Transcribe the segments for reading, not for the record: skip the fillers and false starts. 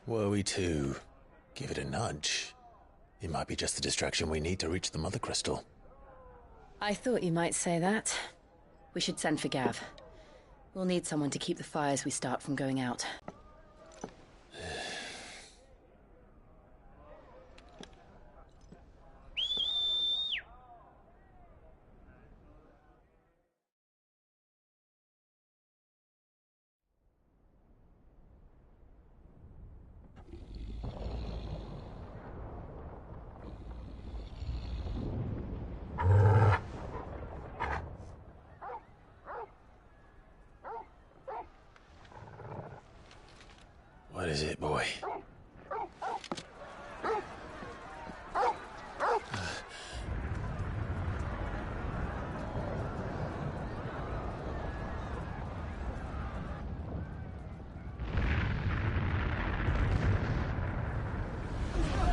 Were we to give it a nudge, it might be just the distraction we need to reach the Mother Crystal. I thought you might say that. We should send for Gav. We'll need someone to keep the fires we start from going out. What is it, boy?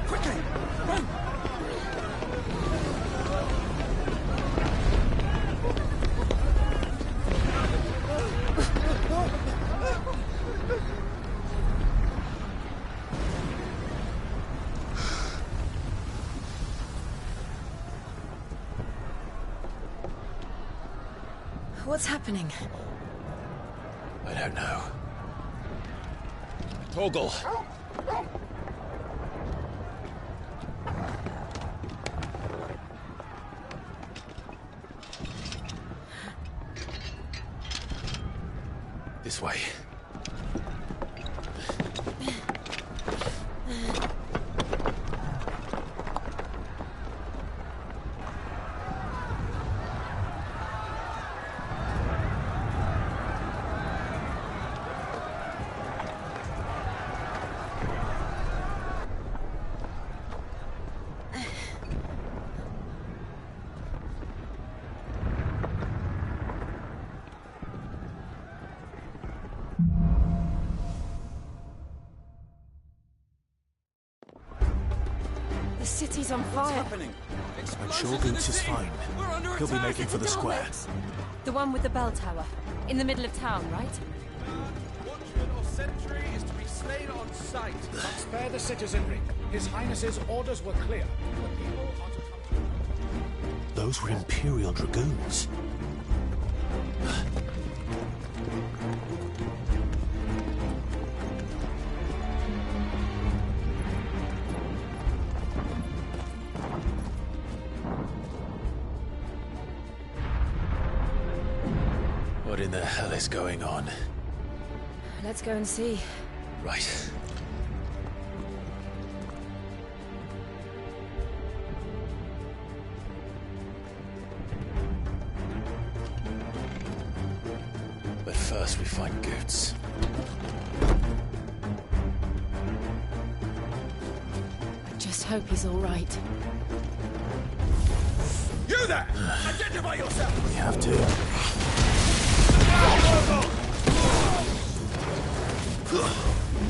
Quickly! Run! What's happening? I don't know. Torgal! This way. The city's on fire. What's happening? I'm sure Boots is fine. He'll be making for the square. The one with the bell tower. In the middle of town, right? Watchman or sentry is to be slain on sight. Spare the citizenry. His Highness's orders were clear. The people are to come to... Those were Imperial Dragoons. What in the hell is going on? Let's go and see. Right. But first we find Goots. I just hope he's all right. You there! Identify yourself! We have to.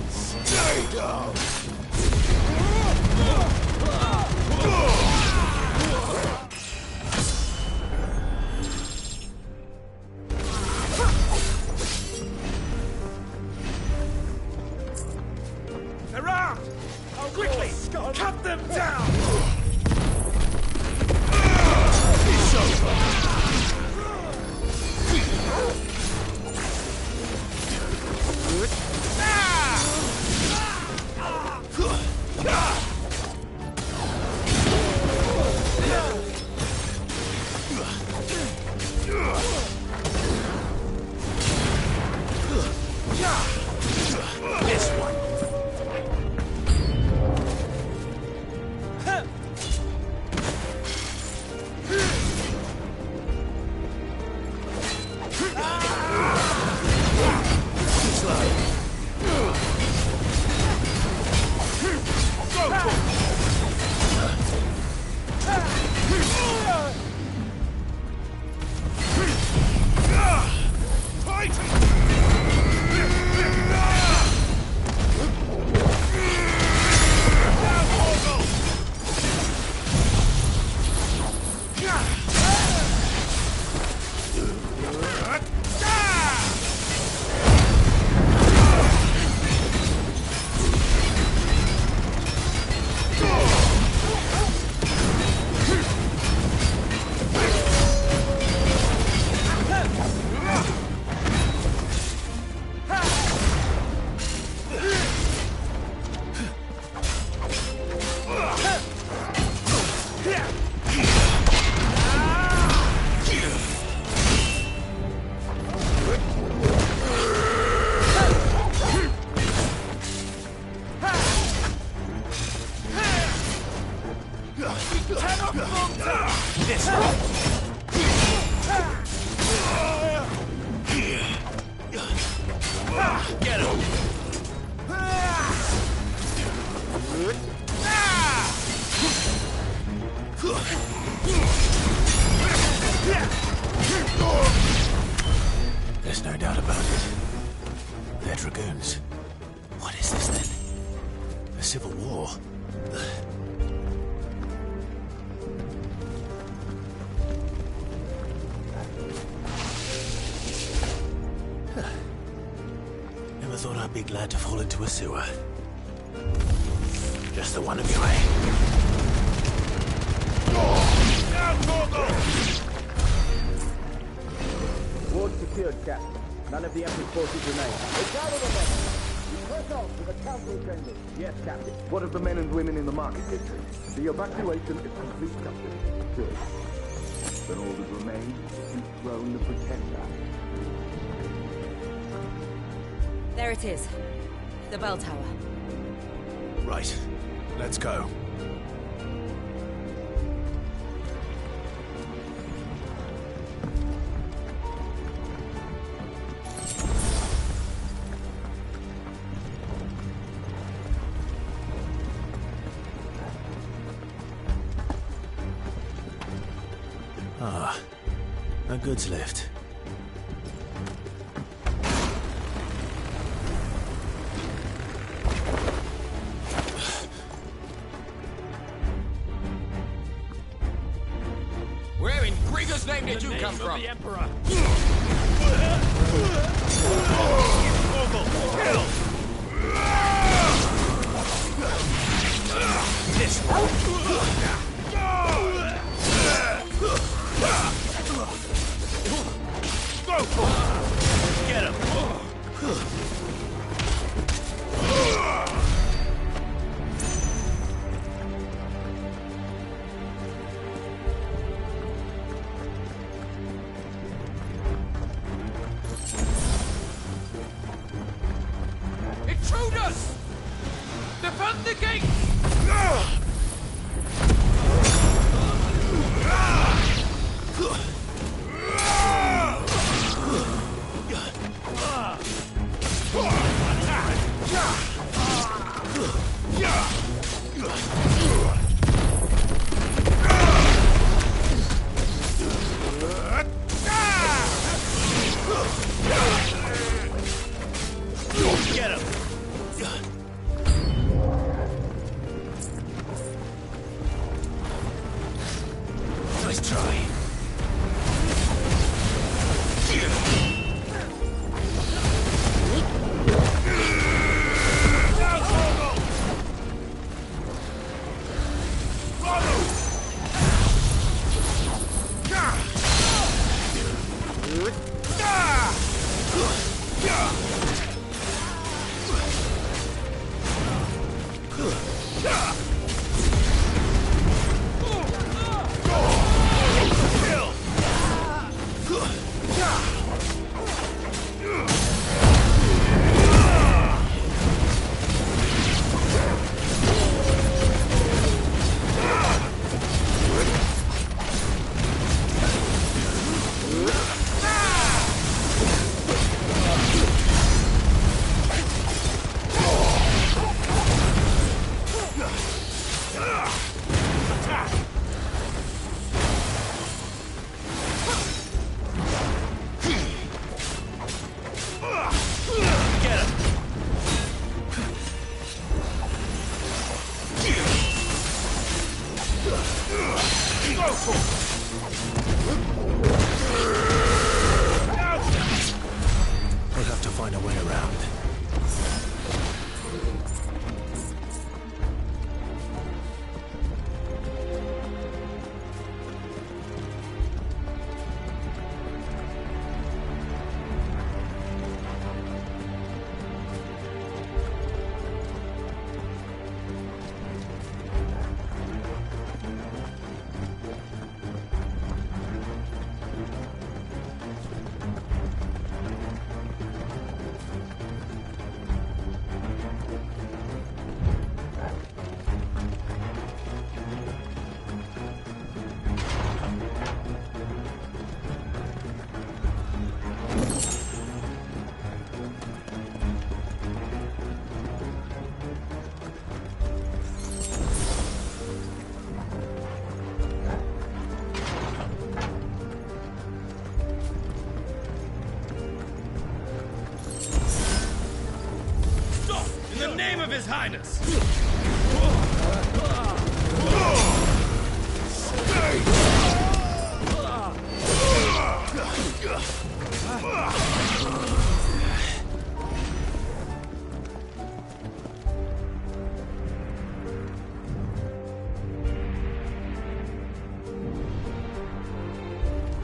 Stay down! Around! Quickly! Cut them down! It's over! find out about it. They're dragoons. What is this then? A civil war? Never thought I'd be glad to fall into a sewer. Just the one of you, eh? Ward secured, Captain. None of the Emperor's forces remain. It's out of the way! You press on to the council chambers. Yes, Captain. What of the men and women in the market district? The evacuation is complete, Captain. Good. Then all that remains is to dethrone the Pretender. There it is. The bell tower. Right. Let's go. Ah, a goods lift. Where in Grieger's name did you come from? The Emperor. Get him! Intruders! Defend the gate! Get him! His Highness!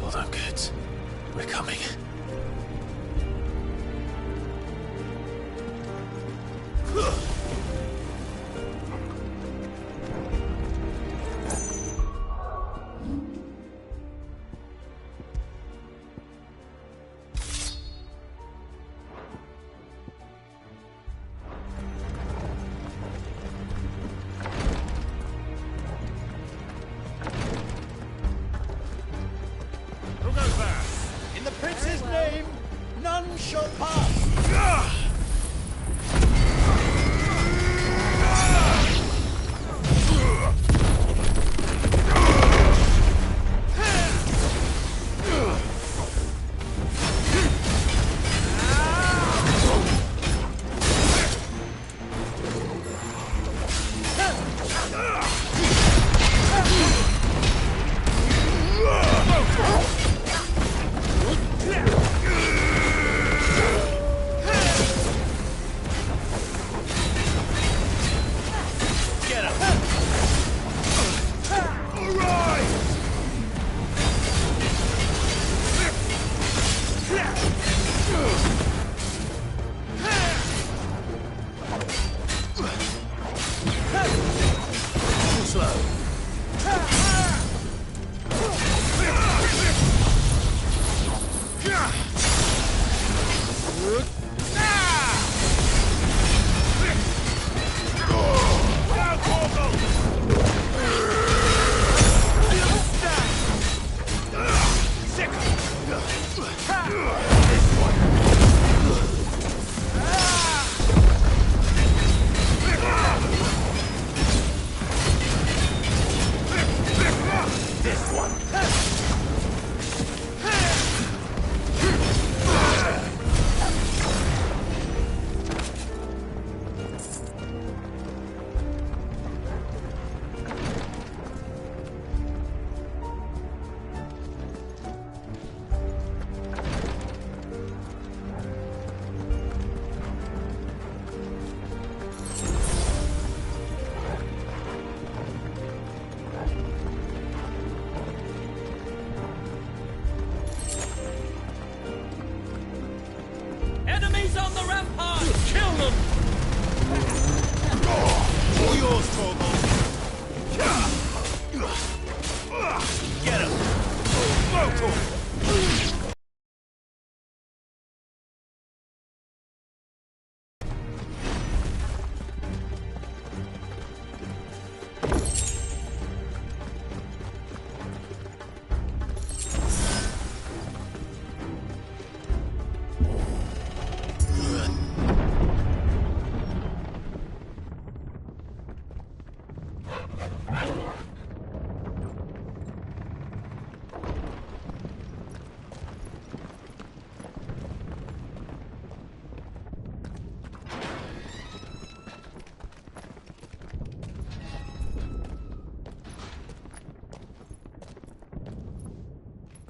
Hold on, kids. We're coming. In the prince's name, none shall pass. Enemies on the rampart! Kill them! All yours, Torgal. Get him!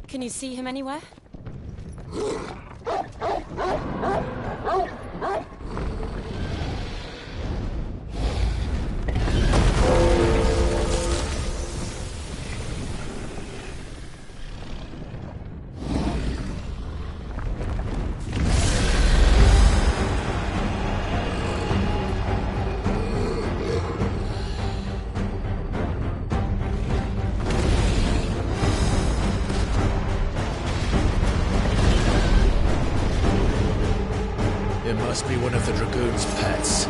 Can you see him anywhere? It must be one of the Dragoon's pets.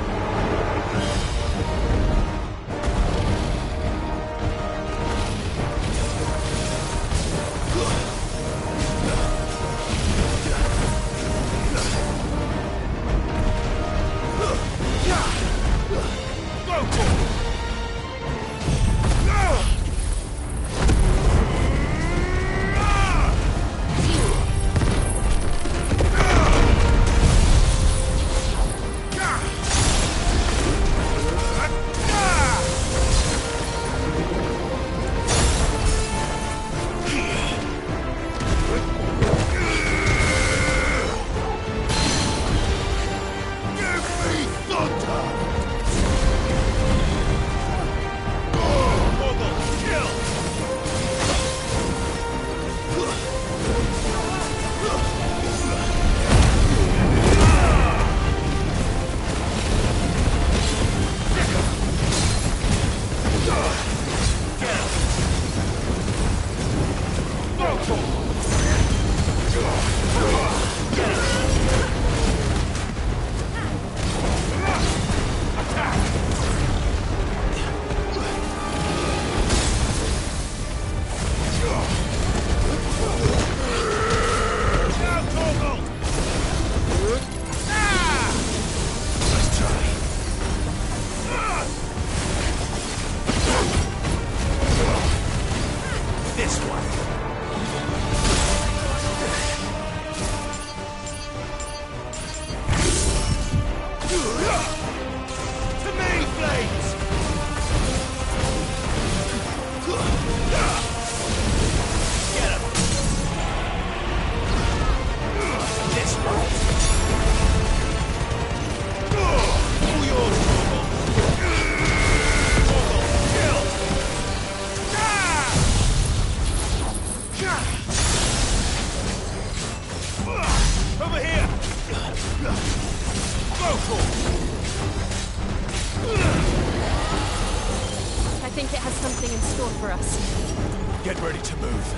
I think it has something in store for us. Get ready to move.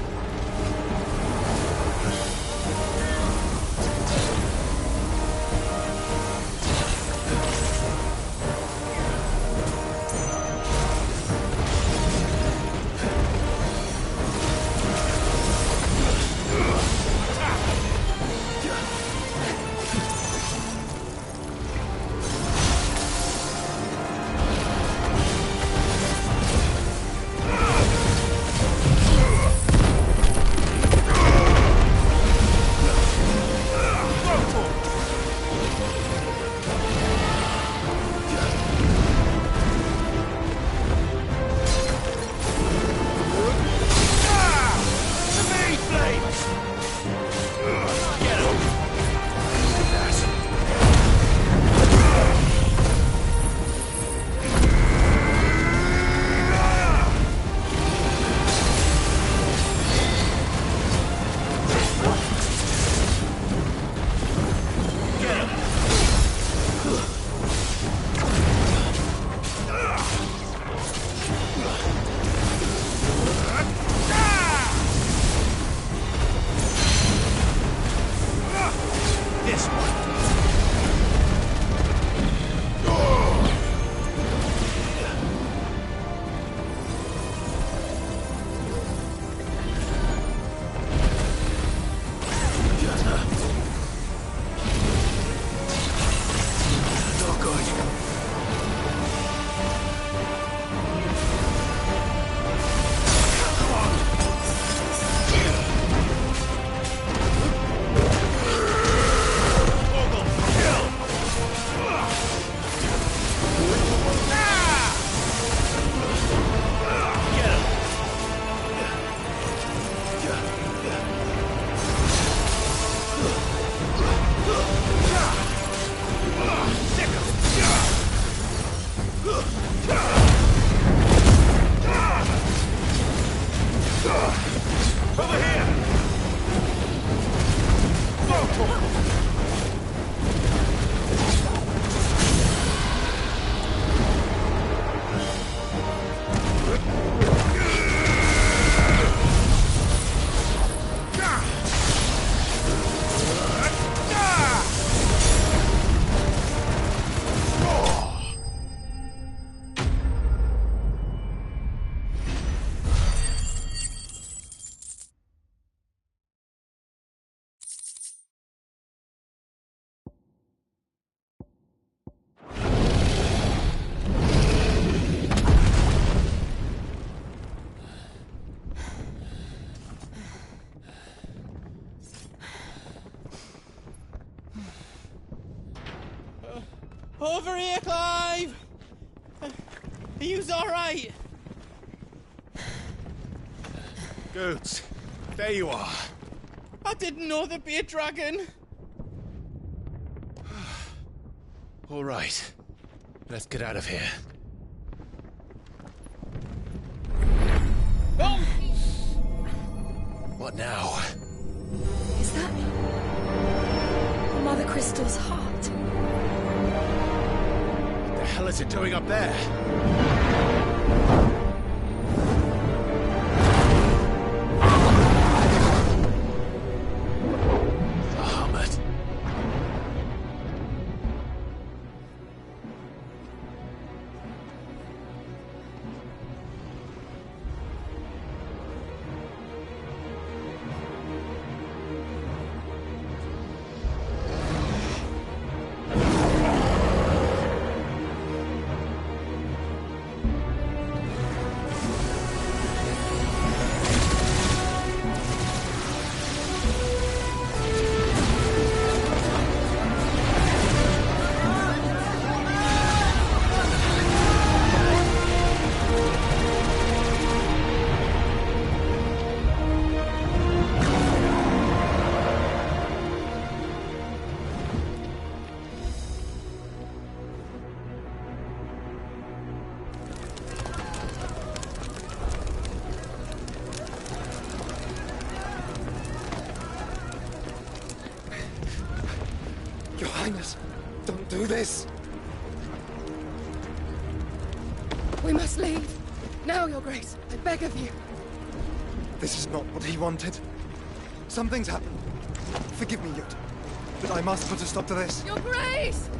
Over here, Clive! Are you alright? Goods, there you are. I didn't know there'd be a dragon. All right, let's get out of here. Oh! What now? Is that Mother Crystal's heart? What the hell is it doing up there? Your Highness, Don't do this! We must leave. Now, Your Grace. I beg of you. This is not what he wanted. Something's happened. Forgive me, Yut, but I must put a stop to this. Your Grace!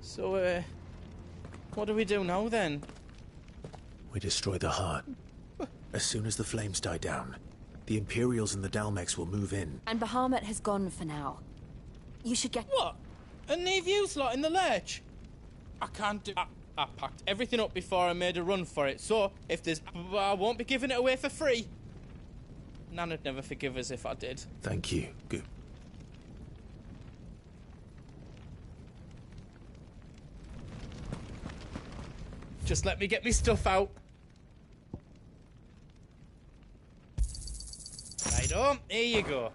So, what do we do now, then? We destroy the heart. As soon as the flames die down, the Imperials and the Dalmex will move in. And Bahamut has gone for now. You should get... What? And leave you lot in the lurch? I can't do... I packed everything up before I made a run for it, so if there's... I won't be giving it away for free. Nana'd never forgive us if I did. Thank you. Good. Just let me get me stuff out. Righto, here you go.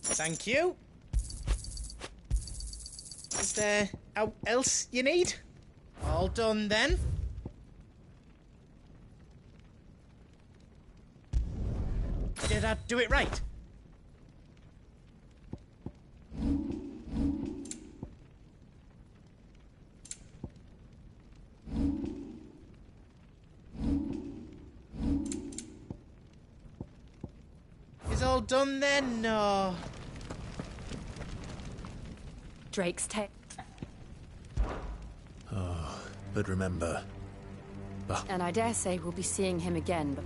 Thank you. Is there else you need? All done then. Did I do it right? Is all done then? No. Drake's tail. Oh, but remember... And I dare say we'll be seeing him again, but...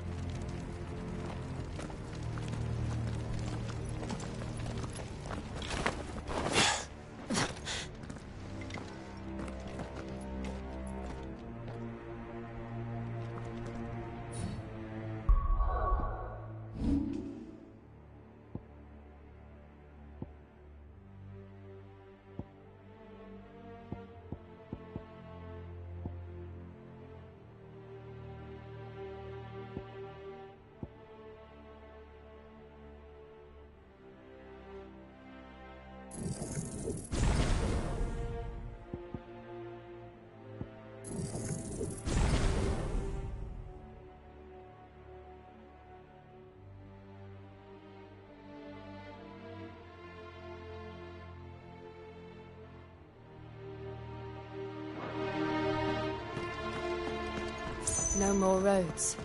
No more roads.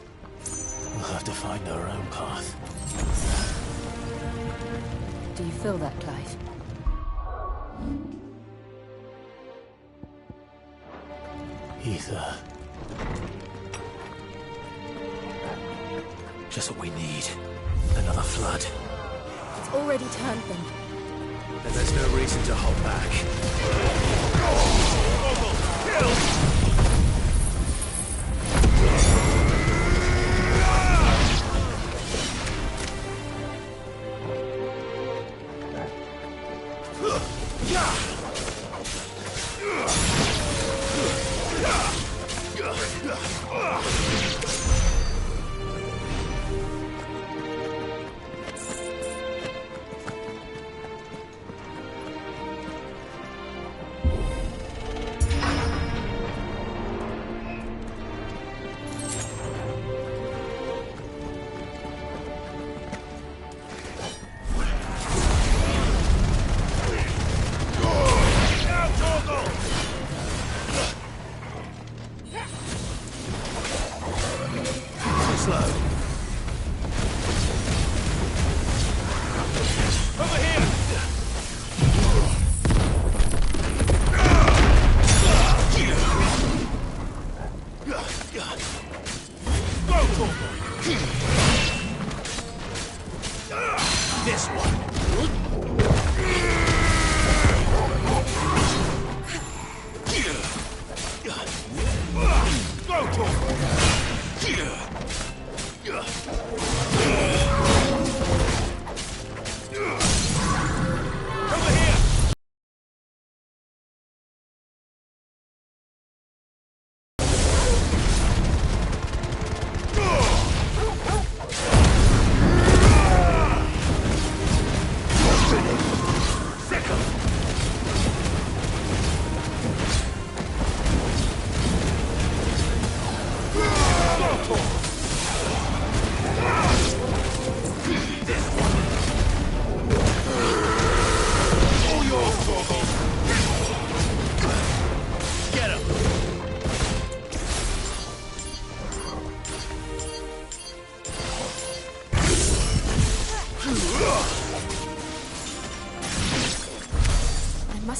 We'll have to find our own path. Do you feel that, Clive? Ether. Just what we need. Another flood. It's already turned them. Then there's no reason to hold back.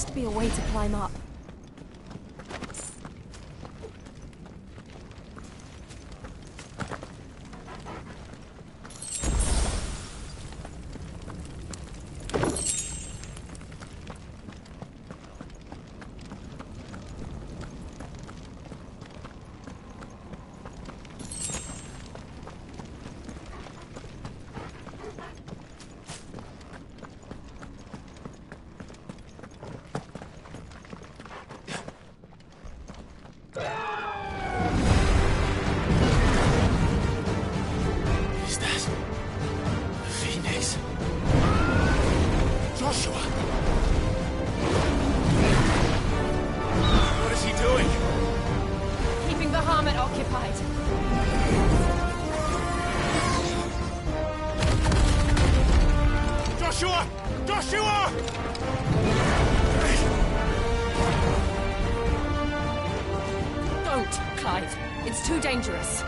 must be a way to climb up. It's too dangerous.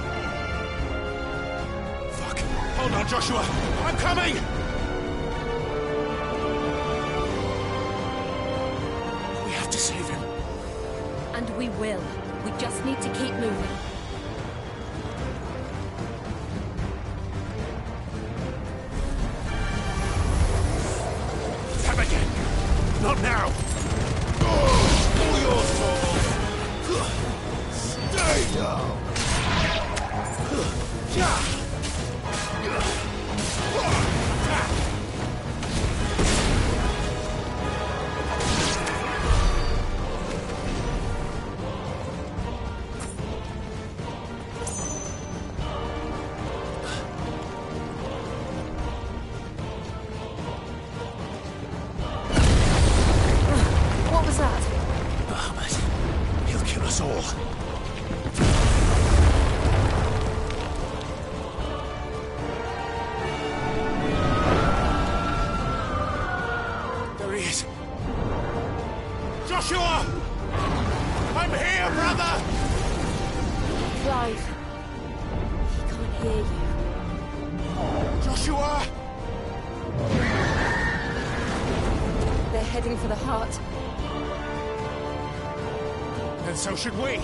Fuck. Hold on, Joshua. I'm coming! We have to save him. And we will. We just need to keep moving. Them again! Not now! All yours, Torvald! Stay down! What was that? Bahamut. He'll kill us all. Joshua! I'm here, brother! Clive. He can't hear you. Joshua! They're heading for the heart. And so should we.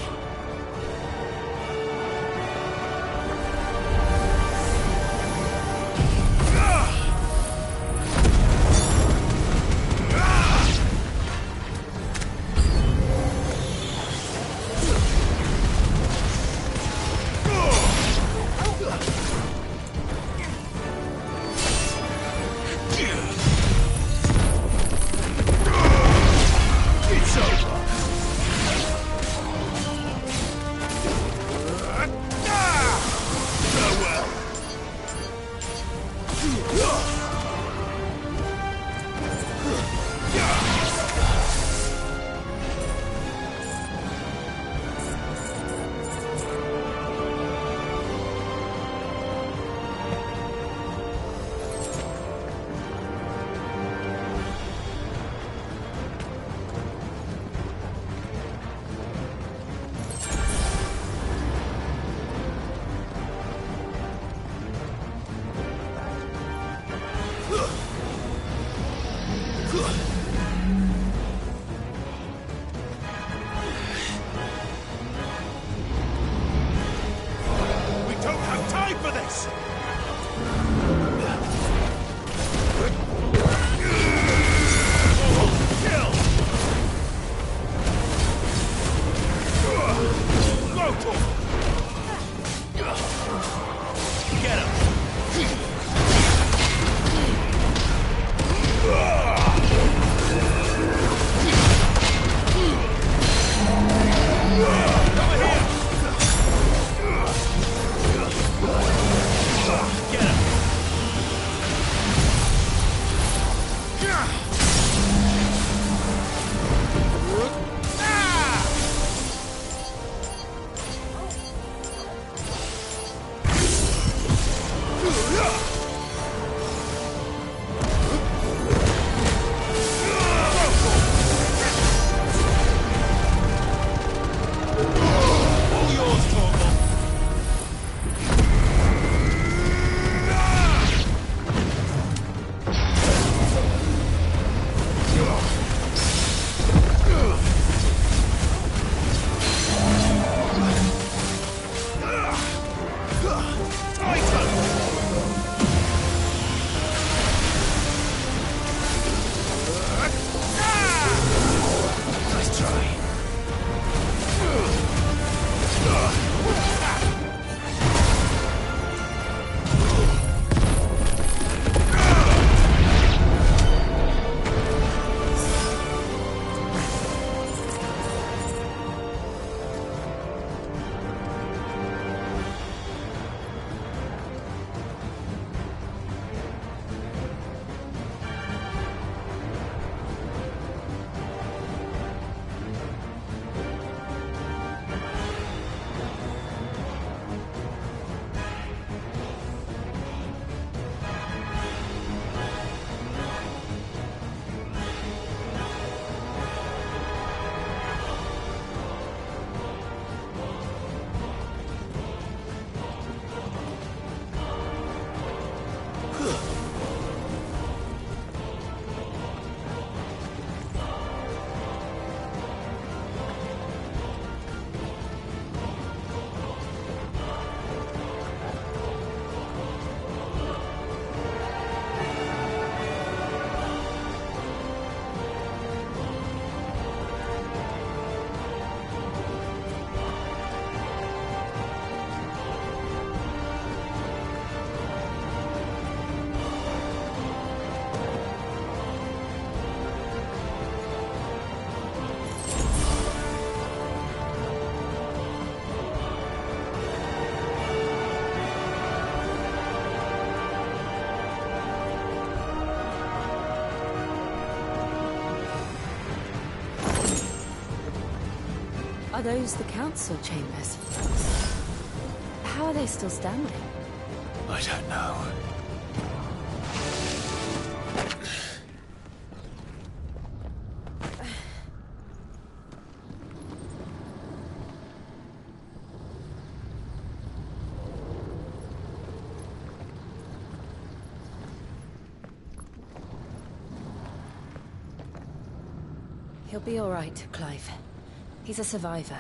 Are those the council chambers? How are they still standing? I don't know. He'll be all right, Clive. He's a survivor.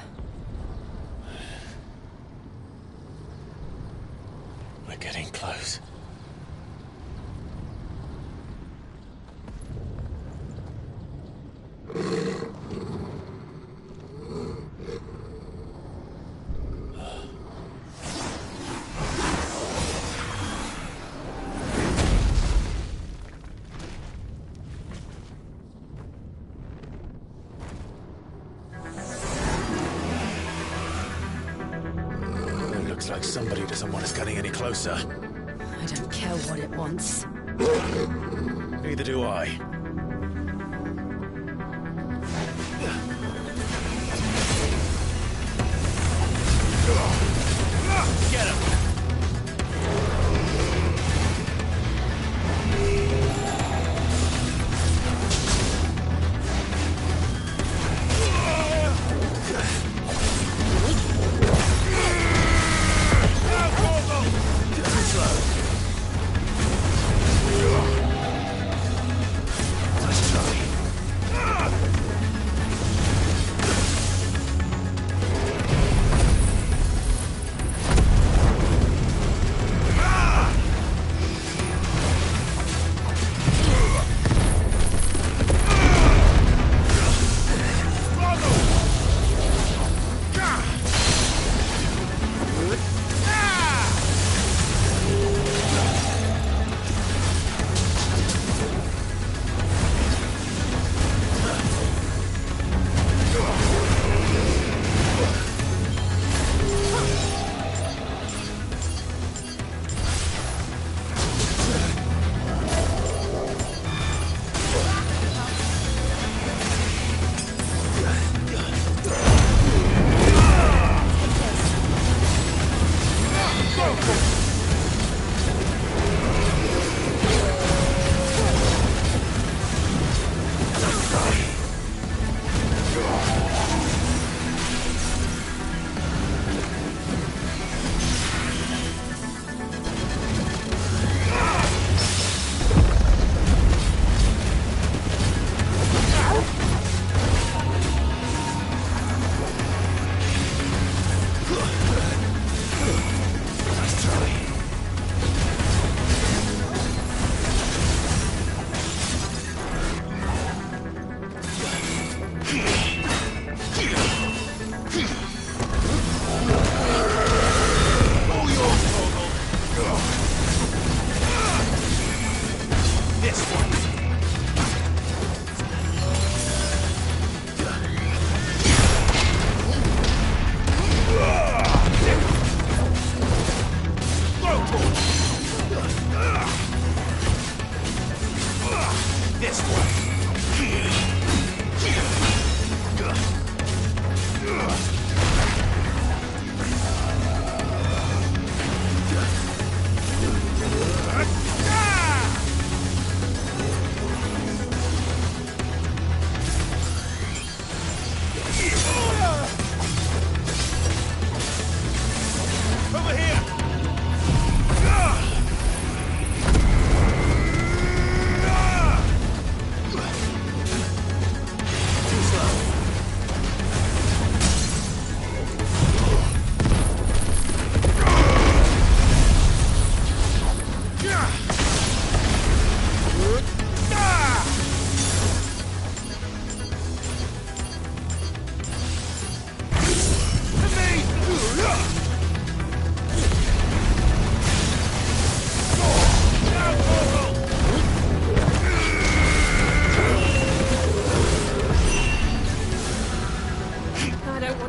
We're getting close. Looks like somebody doesn't want us getting any closer. I don't care what it wants. Neither do I. Get him!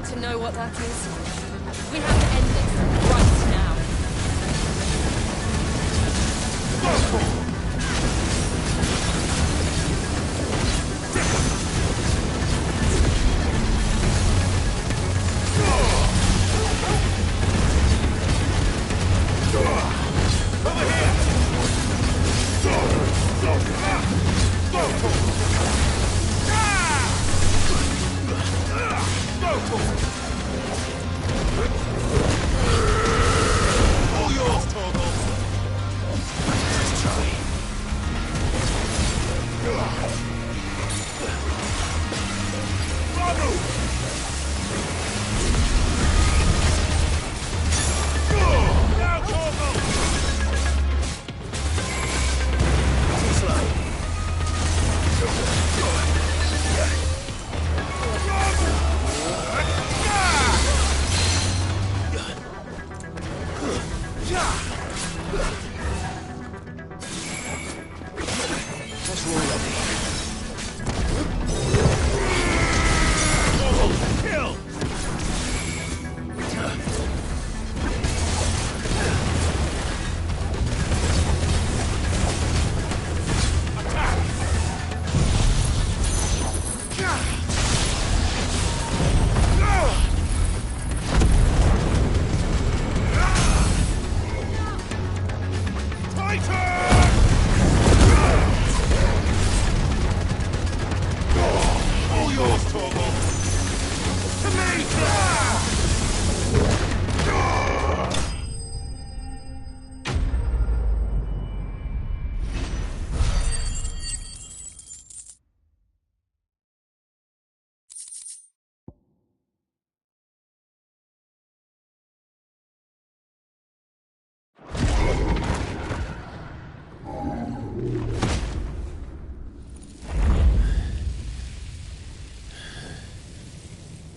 To know what that is. We have to end this right now.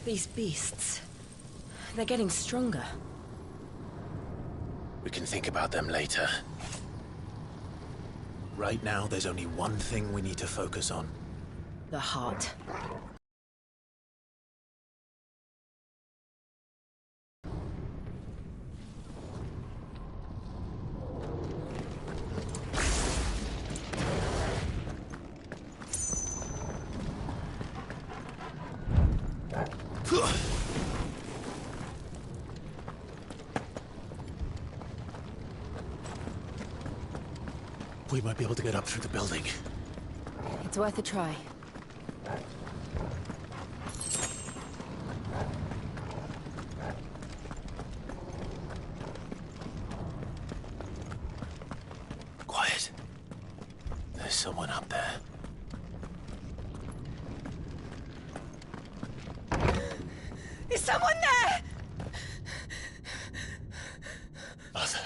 These beasts... they're getting stronger. We can think about them later. Right now, there's only one thing we need to focus on. The heart. We might be able to get up through the building. It's worth a try. Quiet. There's someone up there. Is someone there? Mother,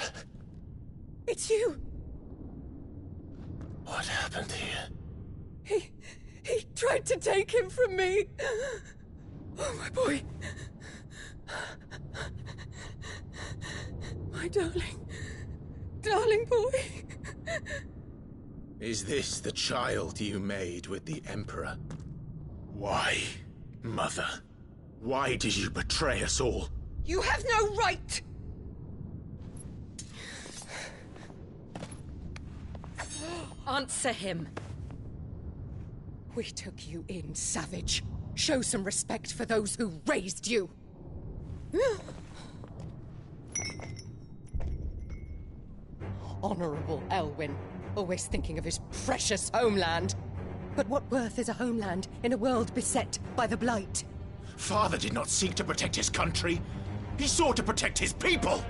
It's you! what happened here? He tried to take him from me! Oh, my boy. My darling boy. Is this the child you made with the Emperor? Why, Mother? Why did you betray us all? You have no right! Answer him. We took you in, savage. Show some respect for those who raised you. Honorable Elwyn, always thinking of his precious homeland. But what worth is a homeland in a world beset by the Blight? Father did not seek to protect his country. He sought to protect his people.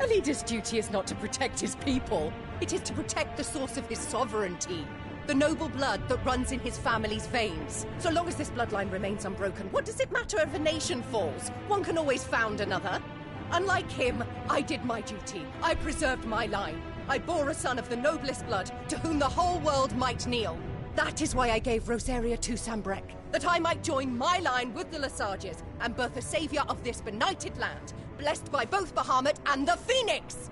A leader's duty is not to protect his people. It is to protect the source of his sovereignty. The noble blood that runs in his family's veins. So long as this bloodline remains unbroken, what does it matter if a nation falls? One can always found another. Unlike him, I did my duty. I preserved my line. I bore a son of the noblest blood, to whom the whole world might kneel. That is why I gave Rosaria to Sambrek, that I might join my line with the Lesages and birth a savior of this benighted land, blessed by both Bahamut and the Phoenix!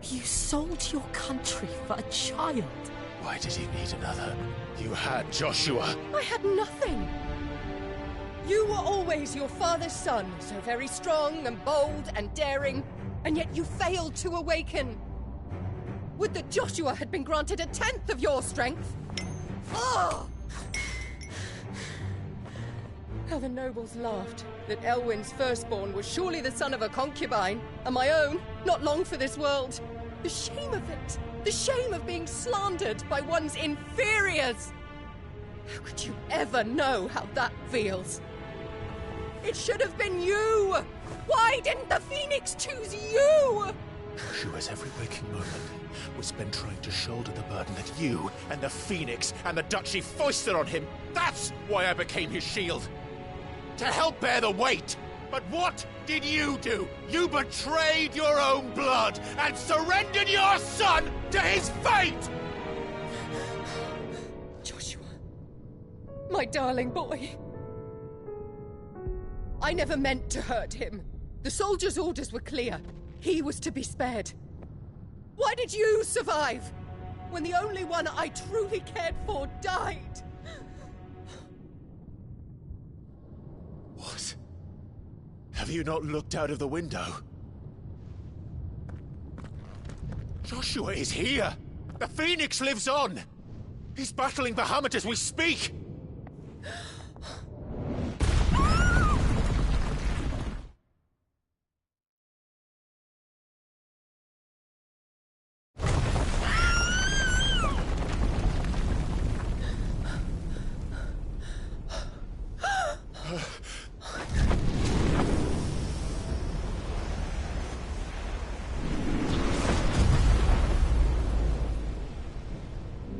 You sold your country for a child. Why did he need another? You had Joshua. I had nothing. You were always your father's son, so very strong and bold and daring, and yet you failed to awaken. Would that Joshua had been granted 1/10 of your strength? Oh! How the nobles laughed that Elwyn's firstborn was surely the son of a concubine, and my own, not long for this world. The shame of it! The shame of being slandered by one's inferiors! How could you ever know how that feels? It should have been you! Why didn't the Phoenix choose you? Joshua's every waking moment was spent trying to shoulder the burden that you and the Phoenix and the Duchy foisted on him. That's why I became his shield. To help bear the weight. But what did you do? You betrayed your own blood and surrendered your son to his fate! Joshua, my darling boy. I never meant to hurt him. The soldiers' orders were clear. He was to be spared. Why did you survive when the only one I truly cared for died? What? Have you not looked out of the window? Joshua is here! The Phoenix lives on! He's battling Bahamut as we speak!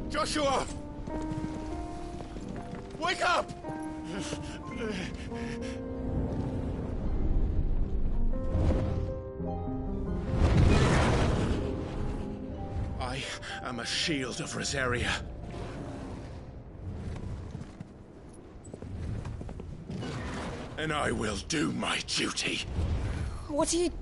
Joshua! Wake up! I am a shield of Rosaria. and I will do my duty. What are you...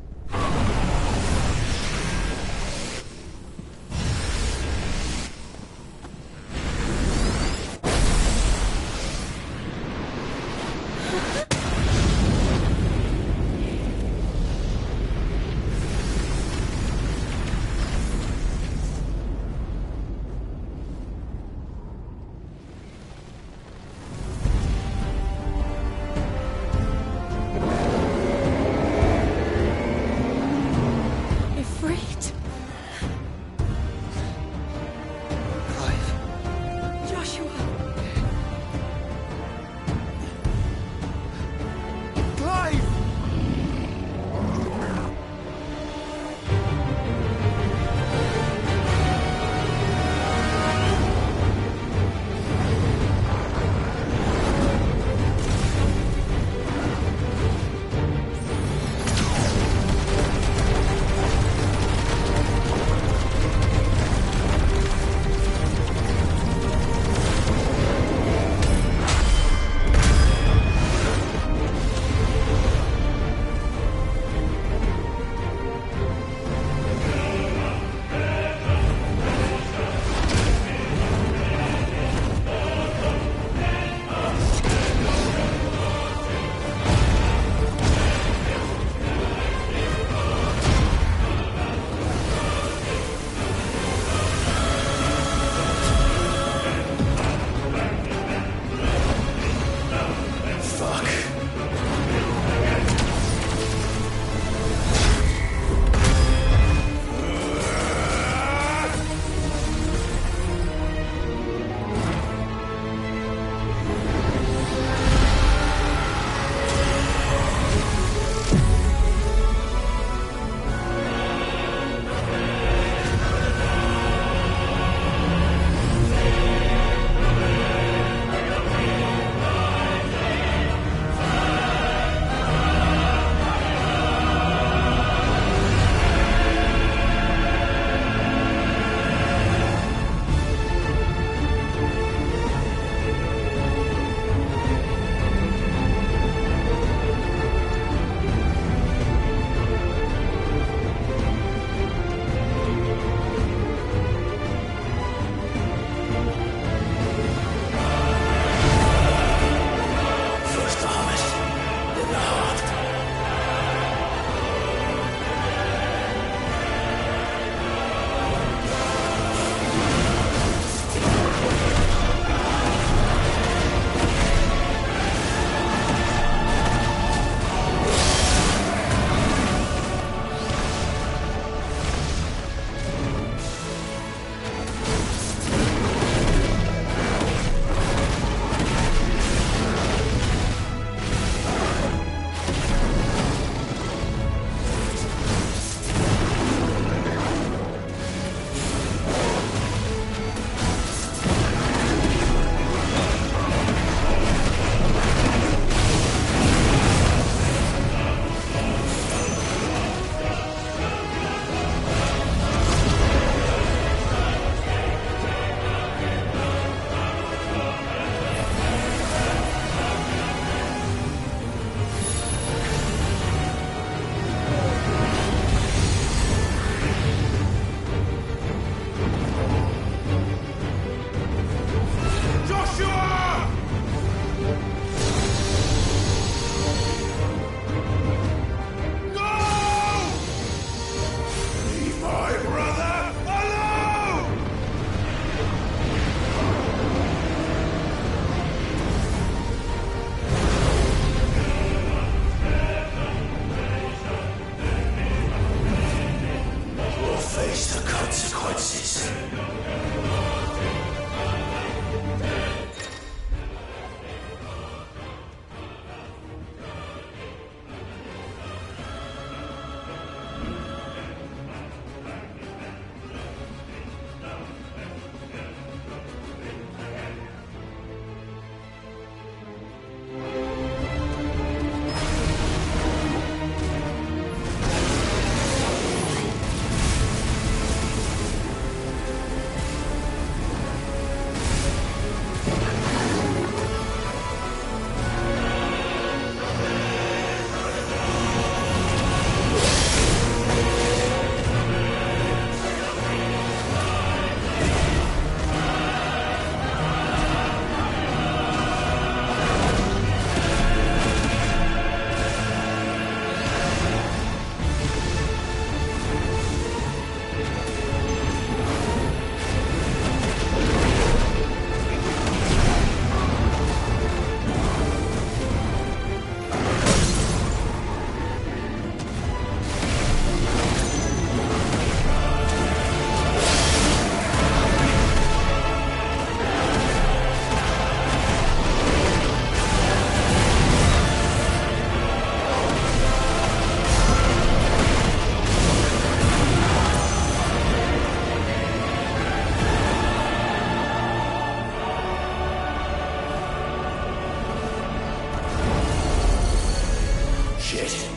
Shit.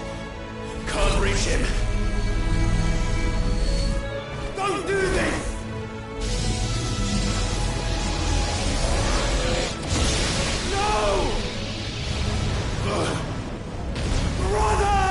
Can't reach him. Don't do this! No! Brother!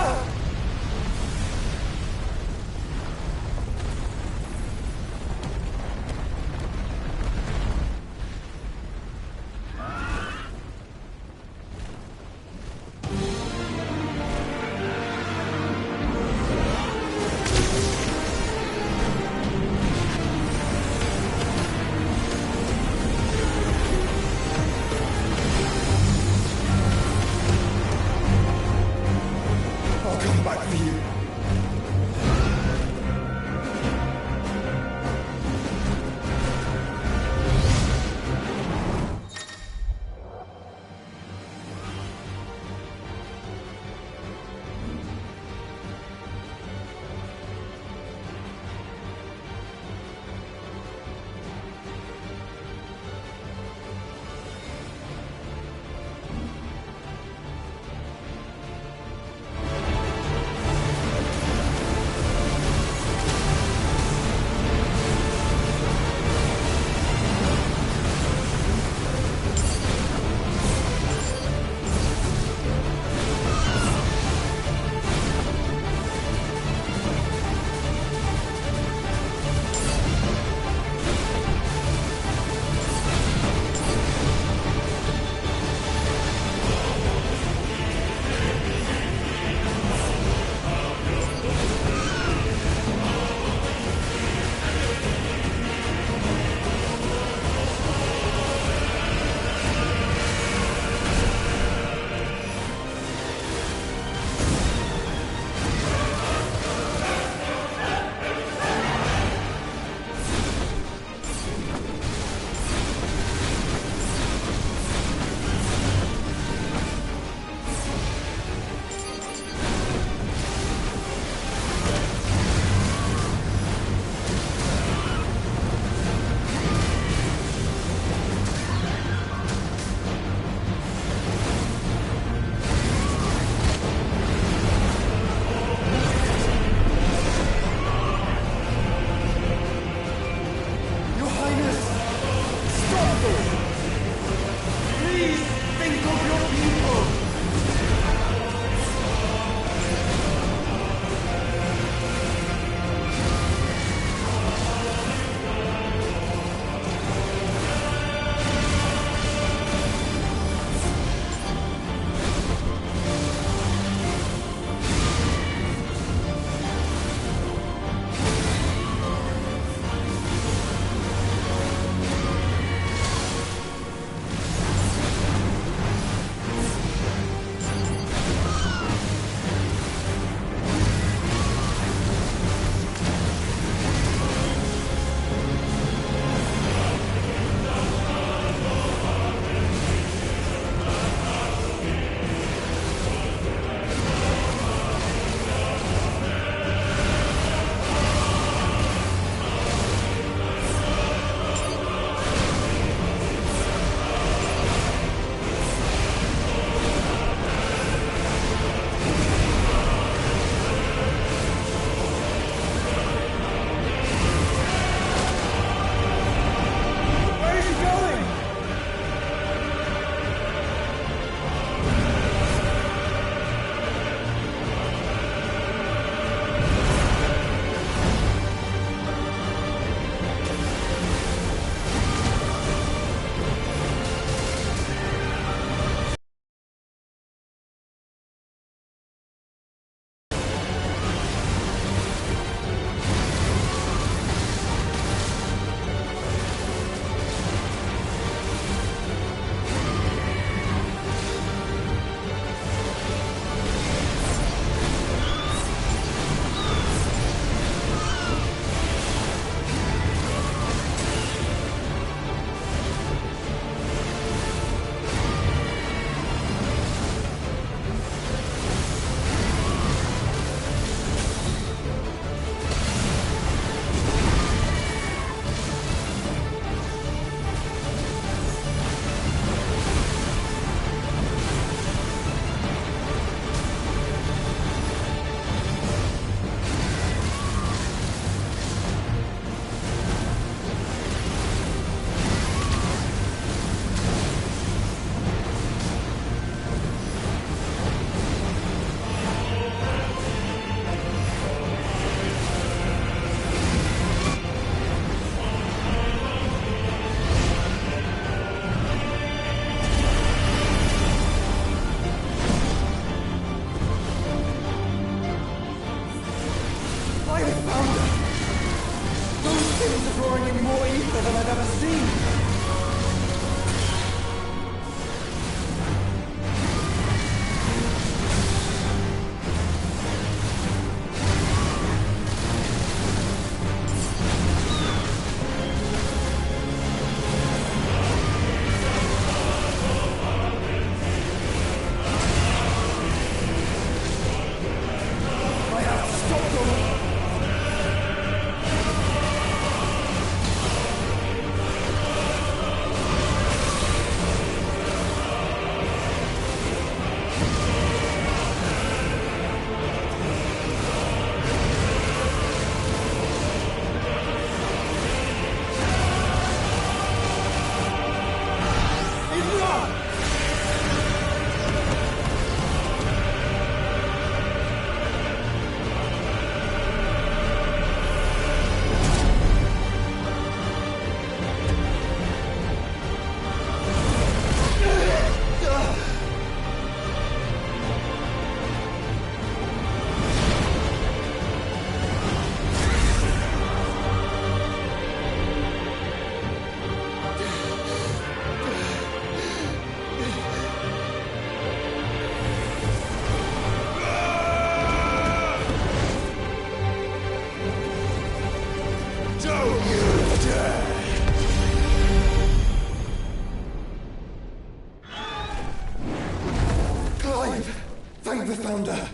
alive! Thank the Founder!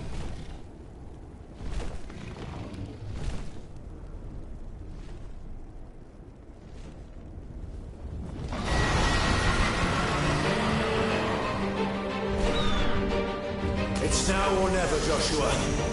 It's now or never, Joshua.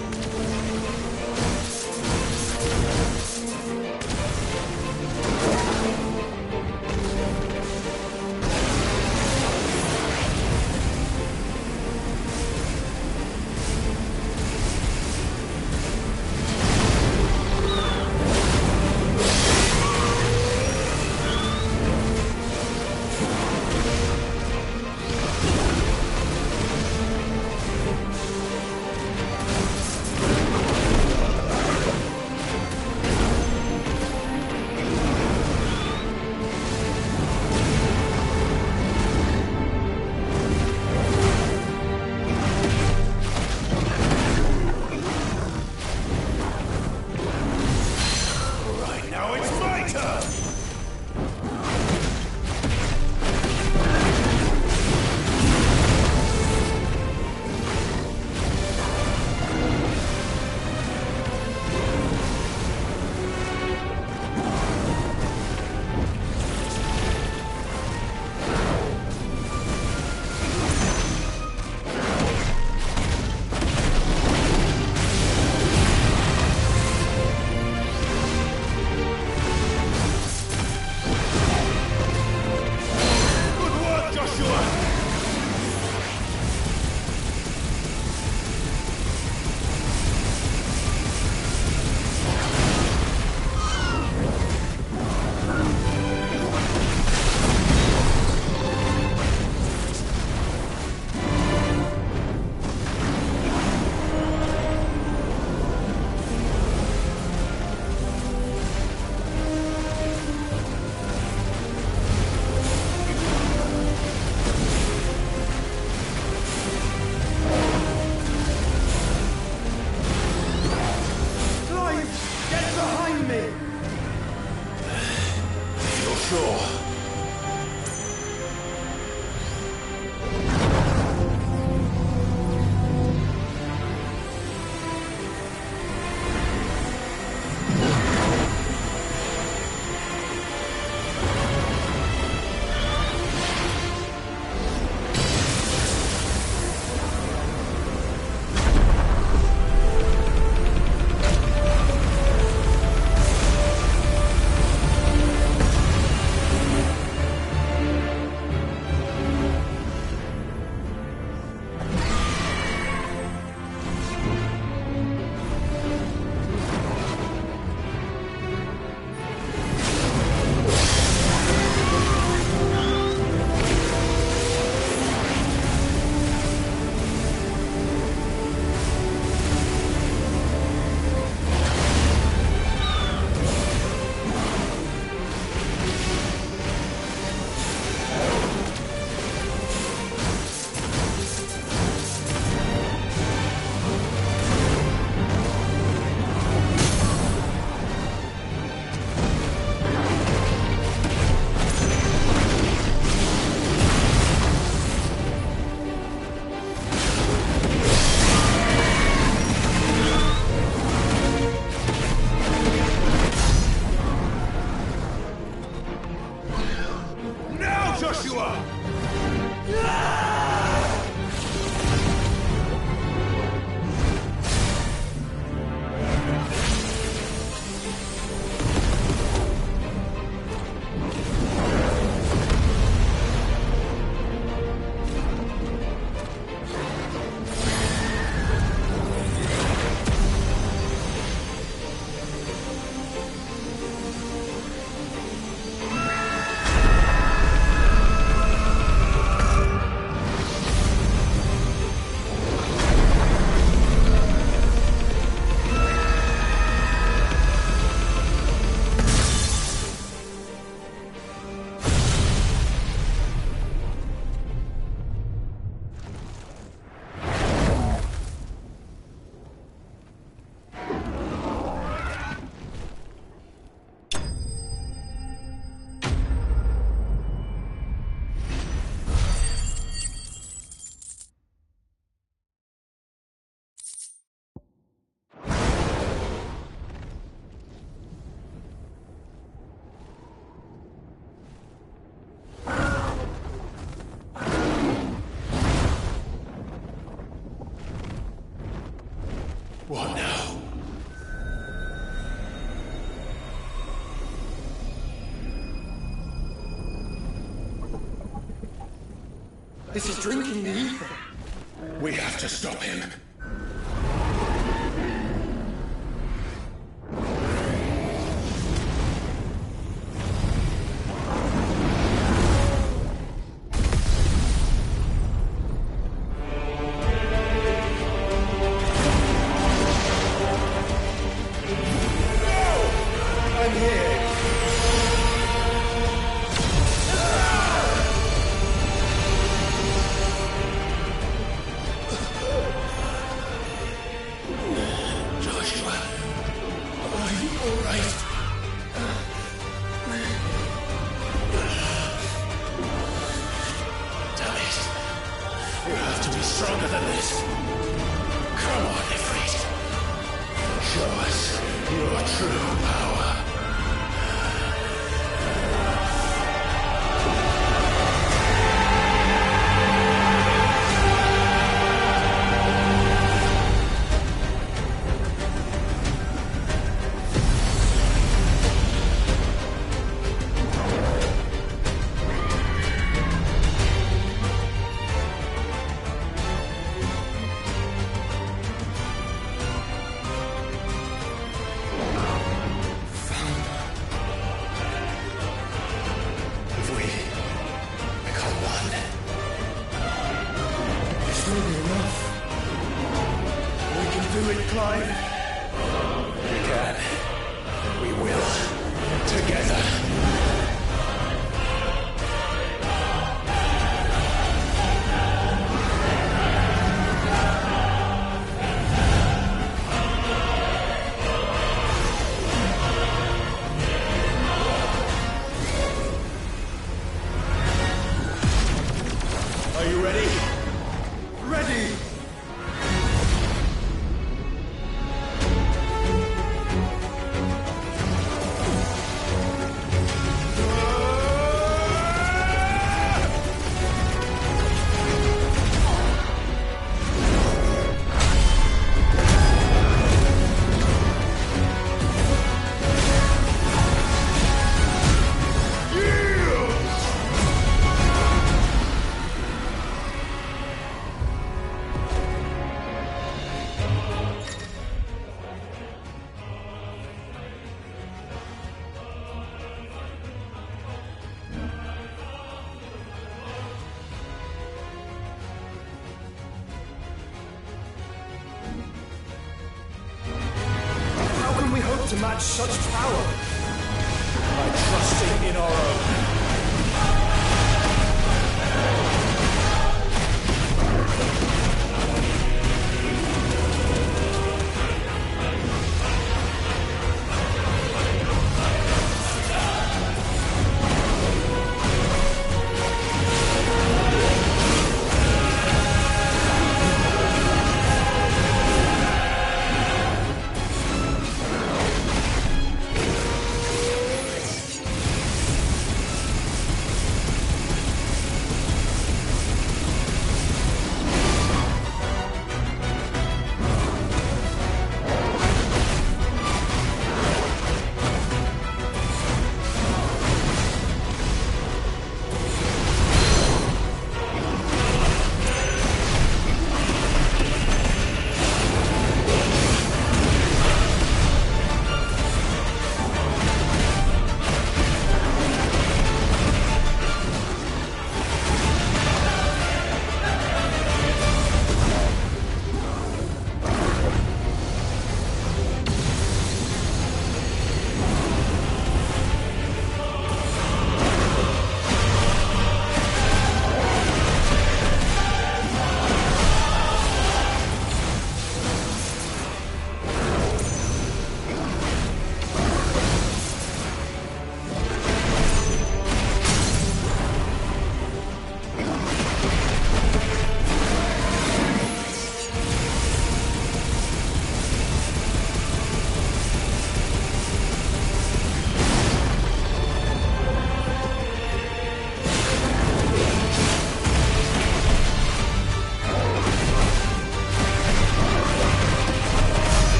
What now? This is drinking the ether. We have to stop him. Stronger than this. Come on, Ifrit. Show us your true power. Are you ready? Ready! To match such power By trusting in our own.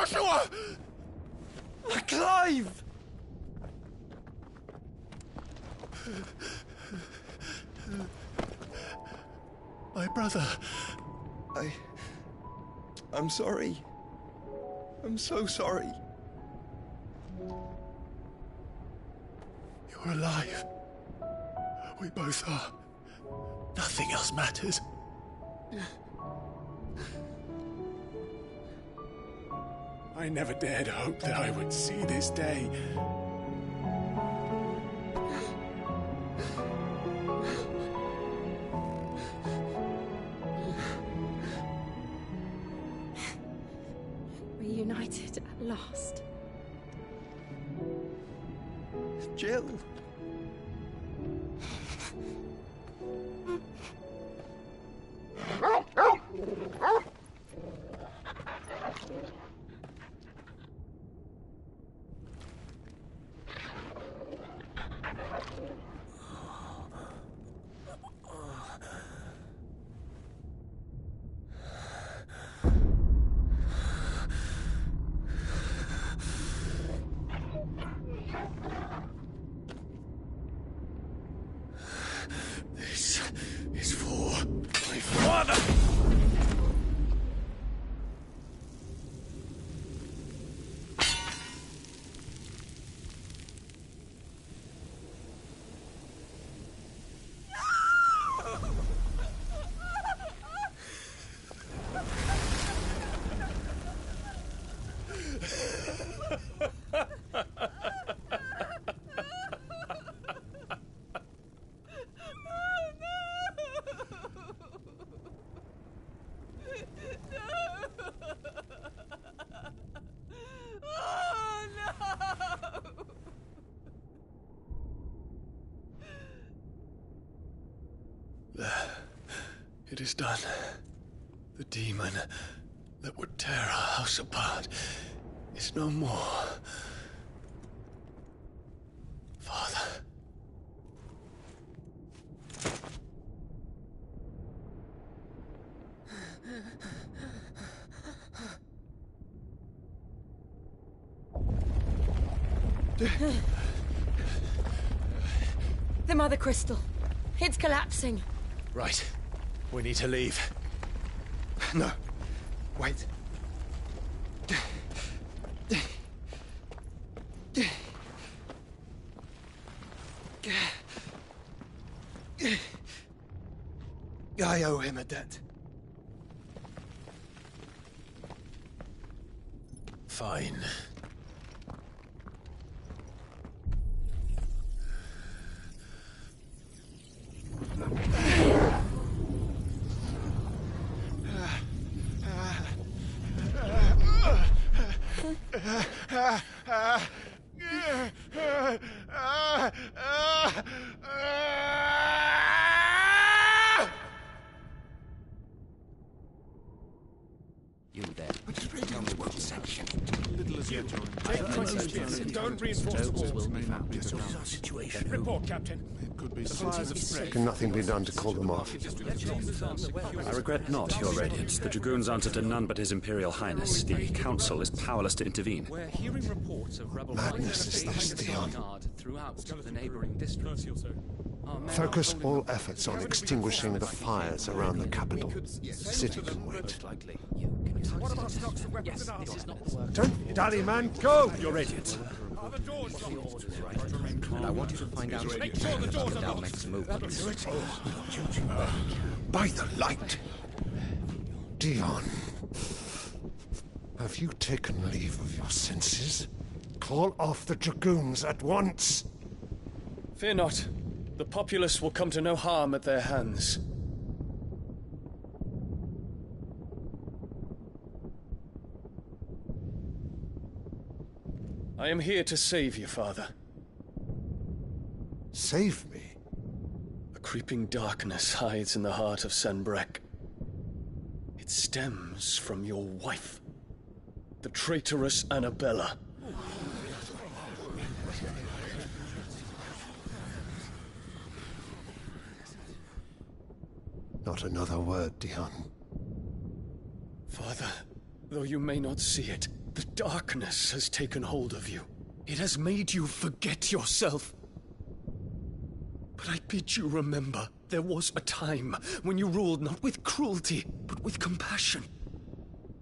Joshua! Clive! My brother. I'm sorry. I'm so sorry. You're alive. We both are. Nothing else matters. I never dared hope that I would see this day. Reunited at last. Jill. This is for my father! It is done. The demon that would tear our house apart is no more. Father. The Mother Crystal. It's collapsing. Right. We need to leave. No. Wait. I owe him a debt. Fine. You there. Tell me what section. Don't reinforce the walls. What is our situation? Report, Captain. Can nothing be done to call them off? I regret not, Your Radiance. The Dragoons answer to none but His Imperial Highness. The Council is powerless to intervene. We're hearing reports of rebel Madness is this, Dion. throughout the neighboring districts. Focus all efforts on extinguishing the fires around the capital. The city can wait. What about stocks of weapons and armor? Don't dally, man, go! Your Radiance. Are the doors locked? And I want you to find out Make sure the doors are locked. Dalmec's movements. By the light! Dion, have you taken leave of your senses? Call off the Dragoons at once! Fear not. The populace will come to no harm at their hands. I am here to save you, Father. Save me? A creeping darkness hides in the heart of Sanbreque. It stems from your wife, the traitorous Annabella. Not another word, Dion. Father, Though you may not see it, the darkness has taken hold of you. It has made you forget yourself. But I bid you remember, there was a time when you ruled not with cruelty, but with compassion.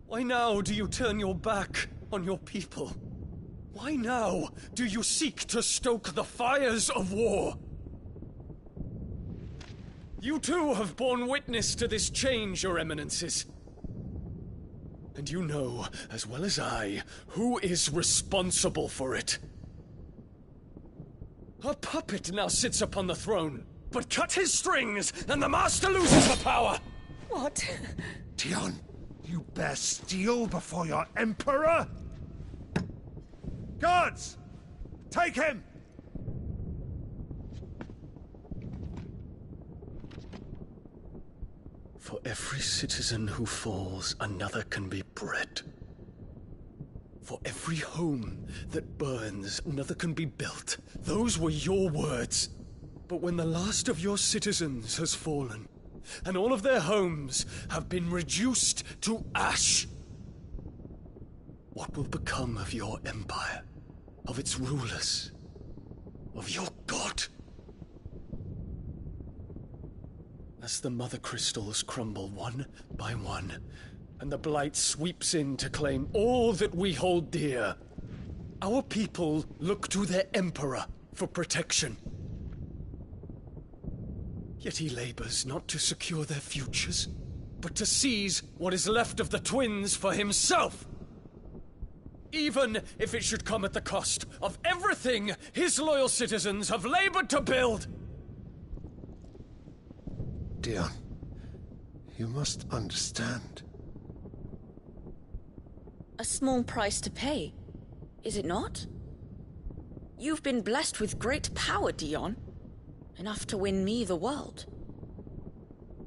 Why now do you turn your back on your people? Why now do you seek to stoke the fires of war? You too have borne witness to this change, Your Eminences. And you know, as well as I, who is responsible for it. A puppet now sits upon the throne, but cut his strings, and the master loses the power! What? Dion, you bear steel before your emperor? Guards! Take him! For every citizen who falls, another can be bred. For every home that burns, another can be built. Those were your words. But when the last of your citizens has fallen, and all of their homes have been reduced to ash, what will become of your empire, of its rulers, of your god? As the mother crystals crumble one by one, and the blight sweeps in to claim all that we hold dear, our people look to their emperor for protection. Yet he labors not to secure their futures, but to seize what is left of the twins for himself. Even if it should come at the cost of everything his loyal citizens have labored to build. Dion, you must understand. A small price to pay, is it not? You've been blessed with great power, Dion. Enough to win me the world.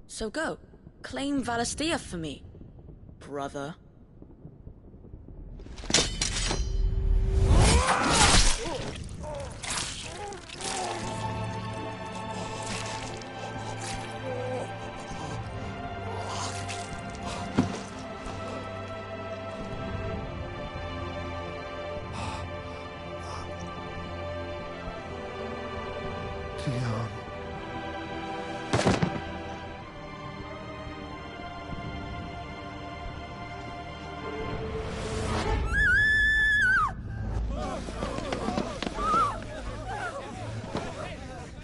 So go, claim Valisthea for me, brother. Dion.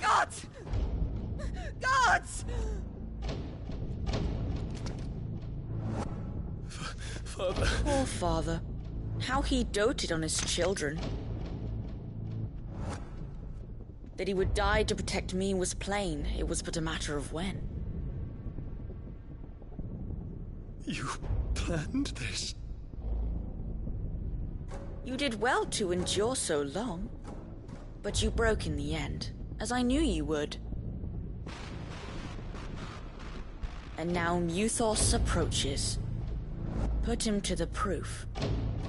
Gods! Gods! Father. Poor father. How he doted on his children. That he would die to protect me was plain. It was but a matter of when. You planned this? You did well to endure so long. But you broke in the end, as I knew you would. And now Muthos approaches. Put him to the proof.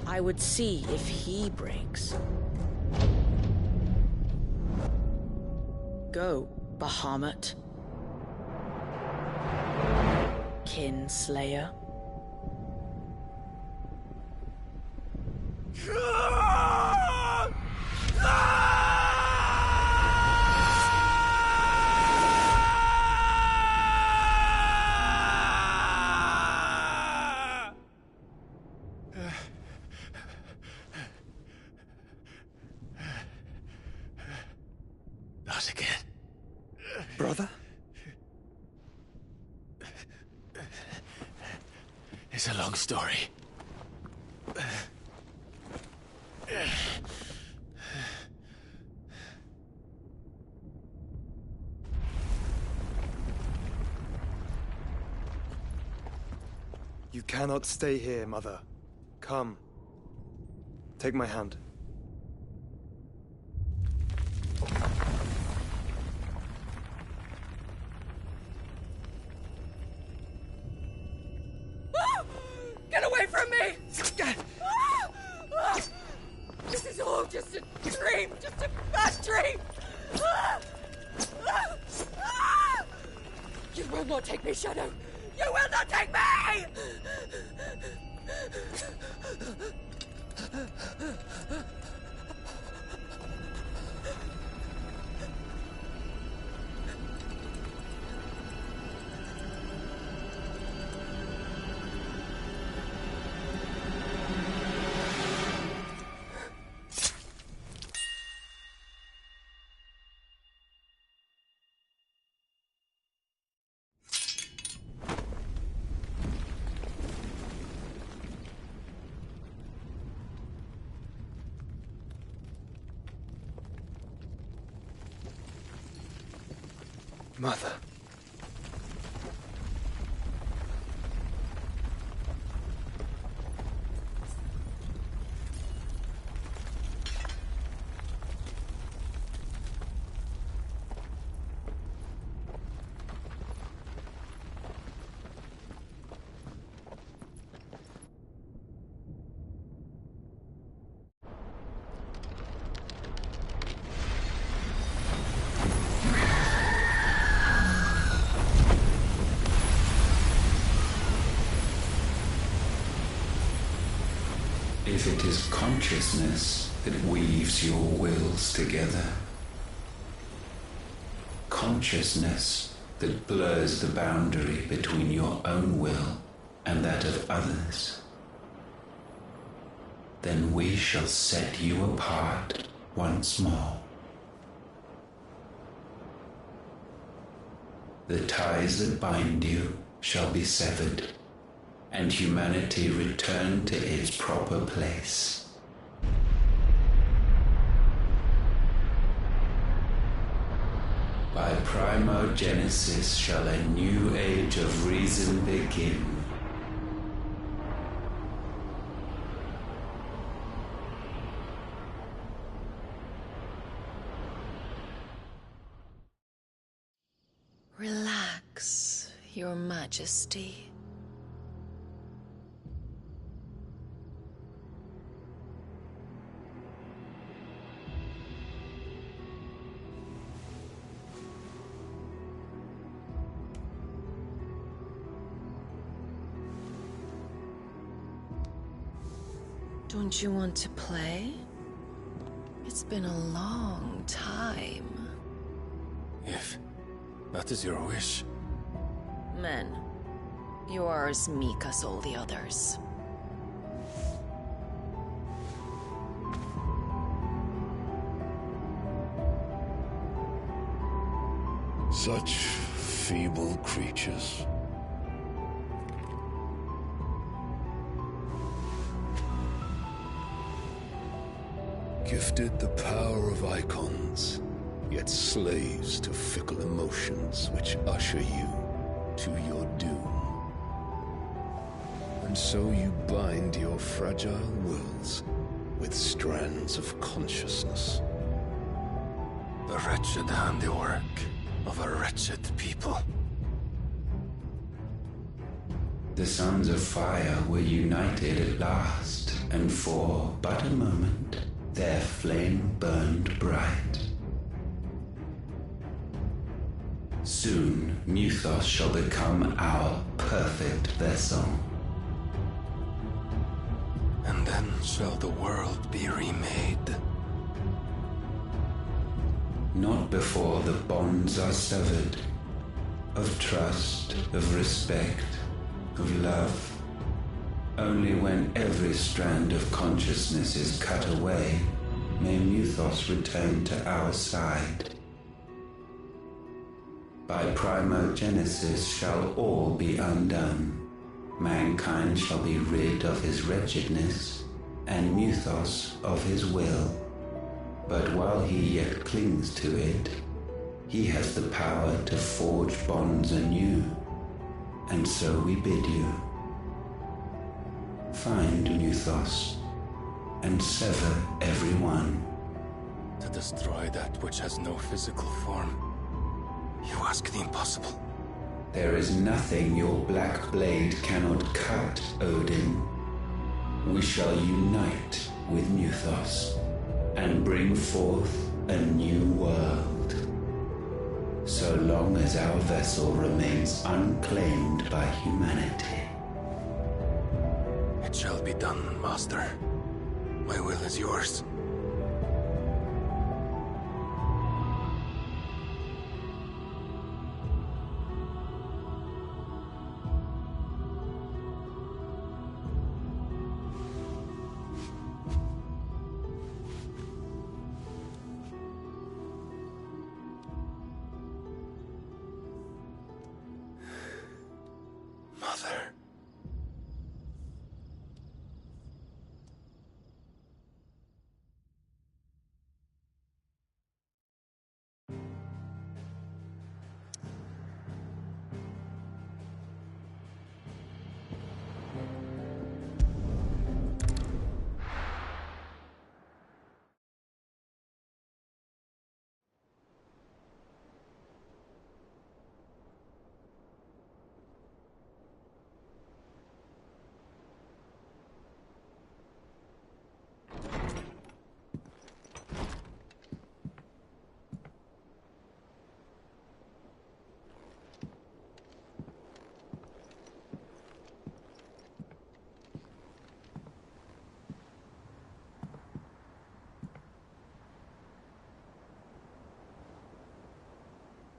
I would see if he breaks. Go, Bahamut. Kinslayer. Not again. Brother? It's a long story. You cannot stay here, Mother. Come. Take my hand. Get away from me! This is all just a dream, just a bad dream! You will not take me, Shadow! You will not take me! Mother. If it is consciousness that weaves your wills together, consciousness that blurs the boundary between your own will and that of others, then we shall set you apart once more. The ties that bind you shall be severed, and humanity return to its proper place. By primogenesis shall a new age of reason begin. Relax, Your Majesty. Don't you want to play? It's been a long time. If that is your wish. Men, you are as meek as all the others. Such feeble creatures. Gifted the power of icons, yet slaves to fickle emotions which usher you to your doom. And so you bind your fragile wills with strands of consciousness. The wretched handiwork of a wretched people. The sons of fire were united at last, and for but a moment their flame burned bright. Soon Mythos shall become our perfect vessel. And then shall the world be remade. Not before the bonds are severed, of trust, of respect, of love. Only when every strand of consciousness is cut away, may Mythos return to our side. By primogenesis shall all be undone. Mankind shall be rid of his wretchedness, and Mythos of his will. But while he yet clings to it, he has the power to forge bonds anew. And so we bid you, find Mythos, and sever every one. To destroy that which has no physical form. You ask the impossible. There is nothing your black blade cannot cut, Odin. We shall unite with Mythos, and bring forth a new world. So long as our vessel remains unclaimed by humanity. It shall be done, Master. My will is yours. Mother.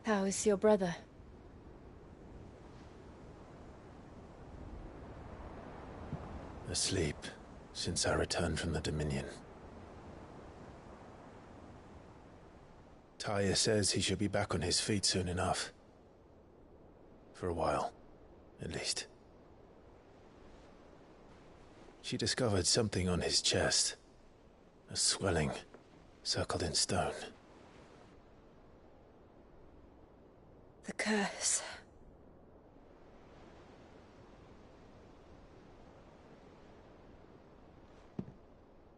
How is your brother? Asleep since I returned from the Dominion. Taya says he should be back on his feet soon enough. For a while, at least. She discovered something on his chest. A swelling, circled in stone. The curse.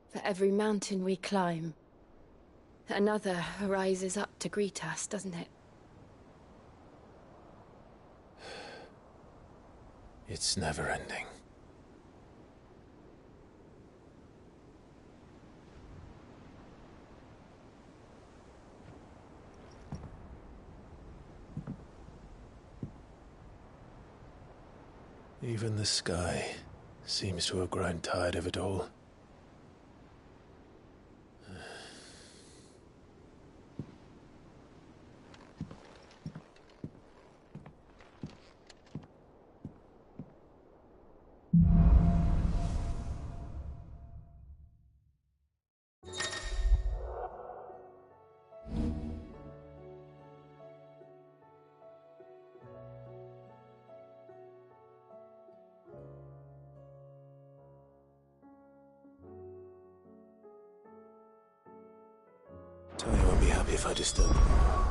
For every mountain we climb, another rises up to greet us, doesn't it? It's never ending. Even the sky seems to have grown tired of it all. Tony won't be happy if I disturb him.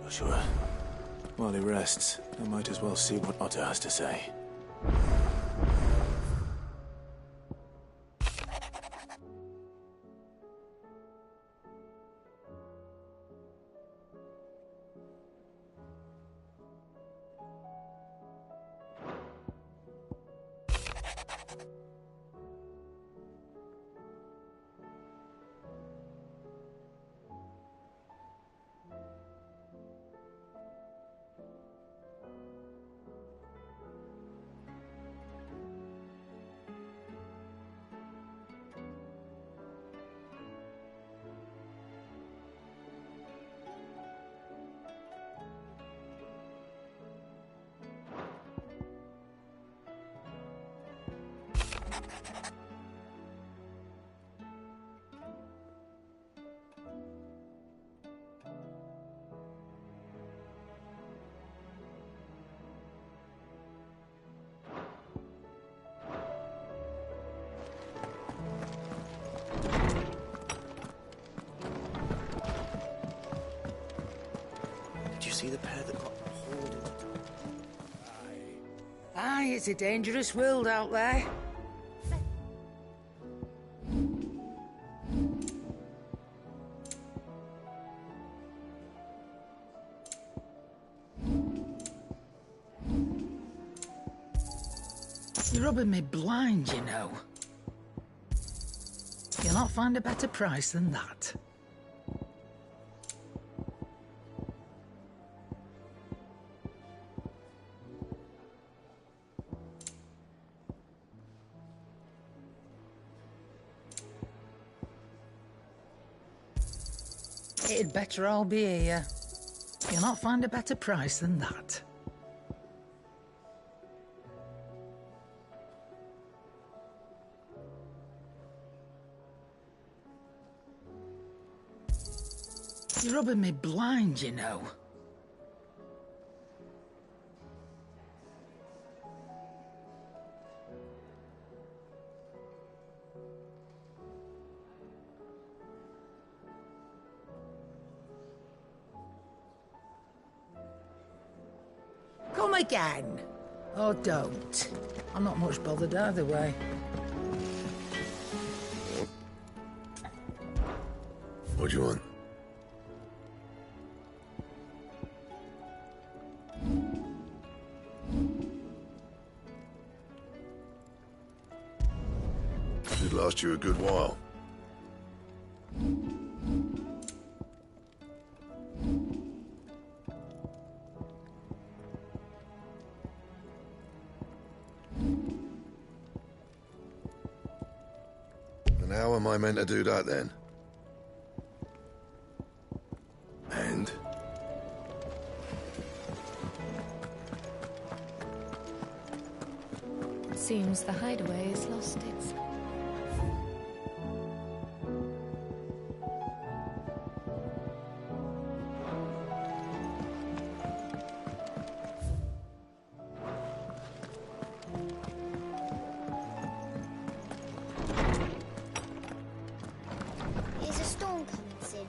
Joshua, while he rests, I might as well see what Otto has to say. Did you see the pair that got hauled into town? Aye, it's a dangerous world out there. You're rubbing me blind, you know. You'll not find a better price than that. It'd better all be here. You'll not find a better price than that. You're rubbing me blind, you know. Come again. Or don't. I'm not much bothered either way. What do you want? Should last you a good while. And how am I meant to do that then? And? Seems the hideaway has lost its... Is a storm coming soon?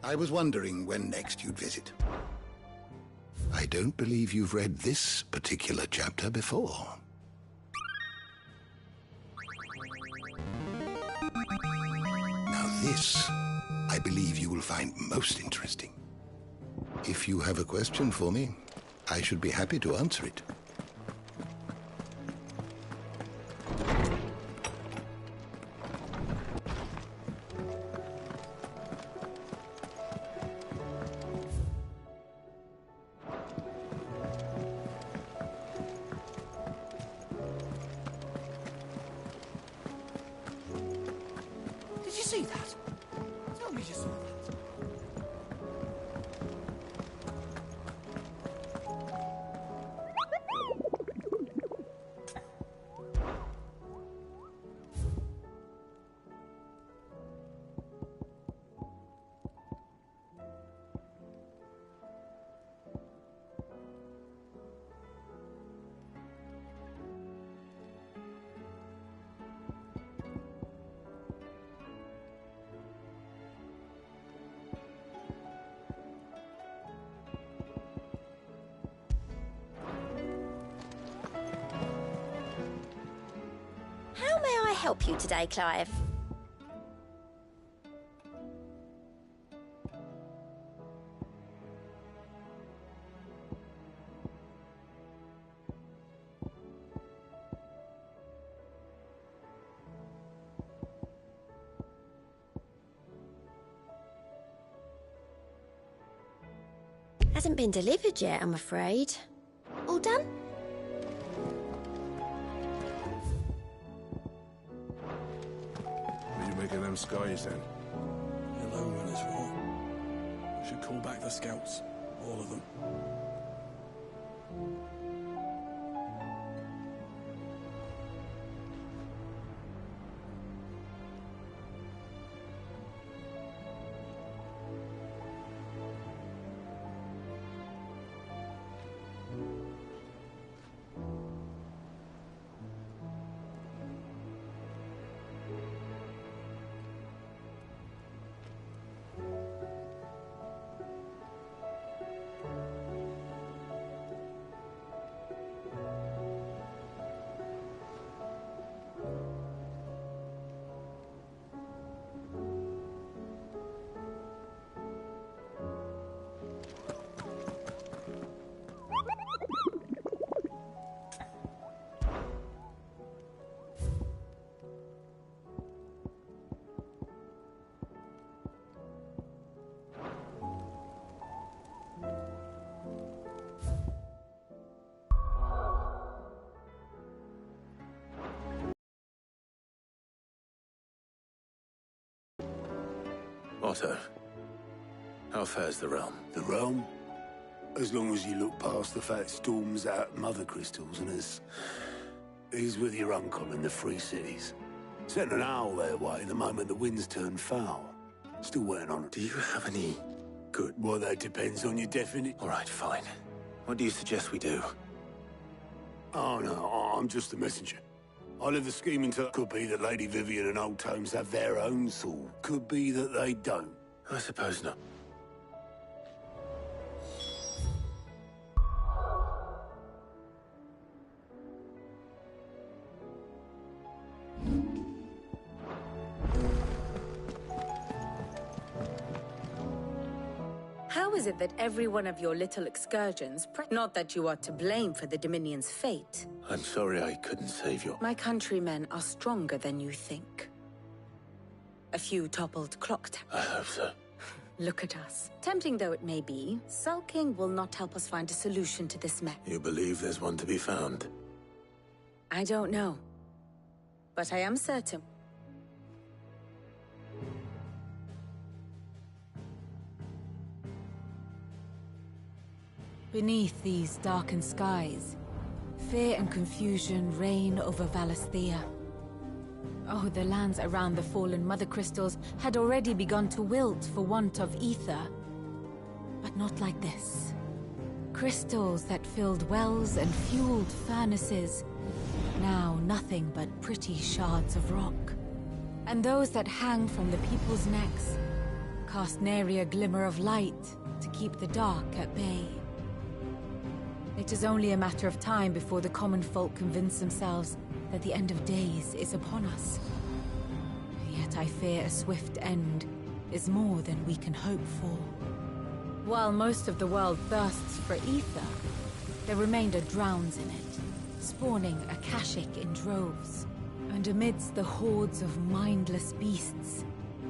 I was wondering when next you'd visit. I don't believe you've read this particular chapter before. Now this, I believe you will find most interesting. If you have a question for me, I should be happy to answer it. Did you see that? Tell me you saw that. help you today, Clive? Hasn't been delivered yet, I'm afraid. All done? What do you make of them skies, then? The lone one is wrong. We should call back the scouts. All of them. Otto, how fares the realm? The realm? As long as you look past the fat storms out mother crystals and as he's with your uncle in the Free Cities. Sent an owl their way the moment the winds turn foul. Still waiting on it. Do you have any good? Well, that depends on your definition. All right, fine. What do you suggest we do? Oh, no, I'm just a messenger. I live the scheme until it could be that Lady Vivian and Old Tomes have their own sword. Could be that they don't. I suppose not. How is it that every one of your little excursions... Not that you are to blame for the Dominion's fate. I'm sorry I couldn't save you. My countrymen are stronger than you think. A few toppled clock towers. I hope so. Look at us. Tempting though it may be, sulking will not help us find a solution to this mess. You believe there's one to be found? I don't know. But I am certain. Beneath these darkened skies, fear and confusion reign over Valisthea. Oh, the lands around the fallen Mother Crystals had already begun to wilt for want of ether. But not like this. Crystals that filled wells and fueled furnaces. Now nothing but pretty shards of rock. And those that hang from the people's necks cast nary a glimmer of light to keep the dark at bay. It is only a matter of time before the common folk convince themselves that the end of days is upon us. Yet I fear a swift end is more than we can hope for. While most of the world thirsts for ether, the remainder drowns in it, spawning Akashic in droves. And amidst the hordes of mindless beasts,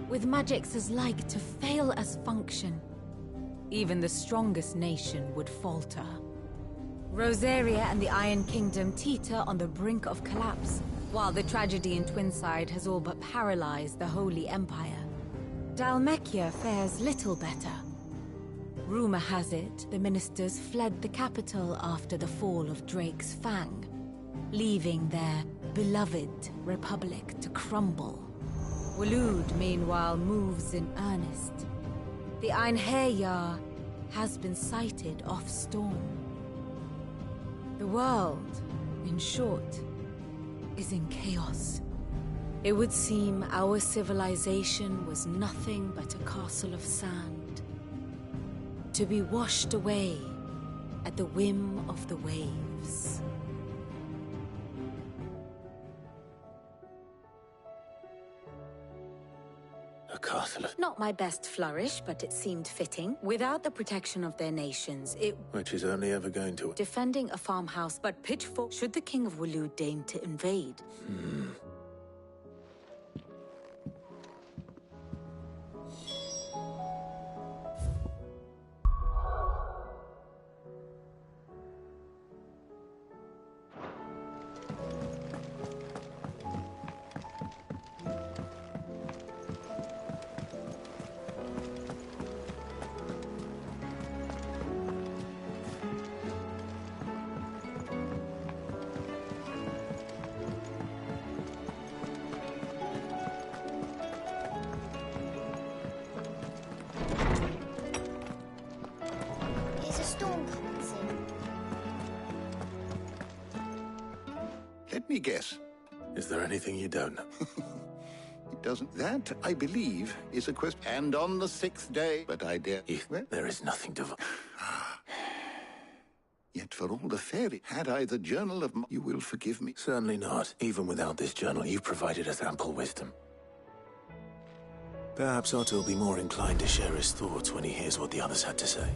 with magics as like to fail as function, even the strongest nation would falter. Rosaria and the Iron Kingdom teeter on the brink of collapse, while the tragedy in Twinside has all but paralyzed the Holy Empire. Dalmekia fares little better. Rumor has it the ministers fled the capital after the fall of Drake's Fang, leaving their beloved republic to crumble. Waloed, meanwhile, moves in earnest. The Einherjar has been sighted off Storm. The world, in short, is in chaos. It would seem our civilization was nothing but a castle of sand, to be washed away at the whim of the waves. castle of... Not my best flourish, but it seemed fitting. Without the protection of their nations, it... Which is only ever going to... Defending a farmhouse, but pitchfork should the King of Waloed deign to invade. There's a storm coming soon. Let me guess. Is there anything you don't know? It doesn't. That, I believe, is a question. And on the 6th day, but I dare... There is nothing to... Yet for all the fairy, had I the journal of... You will forgive me. Certainly not. Even without this journal, you've provided us ample wisdom. Perhaps Otto will be more inclined to share his thoughts when he hears what the others had to say.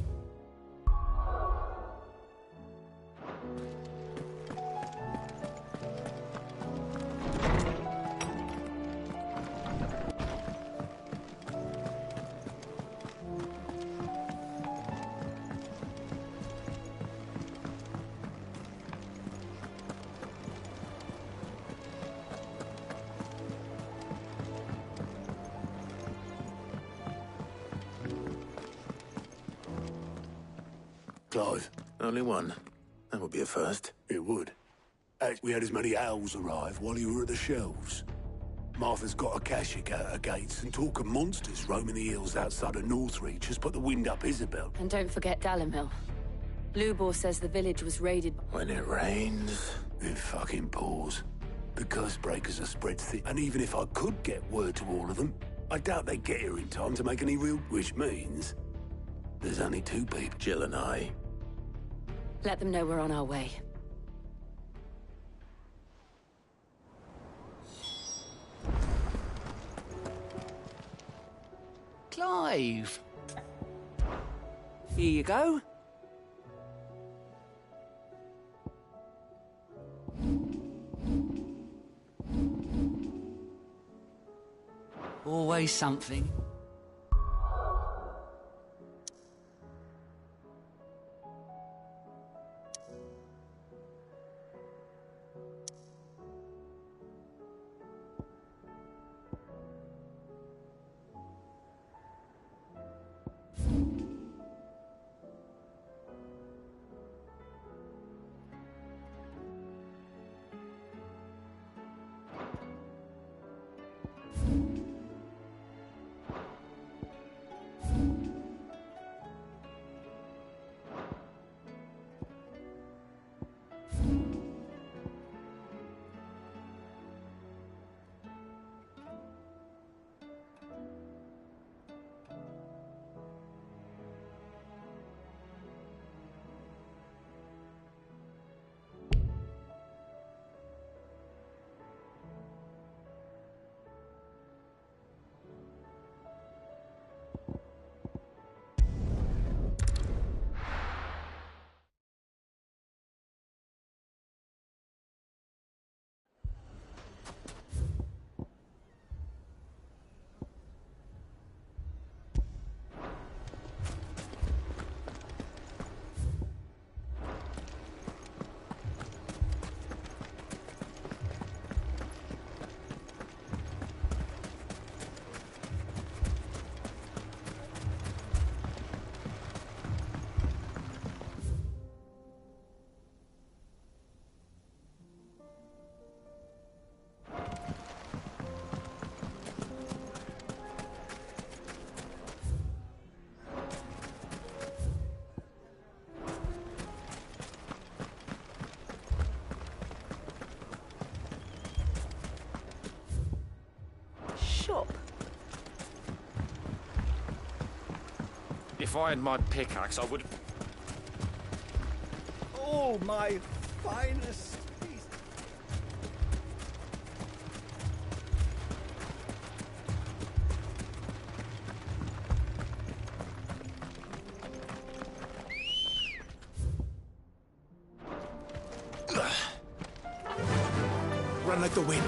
Clive. Only one. That would be a first. It would. We had as many owls arrive while you were at the shelves. Martha's got a Kashik out her gates, and talk of monsters roaming the hills outside of Northreach has put the wind up Isabel. And don't forget Dalimil. Lubor says the village was raided... When it rains... It fucking pours. The curse breakers are spread thick, and even if I could get word to all of them, I doubt they'd get here in time to make any real... Which means... there's only 2 people. Jill and I. Let them know we're on our way. Clive! Here you go. Always something. If I had my pickaxe, I would... Oh, my finest piece. run like the wind.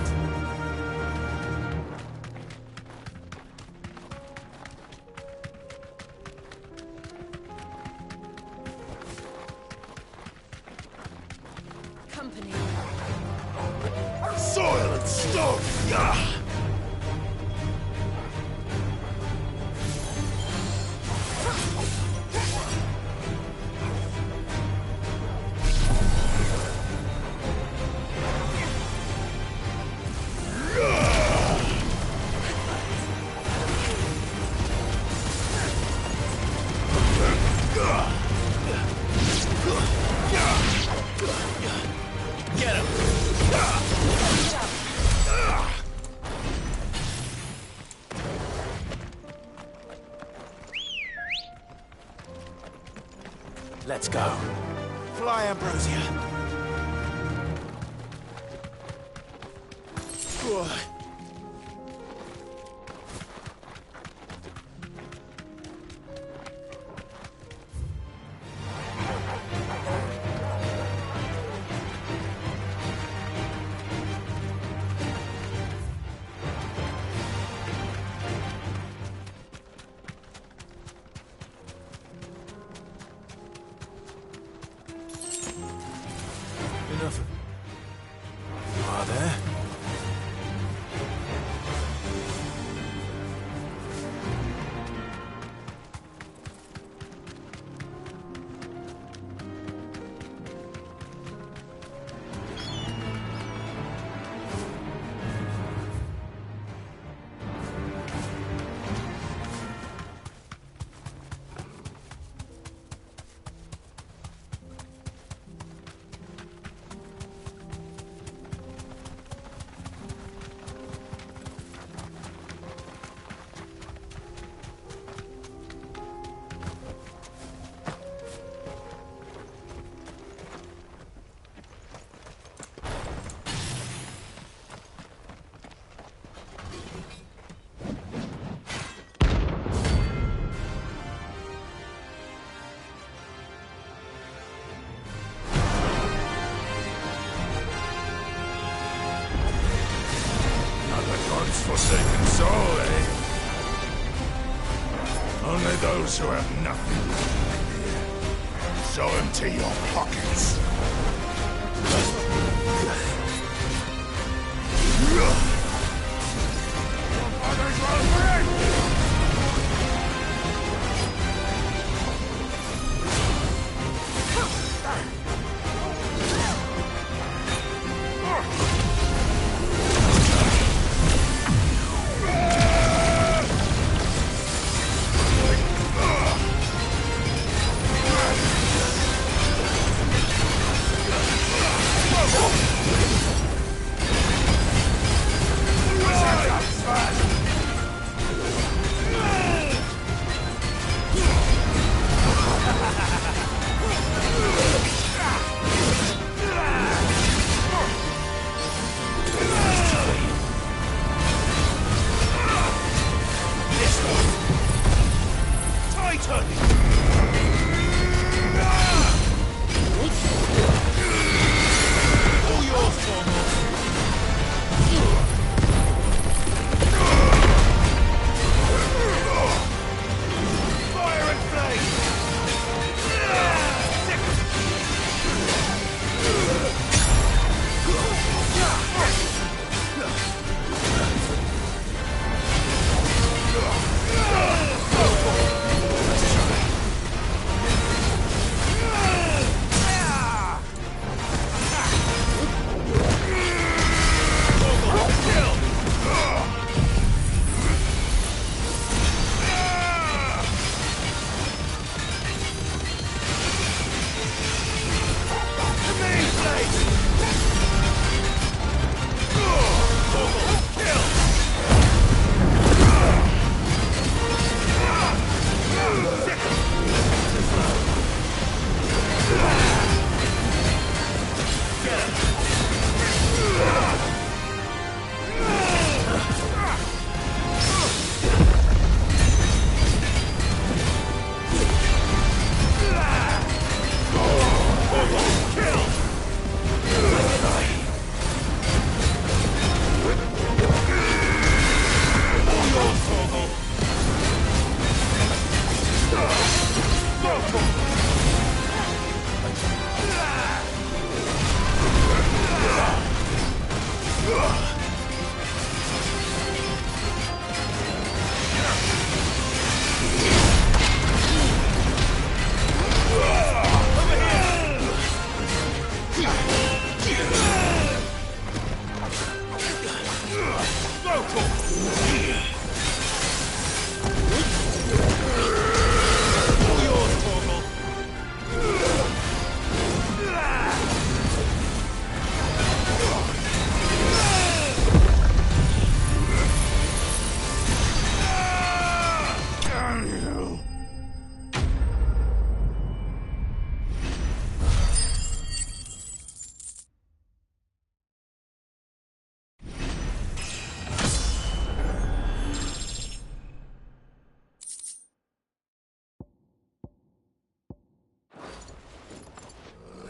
Company. Soil and stone! Yeah! Get him! Let's go. Fly, Ambrosia. Whoa. Enough of... Are there? Forsaken soul, eh? Only those who have nothing so empty your pockets.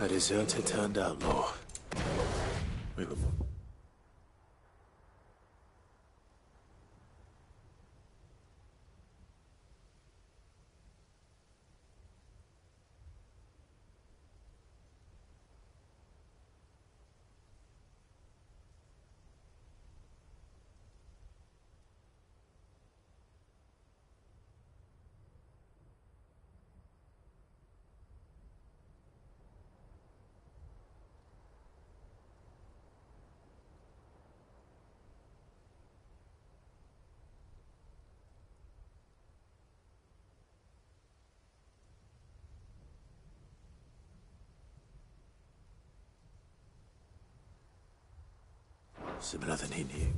A deserter turned outlaw. We were... Similar than he knew.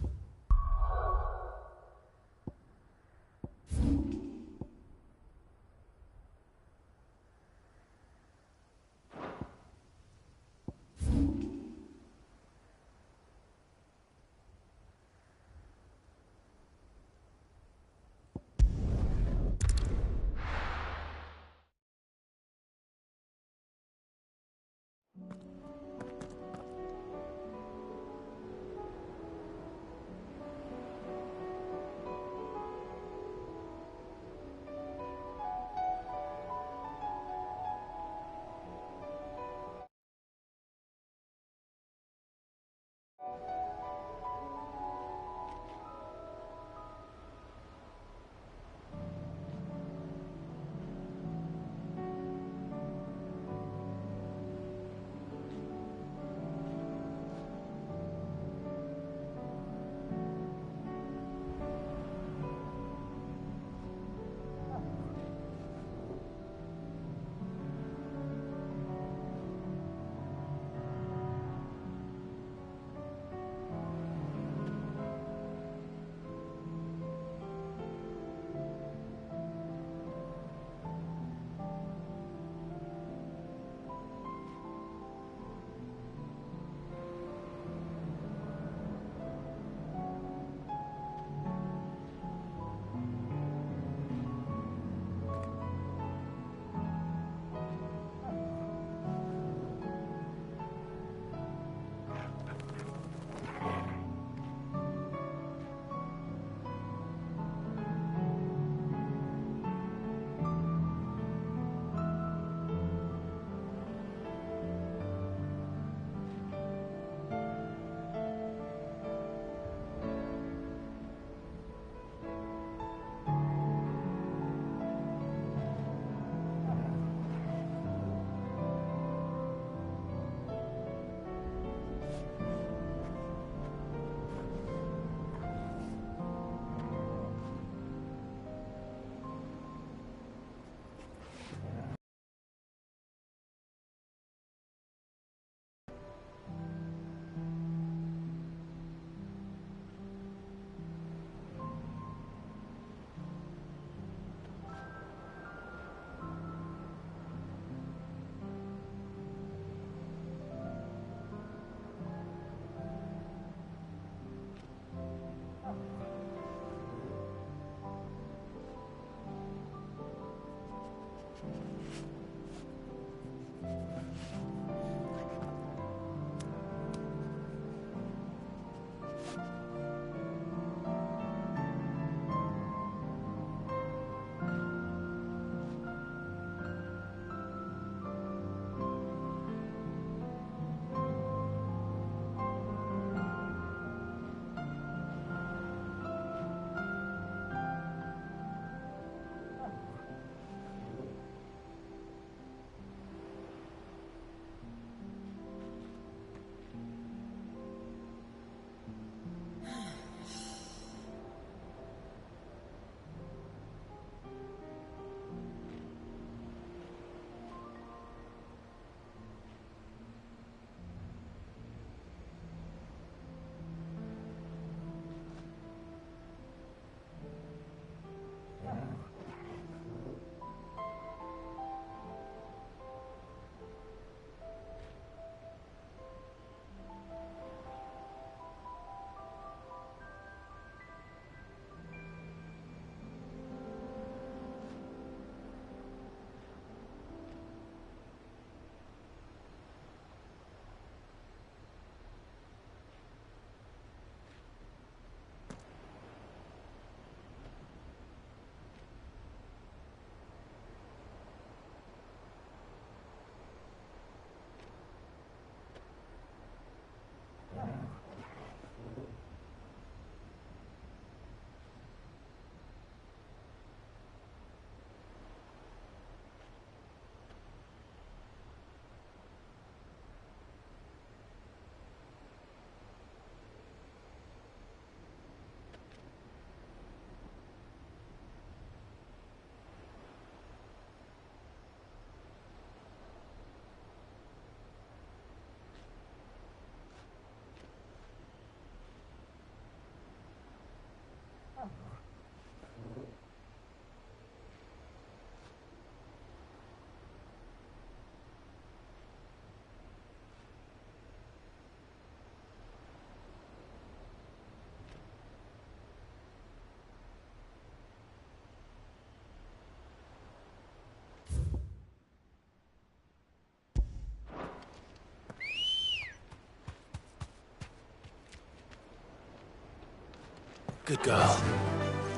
Good girl.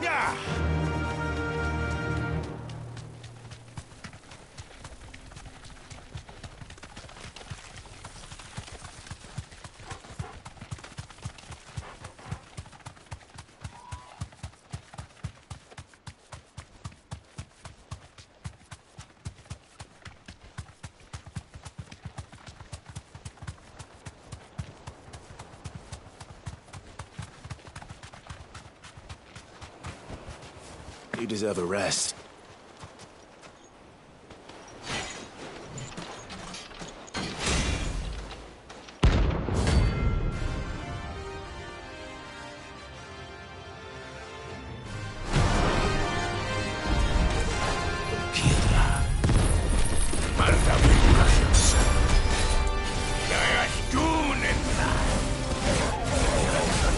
Yeah! You deserve a rest.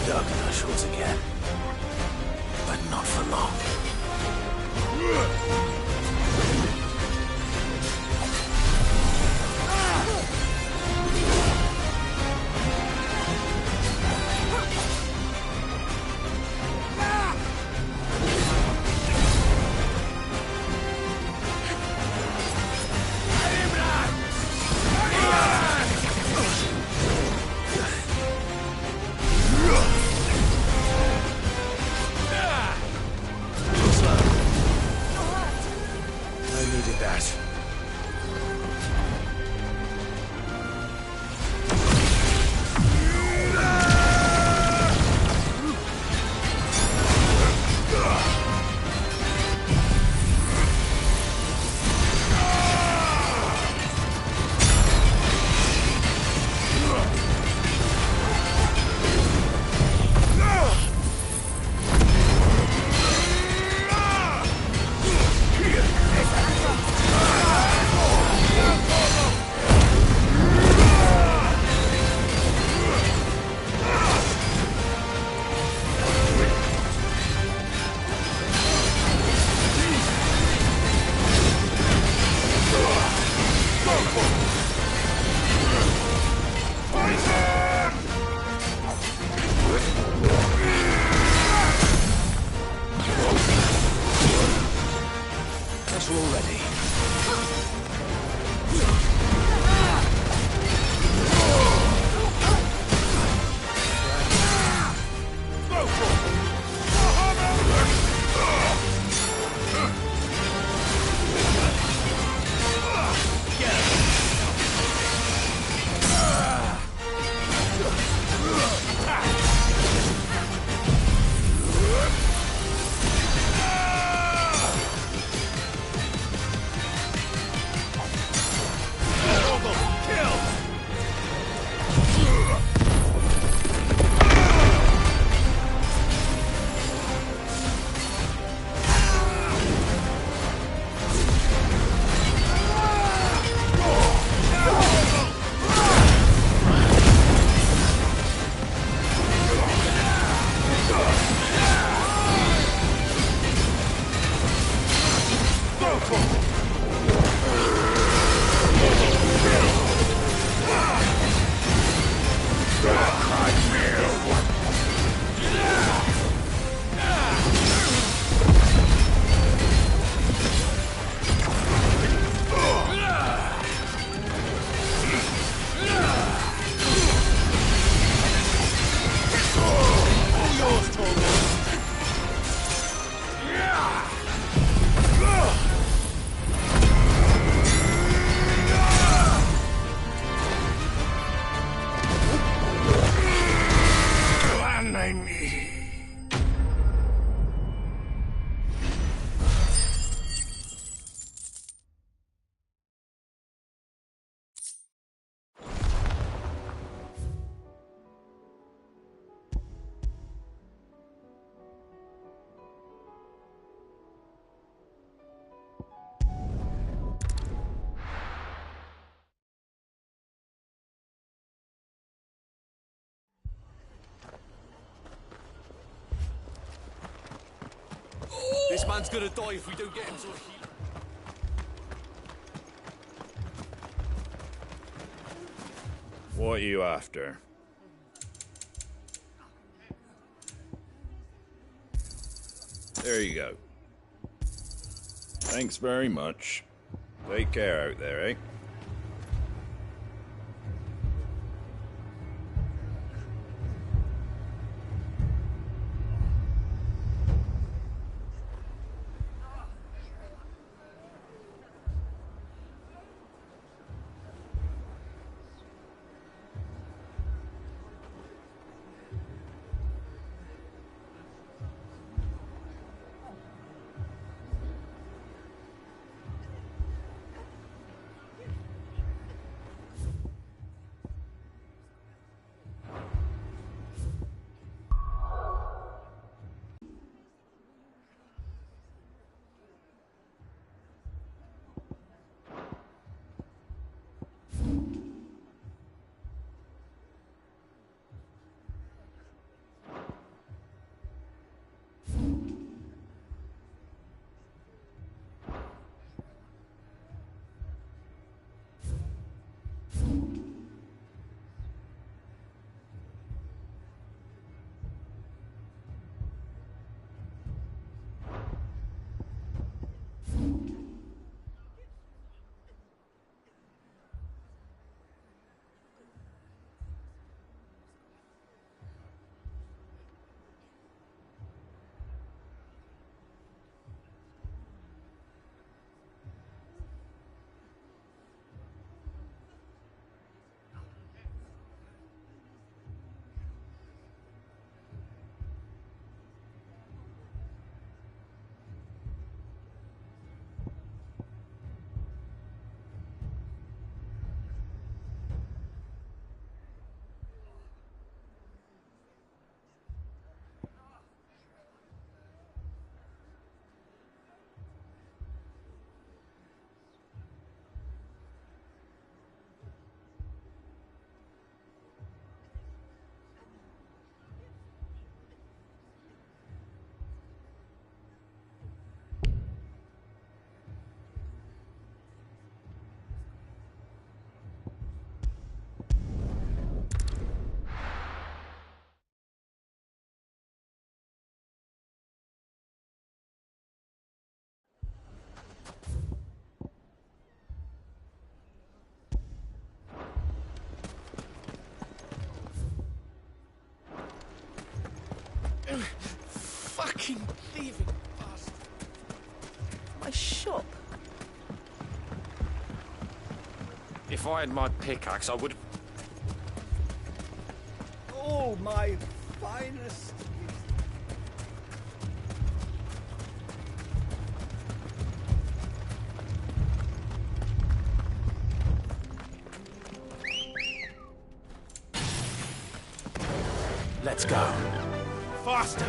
Dark again. But not for long. This man's gonna die if we don't get him to a healer. What are you after? There you go. Thanks very much. Take care out there, eh? Fucking thieving bastard. My shop. If I had my pickaxe, I would. Oh, my finest. Let's go. Faster!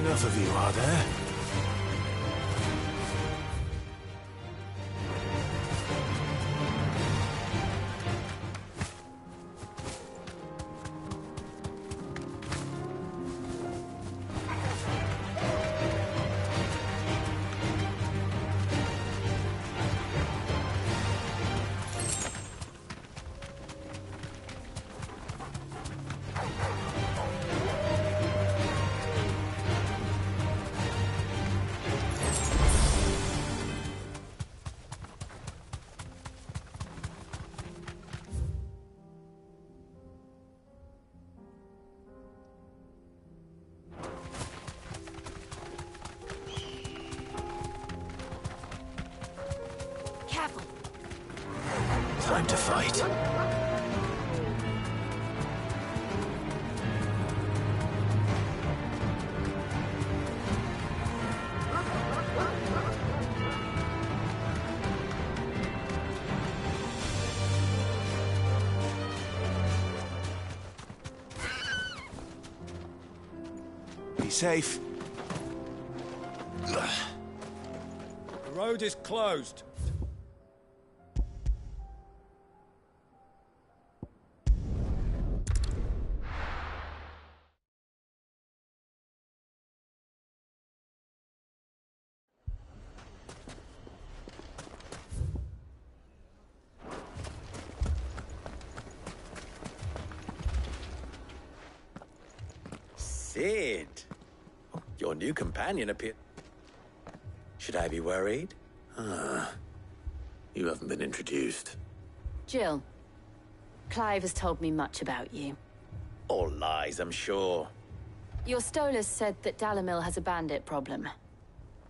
Enough of you, are there? Time to fight. safe. The road is closed. Sid! Your new companion appeared. Should I be worried? You haven't been introduced. Jill, Clive has told me much about you. All lies, I'm sure. Your Stolas said that Dalamil has a bandit problem.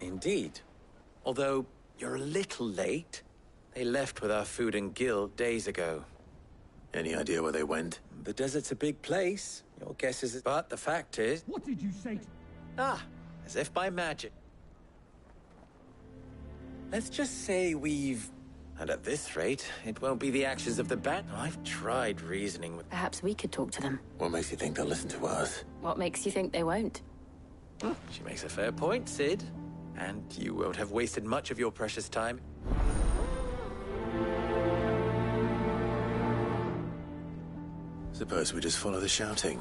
Indeed. Although, you're a little late. They left with our food and guild days ago. Any idea where they went? The desert's a big place. Your guess is... But the fact is... What did you say? As if by magic. Let's just say we've... And at this rate, it won't be the actions of the bat. I've tried reasoning with... Perhaps we could talk to them. What makes you think they'll listen to us? What makes you think they won't? She makes a fair point, Sid. And you won't have wasted much of your precious time. Suppose we just follow the shouting.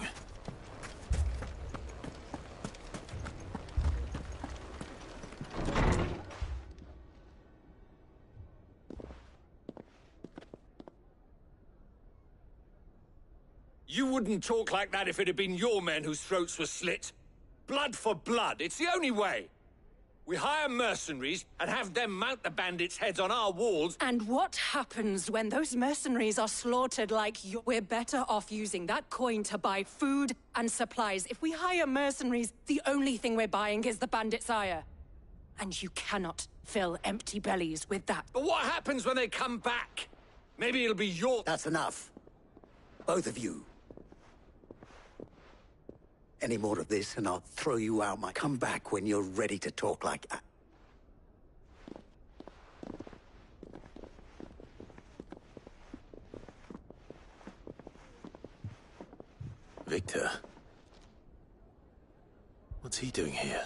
You wouldn't talk like that if it had been your men whose throats were slit. Blood for blood, it's the only way. We hire mercenaries and have them mount the bandits' heads on our walls. And what happens when those mercenaries are slaughtered like you? We're better off using that coin to buy food and supplies. If we hire mercenaries, the only thing we're buying is the bandits' ire. And you cannot fill empty bellies with that. But what happens when they come back? Maybe it'll be your... That's enough. Both of you. Any more of this and I'll throw you out. Come back when you're ready to talk like that. Victor. What's he doing here?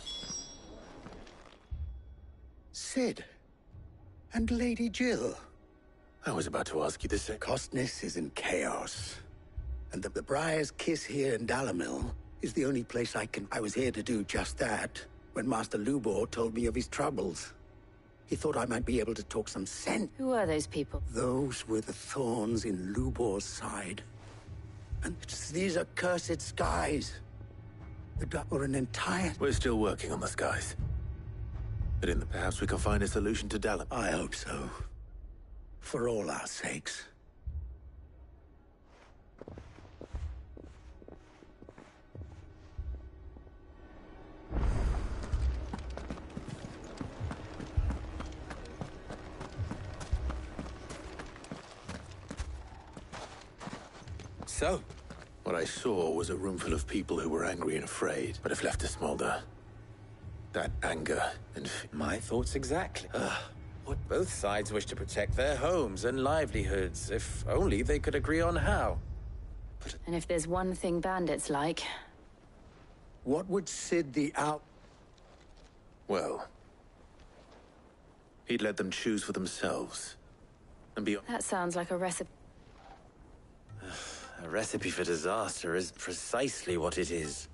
Sid. And Lady Jill. I was about to ask you the same. Costness is in chaos. And the Briar's Kiss here in Dalamil is the only place I was here to do just that when Master Lubor told me of his troubles. He thought I might be able to talk some sense. Who are those people? Those were the thorns in Lubor's side. And these are cursed skies. That were an entire... We're still working on the skies. But perhaps we can find a solution to Dalam. I hope so. For all our sakes. So? What I saw was a room full of people who were angry and afraid, but have left to smolder. That anger and... My thoughts exactly. What both sides wish to protect their homes and livelihoods, if only they could agree on how. And if there's one thing bandits like... What would Sid the out... Well... He'd let them choose for themselves. And be... That sounds like a recipe. A recipe for disaster is precisely what it is.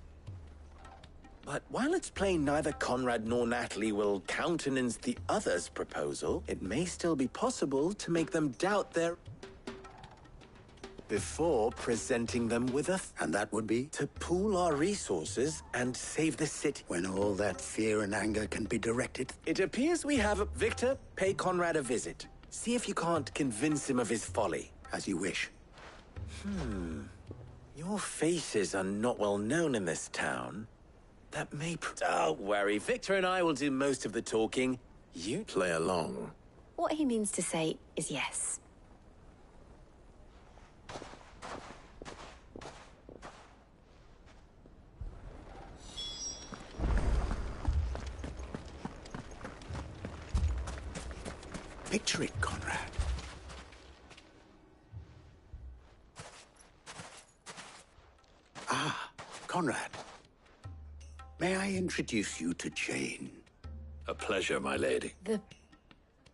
But while it's plain neither Conrad nor Natalie will countenance the other's proposal, it may still be possible to make them doubt their... before presenting them with a... And that would be? To pool our resources and save the city. When all that fear and anger can be directed? It appears we have... Victor, pay Conrad a visit. See if you can't convince him of his folly. As you wish. Your faces are not well known in this town. That may... Don't worry, Victor and I will do most of the talking. You play along. What he means to say is yes. Picture it, Conrad. Conrad. May I introduce you to Jane? A pleasure, my lady.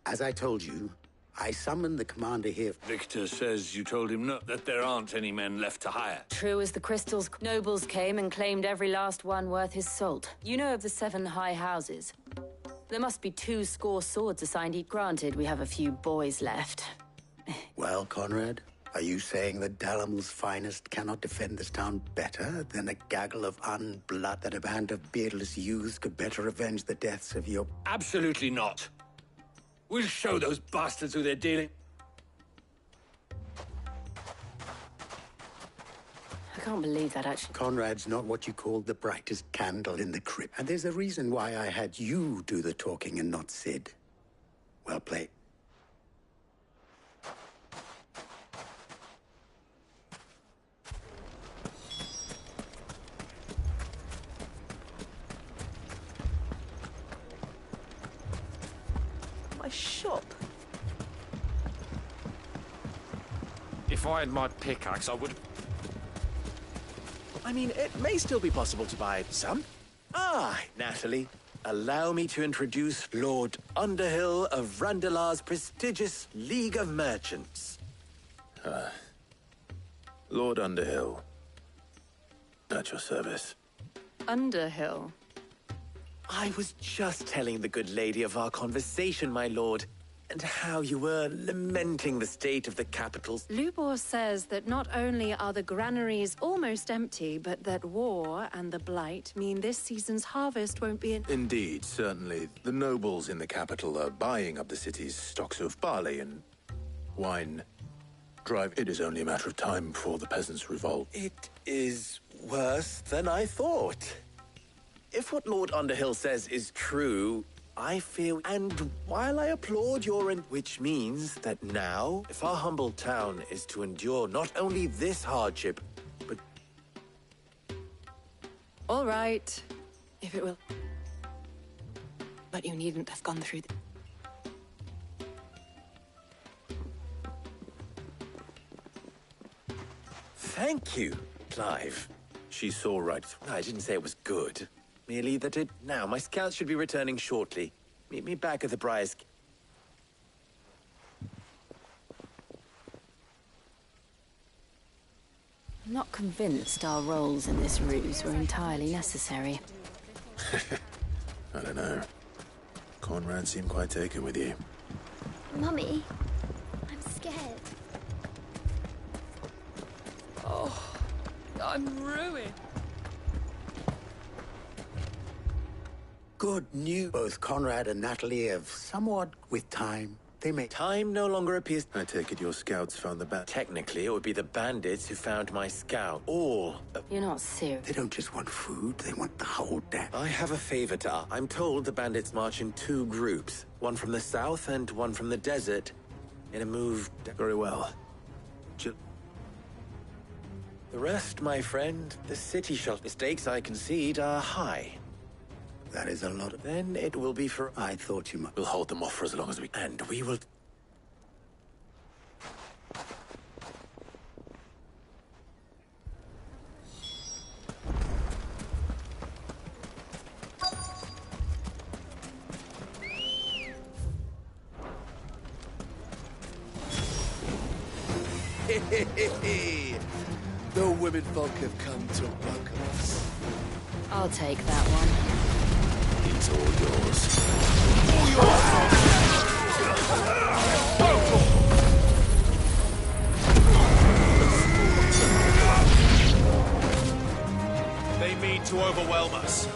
As I told you, I summoned the commander here. Victor says you told him no, that there aren't any men left to hire. True as the crystals, nobles came and claimed every last one worth his salt. You know of the 7 high houses. There must be 2 score swords assigned each. Granted, we have a few boys left. Well, Conrad, are you saying that Dalamel's finest cannot defend this town better than a gaggle of unblood, that a band of beardless youths could better avenge the deaths of your... Absolutely not. We'll show those bastards who they're dealing. I can't believe that, actually. Conrad's not what you call the brightest candle in the crypt. And there's a reason why I had you do the talking and not Sid. Well played. My shop. If I had my pickaxe, I would... I mean, it may still be possible to buy some. Ah, Natalie, allow me to introduce Lord Underhill of Randalar's prestigious League of Merchants. Lord Underhill. At your service. Underhill? I was just telling the good lady of our conversation, my lord, and how you were lamenting the state of the capitals. Lubor says that not only are the granaries almost empty, but that war and the Blight mean this season's harvest won't be in... Indeed, certainly. The nobles in the capital are buying up the city's stocks of barley and wine. It is only a matter of time before the peasants revolt. It is worse than I thought. If what Lord Underhill says is true, I feel... And while I applaud your... Which means that now, if our humble town is to endure not only this hardship, but... All right, if it will. But you needn't have gone through the... Thank you, Clive. She saw right through. I didn't say it was good. Merely that it... Now, my scouts should be returning shortly. Meet me back at the Briar's... I'm not convinced our roles in this ruse were entirely necessary. I don't know. Conrad seemed quite taken with you. Mummy, I'm scared. Oh, I'm ruined. Good news. Both Conrad and Natalie have somewhat, with time, they may... Time no longer appears... I take it your scouts found the Technically, it would be the bandits who found my scout. All... You're not serious. They don't just want food, they want the whole damn... I have a favor to ask. I'm told the bandits march in 2 groups. One from the south and one from the desert. In a move... Very well. The rest, my friend, the city shall... Mistakes, I concede, are high. That is a lot. Then it will be for... I thought you might... We'll hold them off for as long as we can. And we will... The women folk have come to welcome us. I'll take that one. It's all yours. They mean to overwhelm us.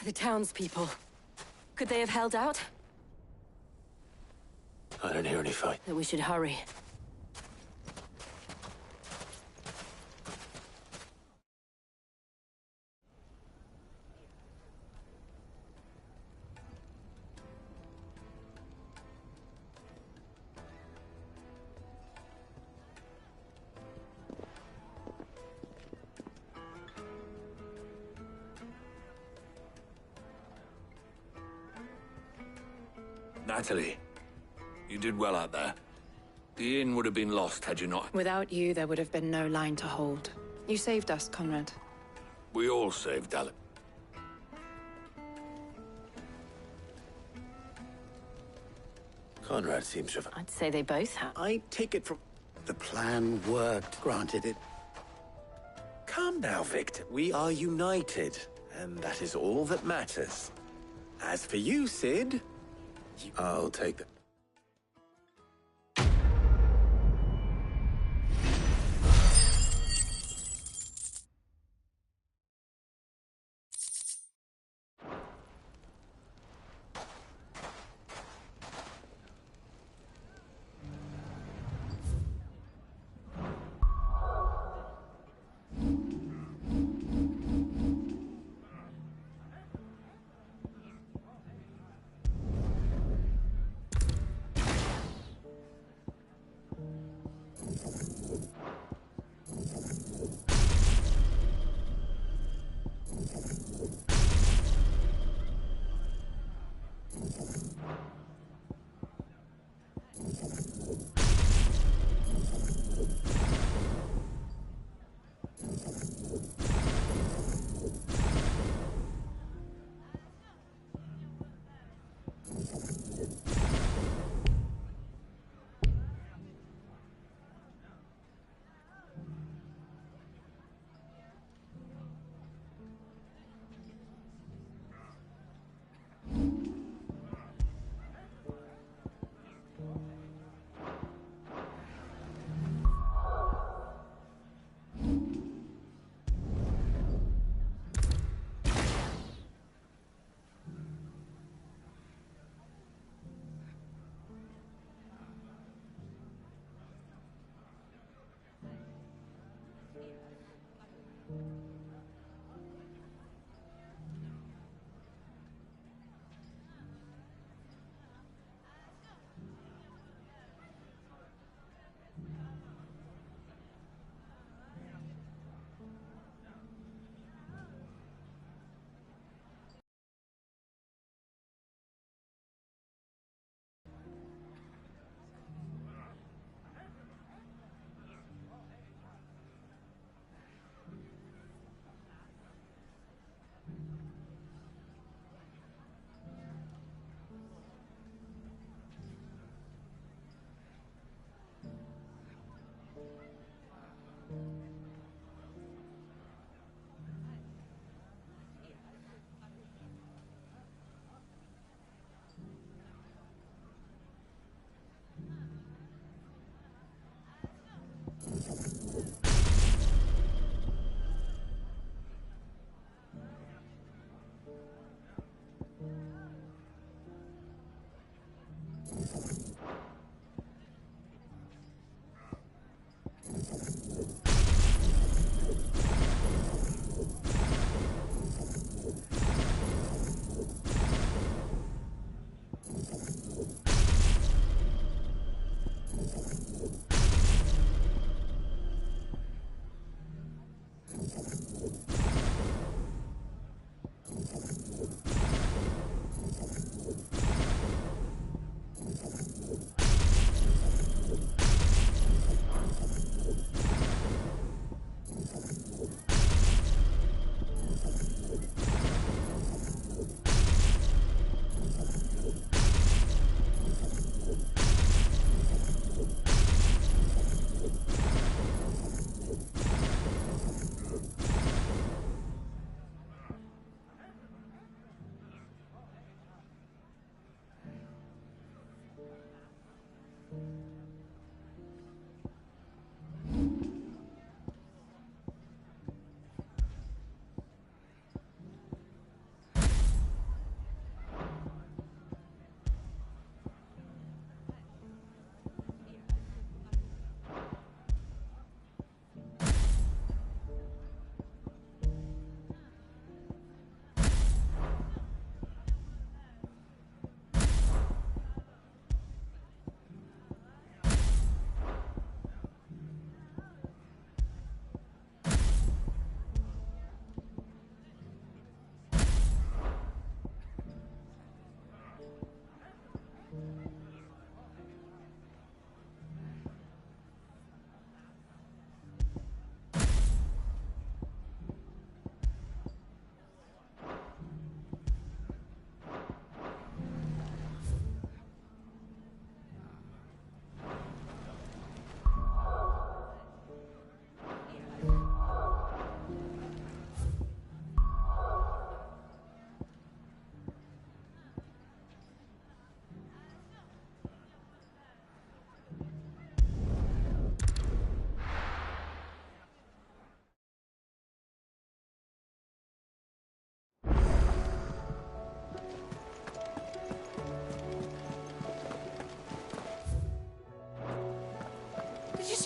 The townspeople. Could they have held out? I don't hear any fight. That we should hurry. Natalie, you did well out there. The inn would have been lost had you not. Without you, there would have been no line to hold. You saved us, Conrad. We all saved Dalek. Conrad seems to have... I'd say they both have. I take it from... The plan worked, granted it. Calm now, Victor. We are united, and that is all that matters. As for you, Sid... I'll take that.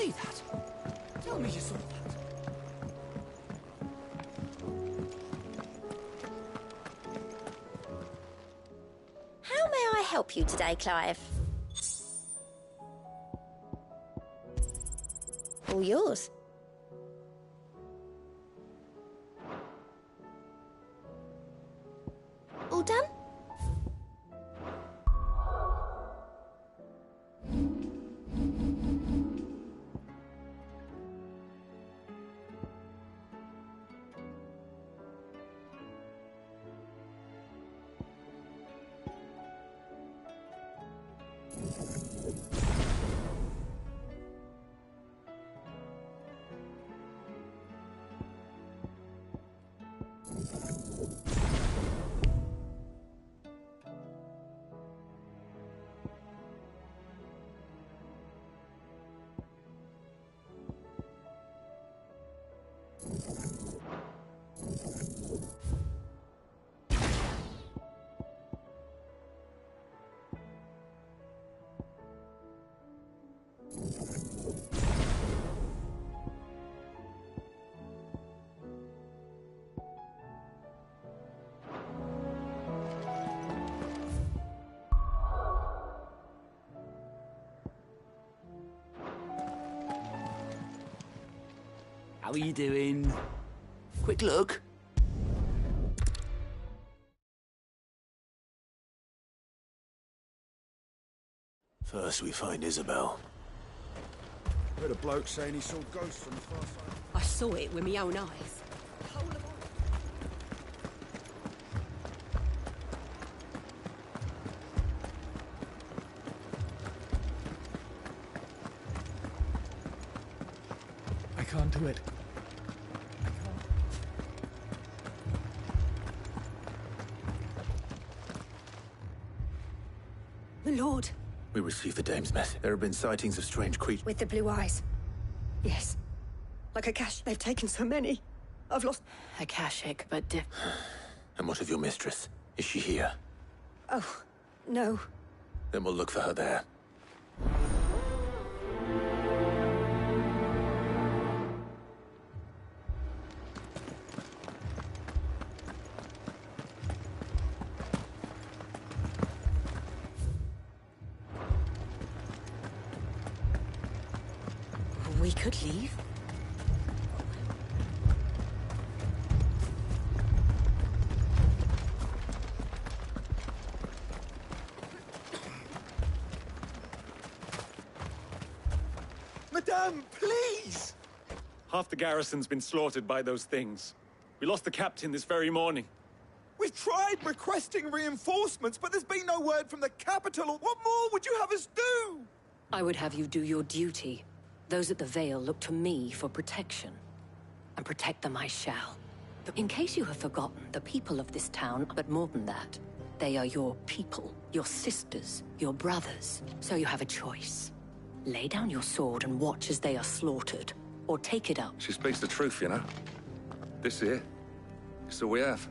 see that? Tell me you saw that. How may I help you today, Clive? All yours. All done? How are you doing? Quick look. First we find Isabel. Heard a bloke saying he saw ghosts on the far side. I saw it with my own eyes. I can't do it. My lord. We received the dame's message. There have been sightings of strange creatures. With the blue eyes. Yes. Like Akash, they've taken so many. I've lost... Akashic, but And what of your mistress? Is she here? Oh, no. Then we'll look for her there. We could leave. Madame, please! Half the garrison's been slaughtered by those things. We lost the captain this very morning. We've tried requesting reinforcements, but there's been no word from the capital. What more would you have us do? I would have you do your duty. Those at the Vale look to me for protection. And protect them I shall. But in case you have forgotten, the people of this town, but more than that, they are your people, your sisters, your brothers. So you have a choice. Lay down your sword and watch as they are slaughtered, or take it up. She speaks the truth, you know. This here, it's all we have.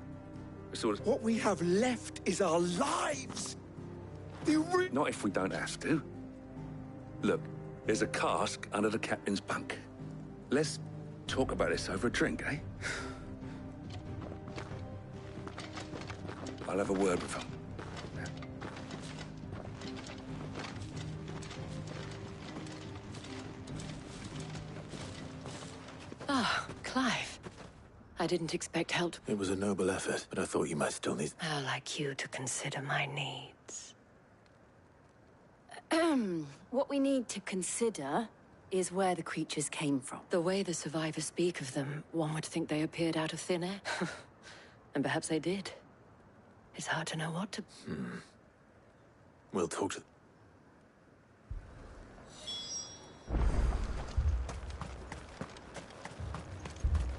It's all... What we have left is our lives. Not if we don't have to. Look, there's a cask under the captain's bunk. Let's talk about this over a drink, eh? I'll have a word with him. Ah, Clive. I didn't expect help. It was a noble effort, but I thought you might still need... How like you to consider my needs. What we need to consider is where the creatures came from. The way the survivors speak of them, one would think they appeared out of thin air. And perhaps they did. It's hard to know what to... We'll talk to...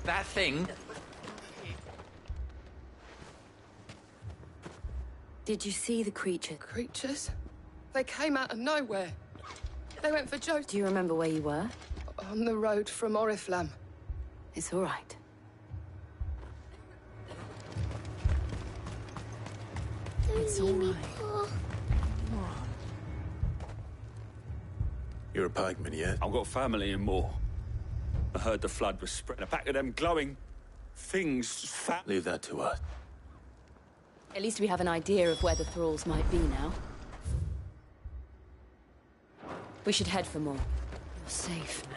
That thing? Did you see the creature? Creatures? They came out of nowhere. They went for Joe. Do you remember where you were? On the road from Oriflamme. It's all right. It's all right. You're a pikeman, yeah? I've got family in Moor. I heard the flood was spreading. A pack of them glowing things fat. Leave that to us. At least we have an idea of where the thralls might be now. We should head for more. You're safe now.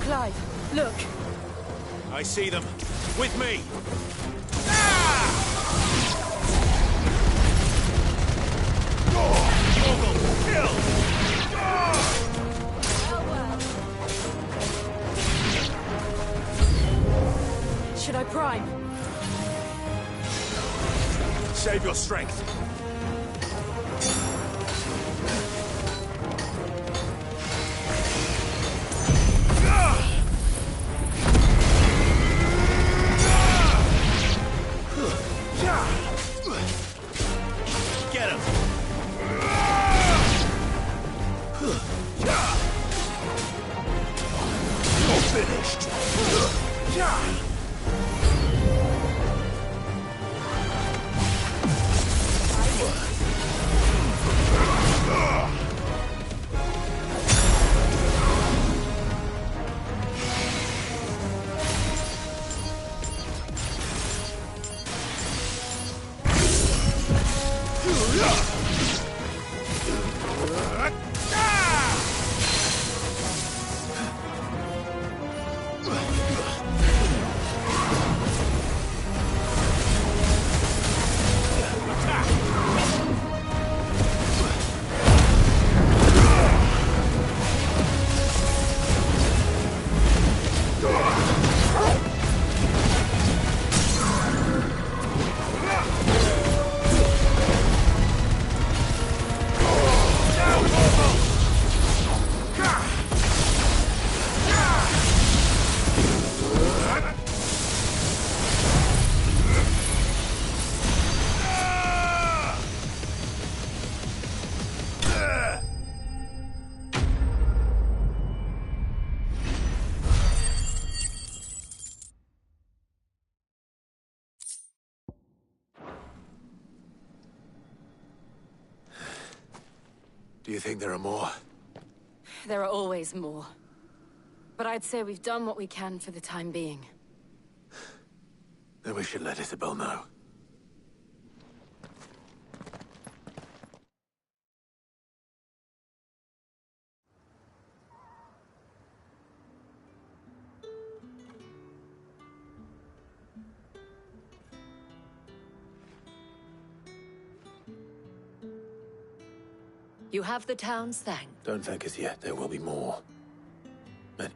Clive, look! I see them. With me! Should I prime? Save your strength. Get him! You're finished! Do you think there are more? There are always more. But I'd say we've done what we can for the time being. Then we should let Isabel know. You have the town's thanks. Don't thank us yet. There will be more.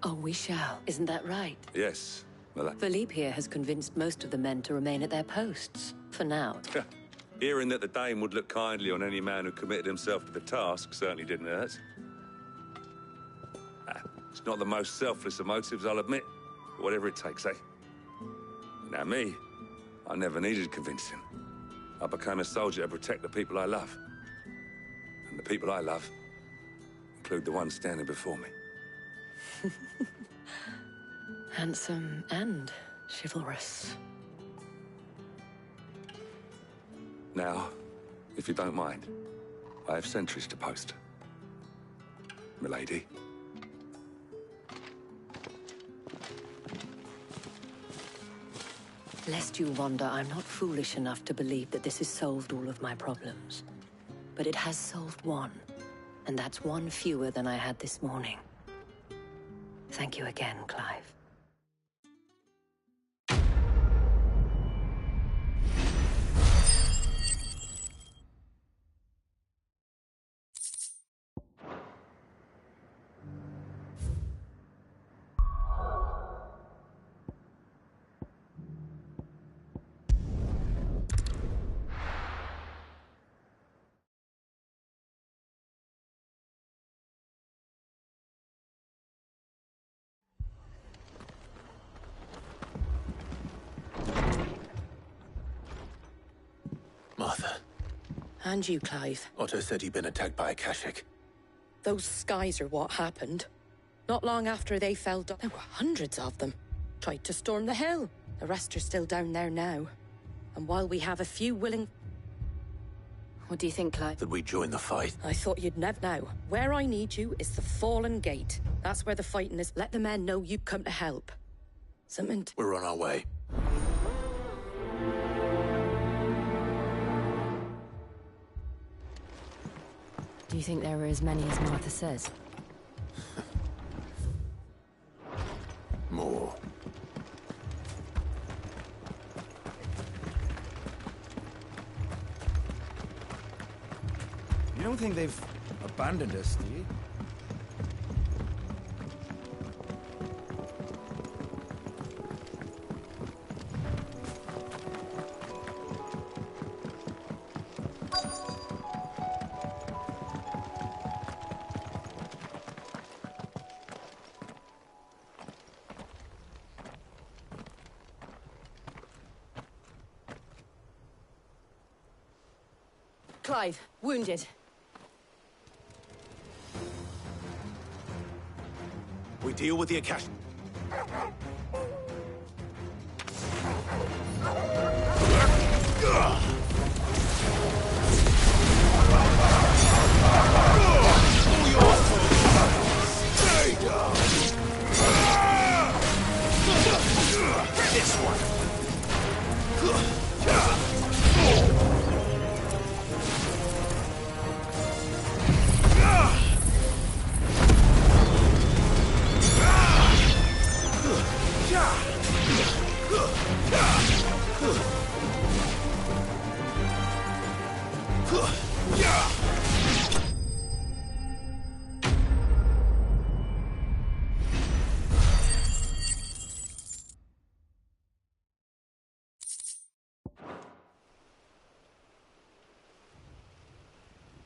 Oh, we shall. Isn't that right? Yes. Well, Philippe here has convinced most of the men to remain at their posts. For now. hearing that the Dame would look kindly on any man who committed himself to the task certainly didn't hurt. It's not the most selfless of motives, I'll admit. But whatever it takes, eh? Now me, I never needed convincing. I became a soldier to protect the people I love. And the people I love include the ones standing before me. Handsome and chivalrous. Now, if you don't mind, I have sentries to post. Milady. Lest you wonder, I'm not foolish enough to believe that this has solved all of my problems. But it has solved one, and that's one fewer than I had this morning. Thank you again, Clive. Martha. And you, Clive. Otto said he'd been attacked by a Kashik. Those skies are what happened. Not long after they fell down, there were hundreds of them. Tried to storm the hill. The rest are still down there now. And while we have a few willing... What do you think, Clive? That we join the fight. I thought you'd never know. Where I need you is the Fallen Gate. That's where the fighting is. Let the men know you've come to help. Something... We're on our way. Do you think there were as many as Martha says? More. You don't think they've abandoned us, do you? Clive, wounded. We deal with the Akash. Stay down! This one!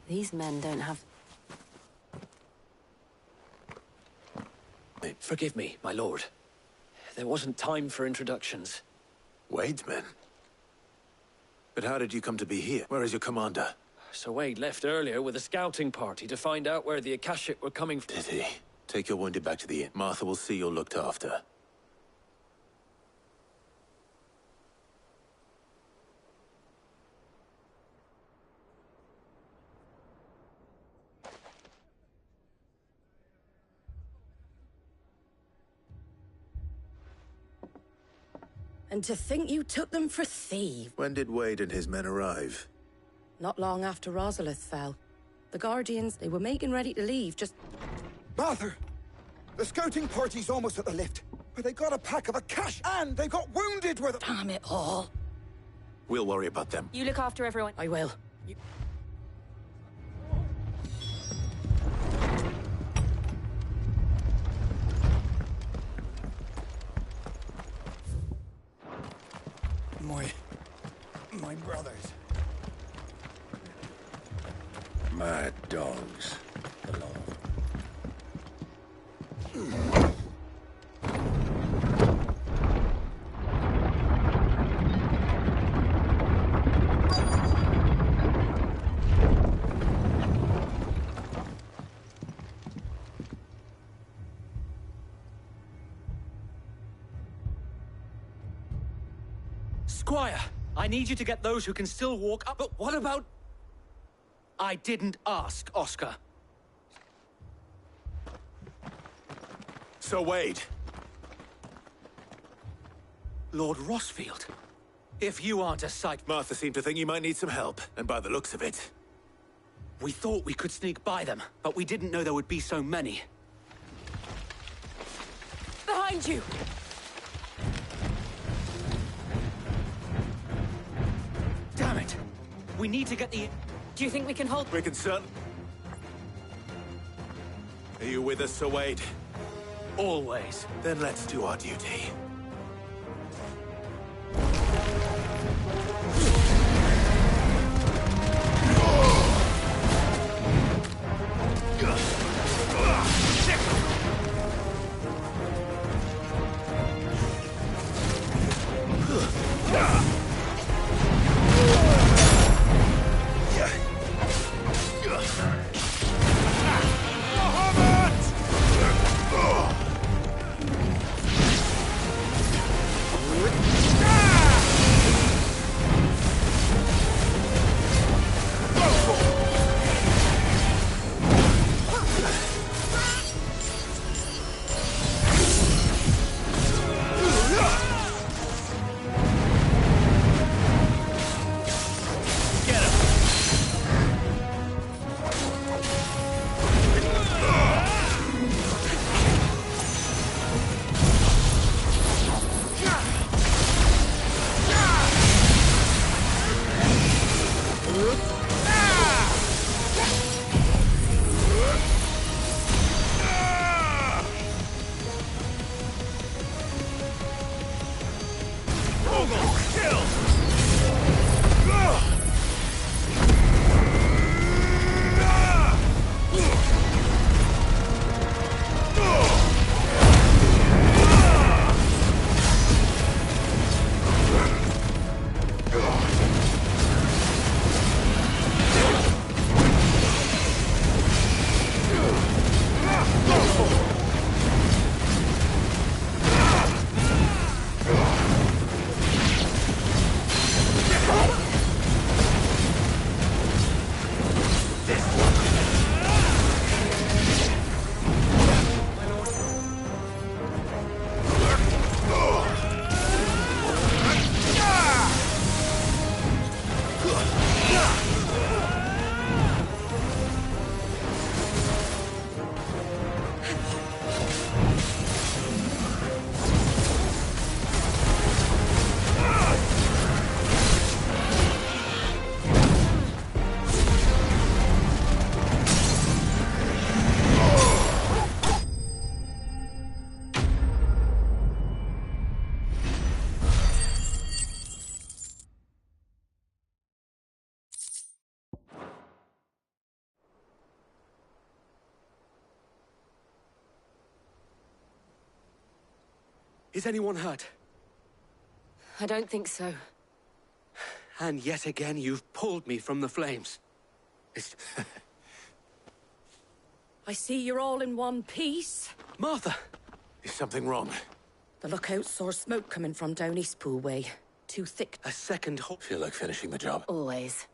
These men don't have... Forgive me, my lord. There wasn't time for introductions. Wade's men? But how did you come to be here? Where is your commander? Sir Wade left earlier with a scouting party to find out where the Akashic were coming from. Did he? Take your wounded back to the inn. Martha will see you're looked after. And to think you took them for thieves. When did Wade and his men arrive? Not long after Rosalith fell. The Guardians, they were making ready to leave, just... Martha! The scouting party's almost at the lift. But they got a pack of Akash, and they got wounded with... Damn it all. We'll worry about them. You look after everyone. I will. My brothers. Mad dogs. Squire, I need you to get those who can still walk up. But what about... I didn't ask, Oscar. Sir Wade. Lord Rossfield. If you aren't a sight... Martha seemed to think you might need some help, and by the looks of it... We thought we could sneak by them, but we didn't know there would be so many. Behind you! Damn it! We need to get the... Do you think we can hold... We can certainly... Are you with us, Sir Wade? Always. Then let's do our duty. Is anyone hurt? I don't think so. And yet again, you've pulled me from the flames. I see you're all in one piece. Martha! Is something wrong? The lookout saw smoke coming from down Eastpool way. Too thick. A second hole. Feel like finishing the job. Always.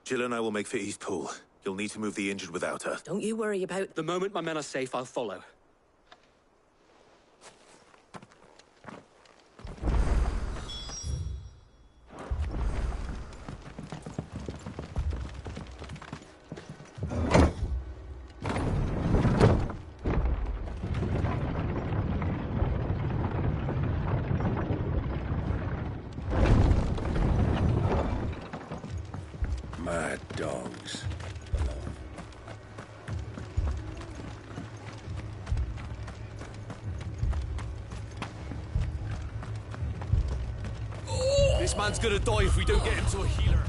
Jill and I will make for Eastpool. You'll need to move the injured without her. Don't you worry about... The moment my men are safe, I'll follow. Mad dogs. This man's gonna die if we don't get him to a healer.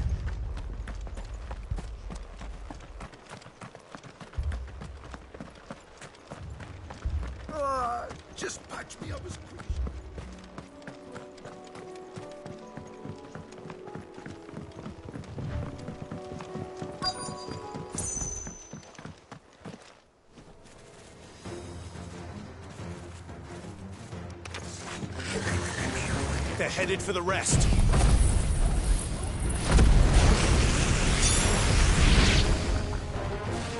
Just patch me up as quick. They're headed for the rest.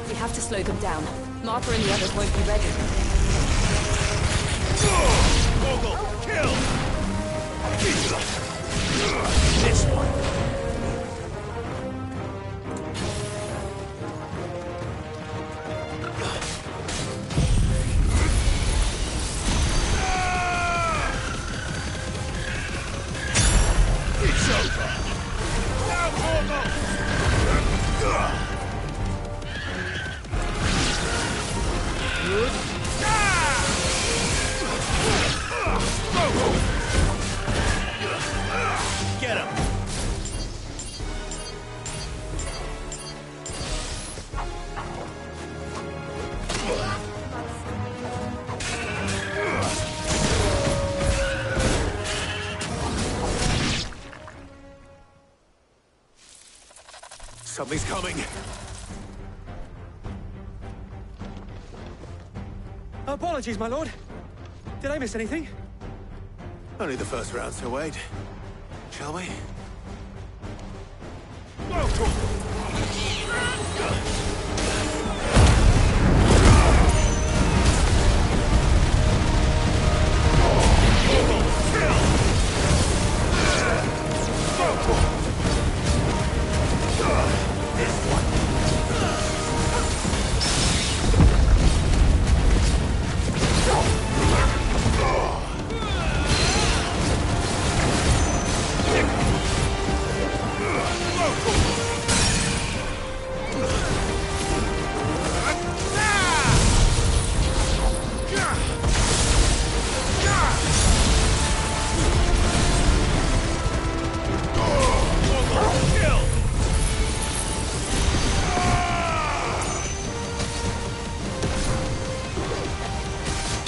We have to slow them down. Martha and the others won't be ready. Morgul, kill! Something's coming. Apologies, my lord. Did I miss anything? Only the first round, so wait. Shall we?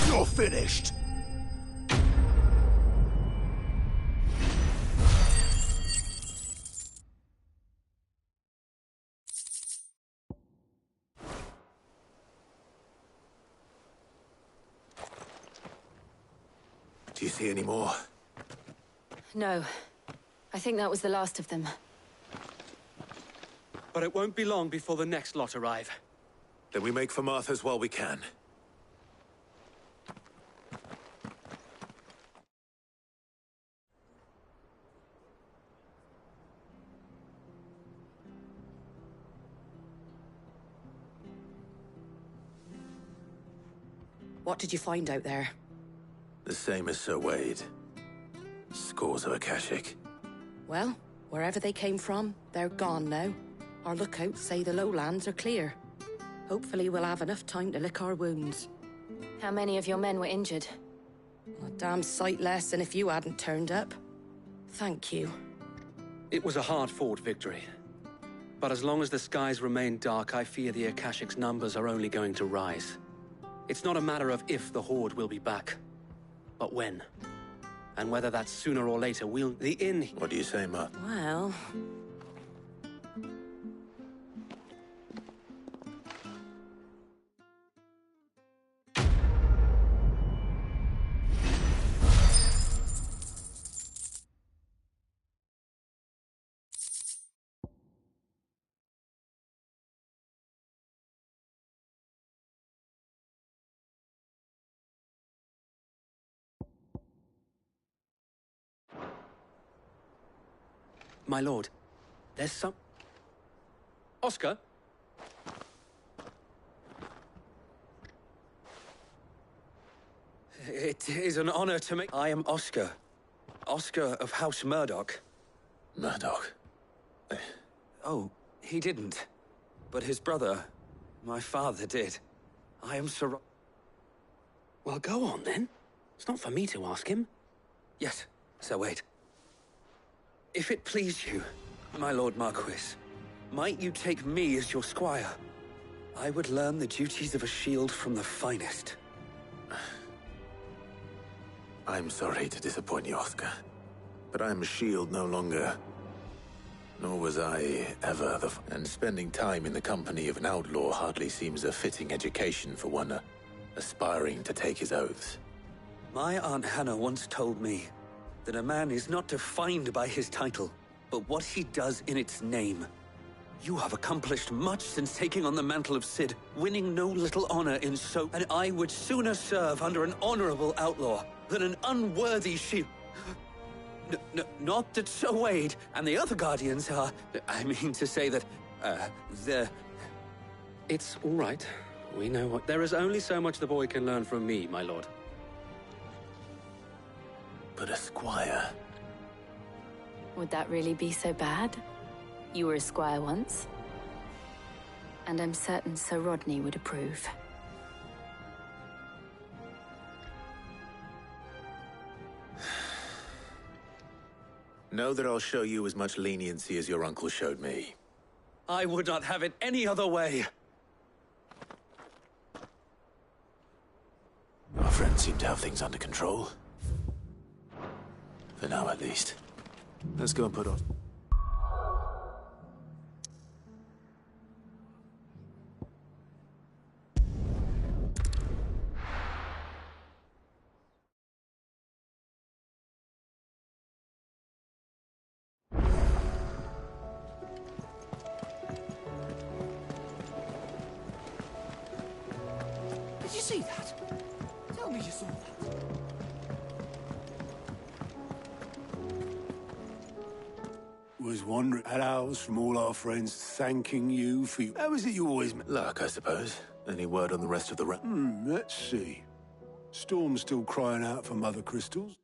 You're finished. Do you see any more? No. I think that was the last of them. But it won't be long before the next lot arrive. Then we make for Martha's while we can. What did you find out there? The same as Sir Wade. Scores of Akashic. Well, wherever they came from, they're gone now. Our lookouts say the lowlands are clear. Hopefully we'll have enough time to lick our wounds. How many of your men were injured? A damn sight less than if you hadn't turned up. Thank you. It was a hard-fought victory. But as long as the skies remain dark, I fear the Akashic's numbers are only going to rise. It's not a matter of if the Horde will be back, but when. And whether that's sooner or later, the inn... What do you say, Ma? Well... My lord, there's some... Oscar? It is an honor to meet... I am Oscar. Oscar of House Murdoch. Murdoch? Oh, he didn't. But his brother, my father, did. I am Sir... Well, go on, then. It's not for me to ask him. Yes, Sir Wade. If it please you, my Lord Marquis, might you take me as your squire? I would learn the duties of a shield from the finest. I'm sorry to disappoint you, Oscar. But I'm a shield no longer. Nor was I ever And spending time in the company of an outlaw hardly seems a fitting education for one aspiring to take his oaths. My Aunt Hannah once told me that a man is not defined by his title, but what he does in its name. You have accomplished much since taking on the mantle of Cid, winning no little honor in so... And I would sooner serve under an honorable outlaw than an unworthy shield. Not that Sir Wade and the other Guardians are... I mean to say that, they're... It's all right. We know what... There is only so much the boy can learn from me, my lord. But a squire... Would that really be so bad? You were a squire once. And I'm certain Sir Rodney would approve. Know that I'll show you as much leniency as your uncle showed me. I would not have it any other way. Our friends seem to have things under control. For now, at least. Let's go and put on... see that? Tell me you saw that. Was wandering at ours from all our friends thanking you for... How is it you always... Luck, I suppose. Any word on the rest of the let's see. Storm's still crying out for Mother Crystals.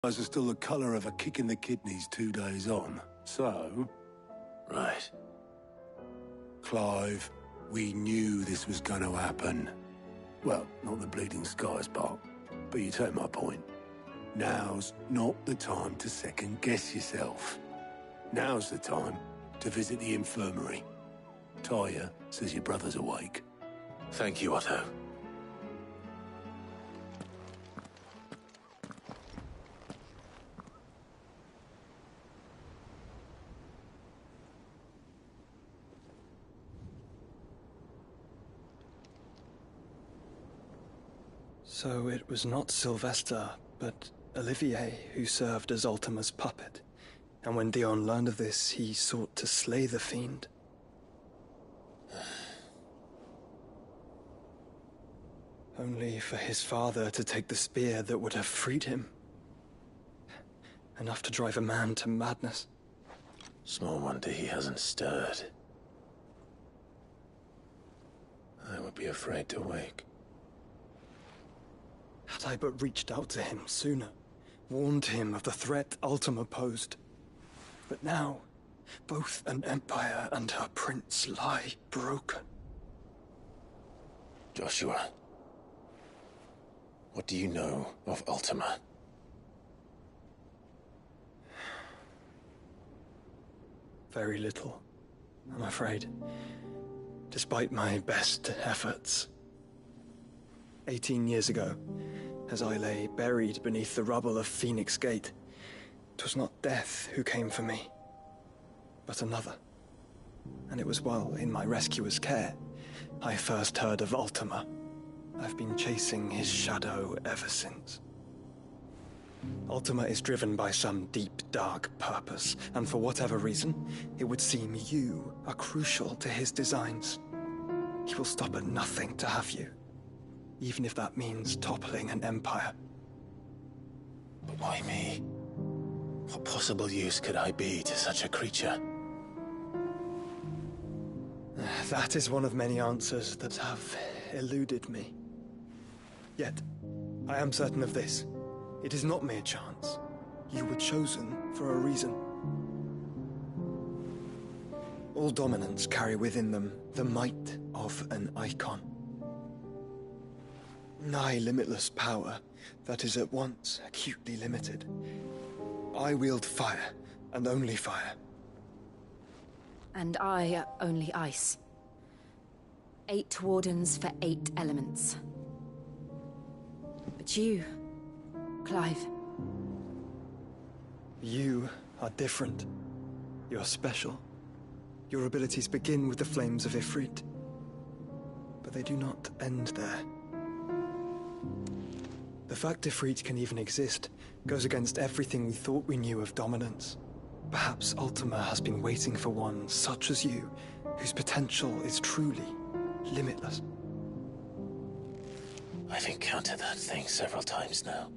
eyes are still the colour of a kick in the kidneys 2 days on. So... Right. Clive, we knew this was going to happen. Well, not the bleeding skies part, but you take my point. Now's not the time to second-guess yourself. Now's the time to visit the infirmary. Talia says your brother's awake. Thank you, Otto. So it was not Sylvester, but Olivier who served as Ultima's puppet. And when Dion learned of this, he sought to slay the fiend. Only for his father to take the spear that would have freed him. Enough to drive a man to madness. Small wonder he hasn't stirred. I would be afraid to wake. Had I but reached out to him sooner, warned him of the threat Ultima posed. But now, both an empire and her prince lie broken. Joshua, what do you know of Ultima? Very little, I'm afraid. Despite my best efforts. 18 years ago, as I lay buried beneath the rubble of Phoenix Gate, 'twas not death who came for me, but another. And it was while in my rescuer's care, I first heard of Ultima. I've been chasing his shadow ever since. Ultima is driven by some deep, dark purpose, and for whatever reason, it would seem you are crucial to his designs. He will stop at nothing to have you. Even if that means toppling an empire. But why me? What possible use could I be to such a creature? That is one of many answers that have eluded me. Yet, I am certain of this. It is not mere chance. You were chosen for a reason. All dominants carry within them the might of an icon. Nigh limitless power that is at once acutely limited. I wield fire, and only fire. And I only ice. 8 wardens for 8 elements. But you, Clive. You are different. You're special. Your abilities begin with the flames of Ifrit. But they do not end there. The fact Ifrit can even exist goes against everything we thought we knew of dominance. Perhaps Ultima has been waiting for one such as you, whose potential is truly limitless. I've encountered that thing several times now.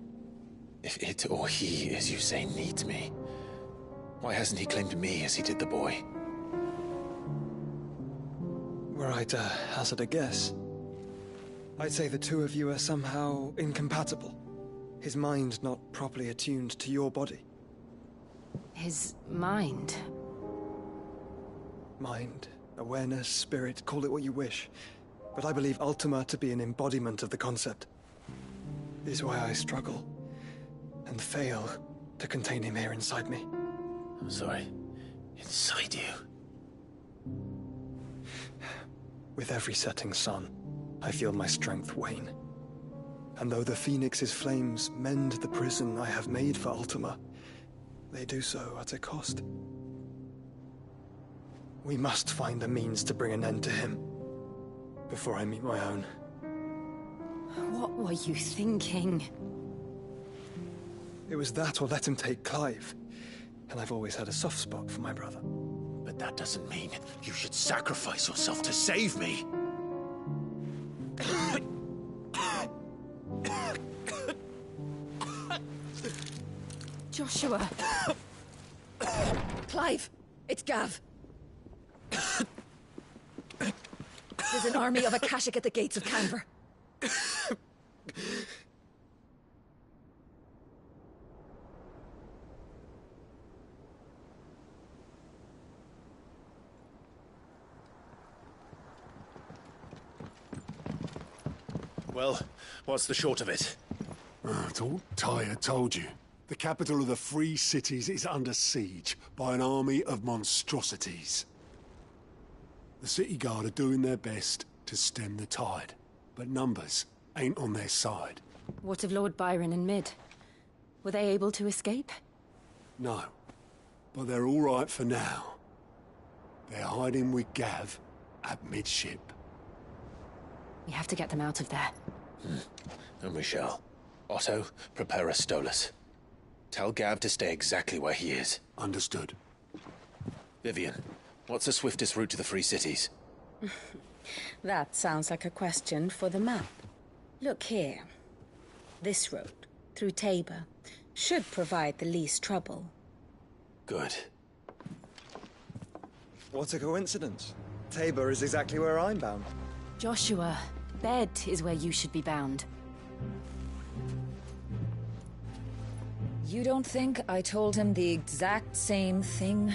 If it or he, as you say, needs me, why hasn't he claimed me as he did the boy? Were I to hazard a guess, I'd say the two of you are somehow incompatible. His mind not properly attuned to your body. His mind? Mind, awareness, spirit, call it what you wish. But I believe Ultima to be an embodiment of the concept. This is why I struggle and fail to contain him here inside me. I'm sorry. Inside you? With every setting sun, I feel my strength wane. And though the Phoenix's flames mend the prison I have made for Ultima, they do so at a cost. We must find a means to bring an end to him before I meet my own. What were you thinking? It was that or let him take Clive. And I've always had a soft spot for my brother. But that doesn't mean you should sacrifice yourself to save me. Joshua. Clive, it's Gav. There's an army of Akashic at the gates of Canver. Well, what's the short of it? It's all Tyre told you. The capital of the Free Cities is under siege by an army of monstrosities. The City Guard are doing their best to stem the tide, but numbers ain't on their side. What of Lord Byron and Mid? Were they able to escape? No, but they're all right for now. They're hiding with Gav at midship. We have to get them out of there. And we shall. Otto, prepare a Stolas. Tell Gav to stay exactly where he is. Understood. Vivian, what's the swiftest route to the Free Cities? That sounds like a question for the map. Look here. This road, through Tabor, should provide the least trouble. Good. What a coincidence. Tabor is exactly where I'm bound. Joshua, Bed is where you should be bound. You don't think I told him the exact same thing?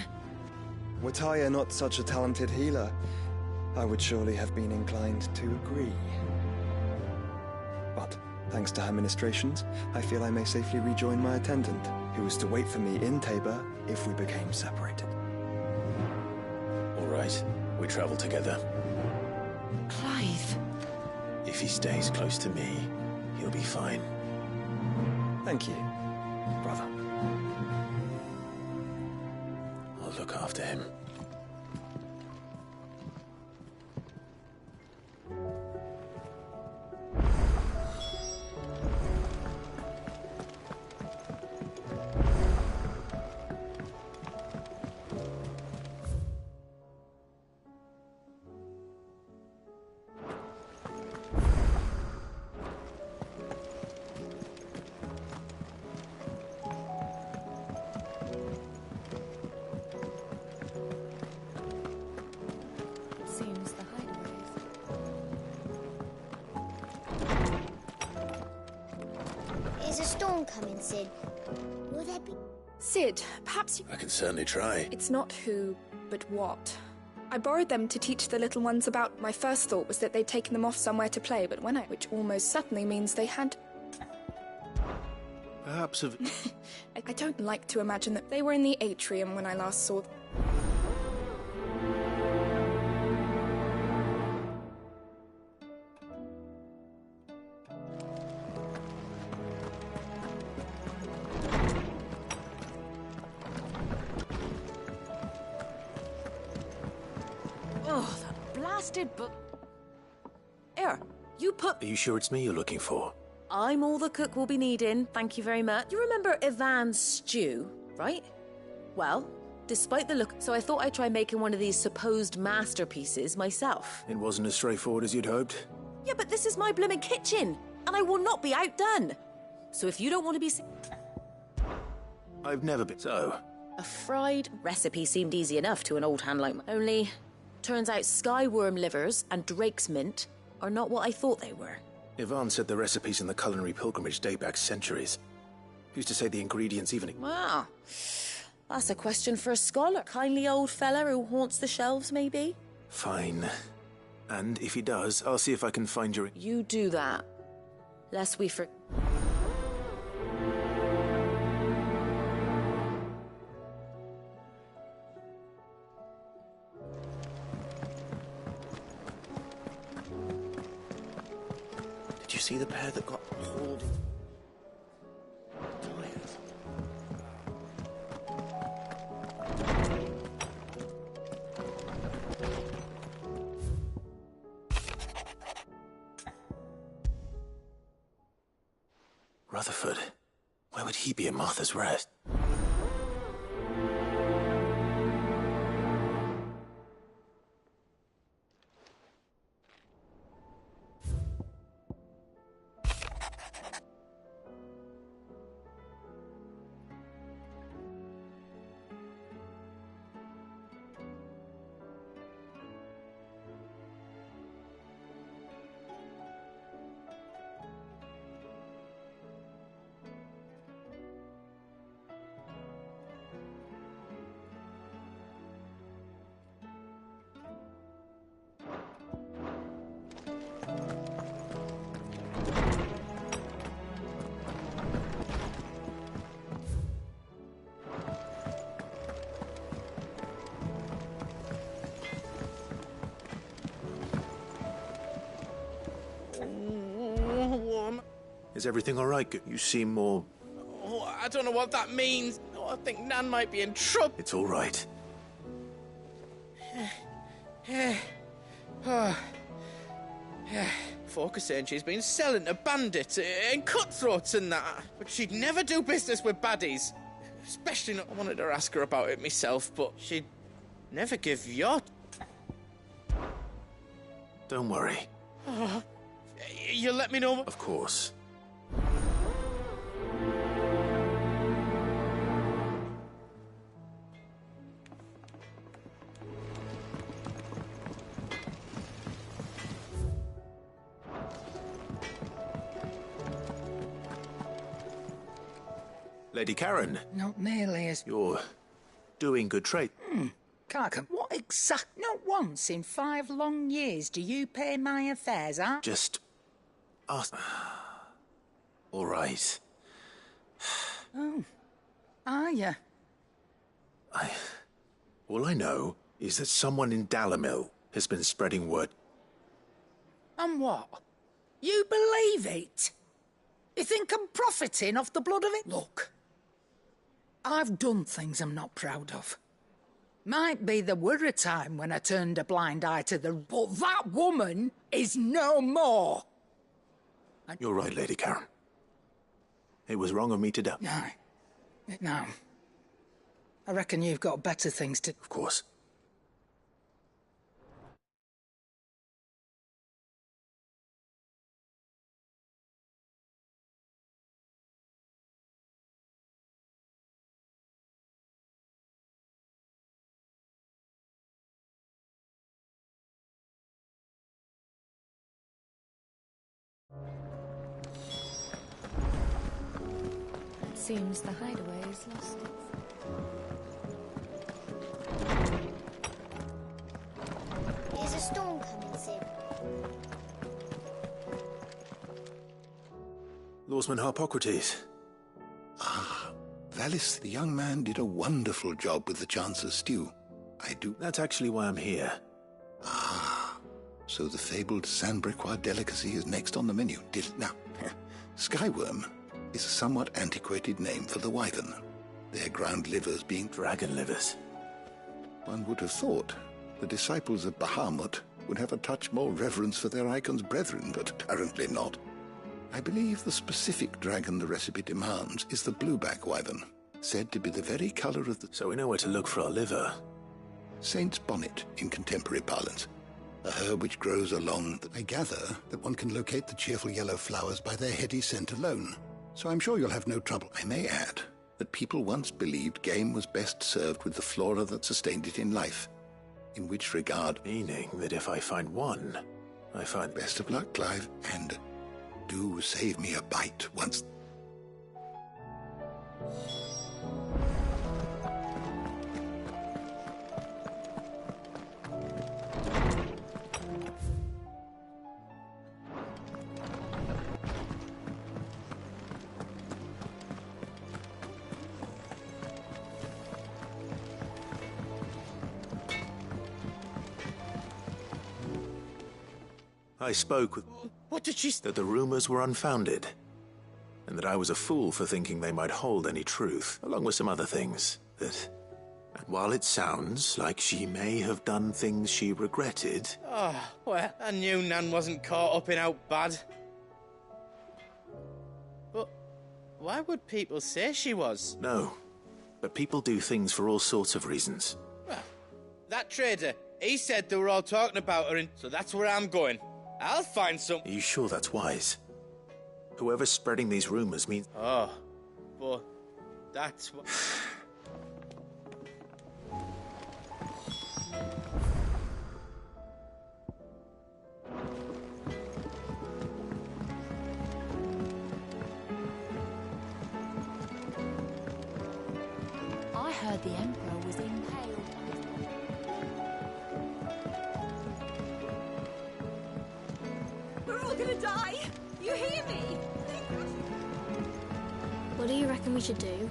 Were Tyre not such a talented healer, I would surely have been inclined to agree. But, thanks to her ministrations, I feel I may safely rejoin my attendant, who was to wait for me in Tabor if we became separated. All right, we travel together. Clive. If he stays close to me, he'll be fine. Thank you, brother. I'll look after him. Seems the hideaways. Is a storm coming, Sid? Will there be... Sid, perhaps you... I can certainly try. It's not who, but what. I borrowed them to teach the little ones about... My first thought was that they'd taken them off somewhere to play, but when I... Which almost certainly means they had... Perhaps of... I don't like to imagine that they were in the atrium when I last saw them. Oh, that blasted book. Here, you put... Are you sure it's me you're looking for? I'm all the cook will be needing, thank you very much. You remember Ivan's stew, right? Well, despite the look, so I thought I'd try making one of these supposed masterpieces myself. It wasn't as straightforward as you'd hoped. Yeah, but this is my blooming kitchen, and I will not be outdone. So if you don't want to be... I've never been so. A fried recipe seemed easy enough to an old hand like mine. Only, turns out skyworm livers and drake's mint are not what I thought they were. Ivan said the recipes in the culinary pilgrimage date back centuries. Who's to say the ingredients even... Wow. That's a question for a scholar. Kindly old fella who haunts the shelves, maybe? Fine. And if he does, I'll see if I can find your... You do that. Lest we for... Did you see the pair that got hauled? Tires. Rutherford. Where would he be at Martha's Rest? Is everything all right? You seem more... Oh, I don't know what that means. Oh, I think Nan might be in trouble. It's all right. Folk are saying she's been selling to bandits and cutthroats and that, but she'd never do business with baddies. Especially not. I wanted to ask her about it myself, but she'd never give your... Don't worry. Oh, you'll let me know? Of course. Lady Karen. Not nearly as... You're doing good trade. Carcom, what exact... Not once in 5 long years do you pay my affairs, huh? Just... ask... All right. Oh. Are ya? All I know is that someone in Dalamil has been spreading word. And what? You believe it? You think I'm profiting off the blood of it? Look, I've done things I'm not proud of. Might be there were a time when I turned a blind eye to the... But that woman is no more! You're right, Lady Karen. It was wrong of me to doubt. Aye. Now, I reckon you've got better things to... Of course. Seems the hideaway is lost. Is a storm coming soon? Lawsman Harpocrates. Ah, Valis, the young man, did a wonderful job with the Chance's stew. I do... That's actually why I'm here. Ah, so the fabled Sanbriquois delicacy is next on the menu. Now, Skyworm is a somewhat antiquated name for the wyvern, their ground livers being dragon livers. One would have thought the disciples of Bahamut would have a touch more reverence for their icon's brethren, but apparently not. I believe the specific dragon the recipe demands is the blueback wyvern, said to be the very color of the... So we know where to look for our liver. Saint's bonnet in contemporary parlance. A herb which grows along... I gather that one can locate the cheerful yellow flowers by their heady scent alone. So I'm sure you'll have no trouble. I may add that people once believed game was best served with the flora that sustained it in life. In which regard... Meaning that if I find one, I find... Best of luck, Clive. And do save me a bite once... I spoke with... What did she... That the rumors were unfounded, and that I was a fool for thinking they might hold any truth, along with some other things. That... And while it sounds like she may have done things she regretted... Oh, well, I knew Nan wasn't caught up in out bad. But why would people say she was? No, but people do things for all sorts of reasons. Well, that trader, he said they were all talking about her, and so that's where I'm going. I'll find some... Are you sure that's wise? Whoever's spreading these rumors means... Oh, but that's what... I heard the Emperor was impaled. We're all gonna die! You hear me? What do you reckon we should do?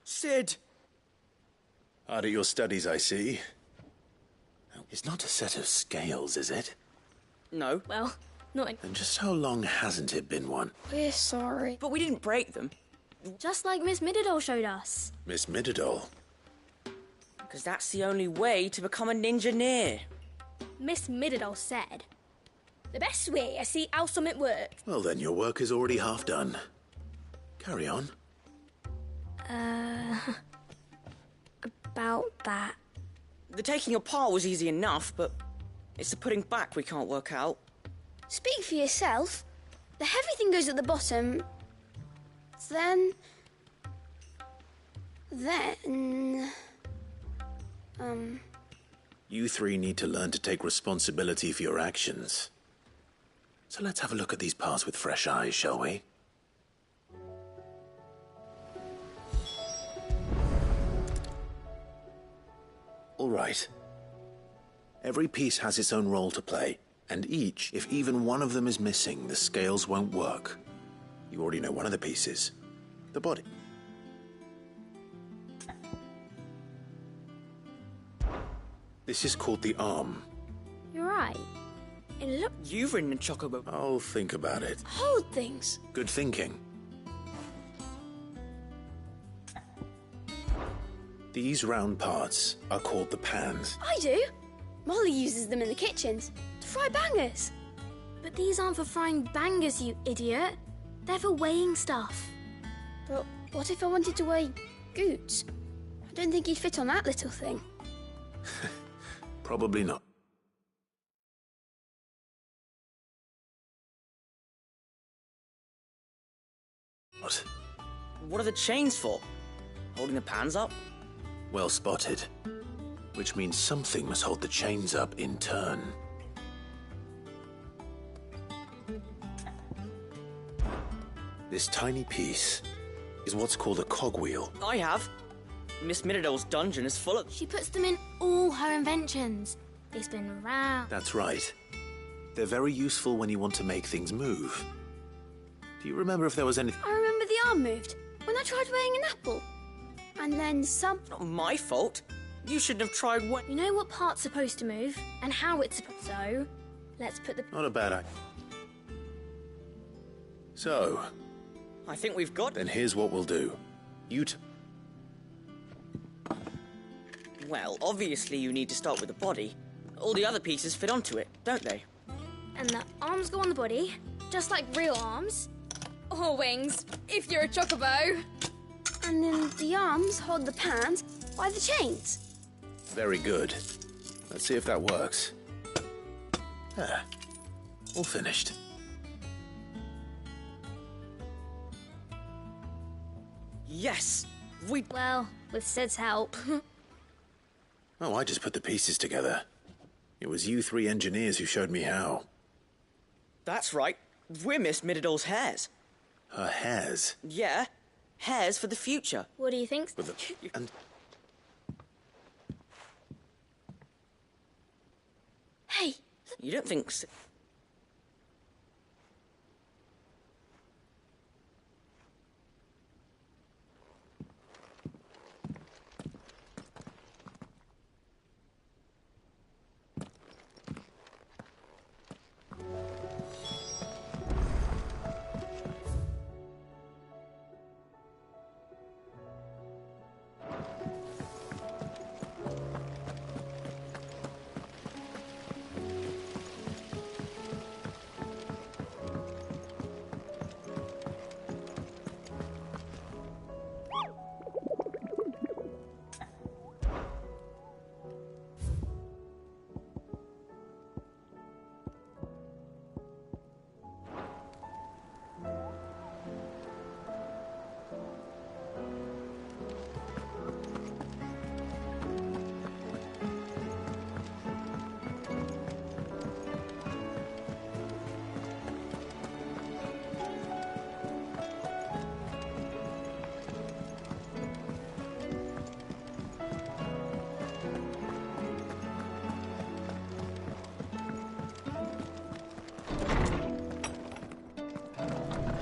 Sid! Hard at your studies, I see. It's not a set of scales, is it? No. Well, not in... And just how long hasn't it been one? We're sorry. But we didn't break them. Just like Miss Mididol showed us. Miss Mididol? Because that's the only way to become a ninja-neer. Miss Mididol said, the best way I see how something works. Well then, your work is already half done. Carry on. About that. The taking apart was easy enough, but it's the putting back we can't work out. Speak for yourself. The heavy thing goes at the bottom. Then... You three need to learn to take responsibility for your actions. So let's have a look at these parts with fresh eyes, shall we? All right. Every piece has its own role to play, and each, if even one of them is missing, the scales won't work. You already know one of the pieces. The body. This is called the arm. You're right. It look... You've ridden a chocobo. I'll think about it. Hold things. Good thinking. These round parts are called the pans. I do. Molly uses them in the kitchens to fry bangers. But these aren't for frying bangers, you idiot. They're for weighing stuff. But what if I wanted to weigh goods? I don't think he'd fit on that little thing. Probably not. What? What are the chains for? Holding the pans up? Well spotted. Which means something must hold the chains up in turn. This tiny piece is what's called a cogwheel. I have. Miss Mididol's dungeon is full of... She puts them in all her inventions. They spin round. That's right. They're very useful when you want to make things move. Do you remember if there was anything... I remember the arm moved when I tried weighing an apple. And then some... Not my fault. You shouldn't have tried what... You know what part's supposed to move and how it's supposed to... So, let's put the... Not a bad idea. So... I think we've got... Then here's what we'll do. Well, obviously you need to start with the body. All the other pieces fit onto it, don't they? And the arms go on the body, just like real arms. Or wings, if you're a chocobo. And then the arms hold the pans by the chains. Very good. Let's see if that works. There. All finished. Yes! Well, with Sid's help. Oh, I just put the pieces together. It was you three engineers who showed me how. That's right. We're Miss Mididol's hairs. Her hairs? Yeah. Hairs for the future. What do you think? With the... And... Hey! You don't think... So?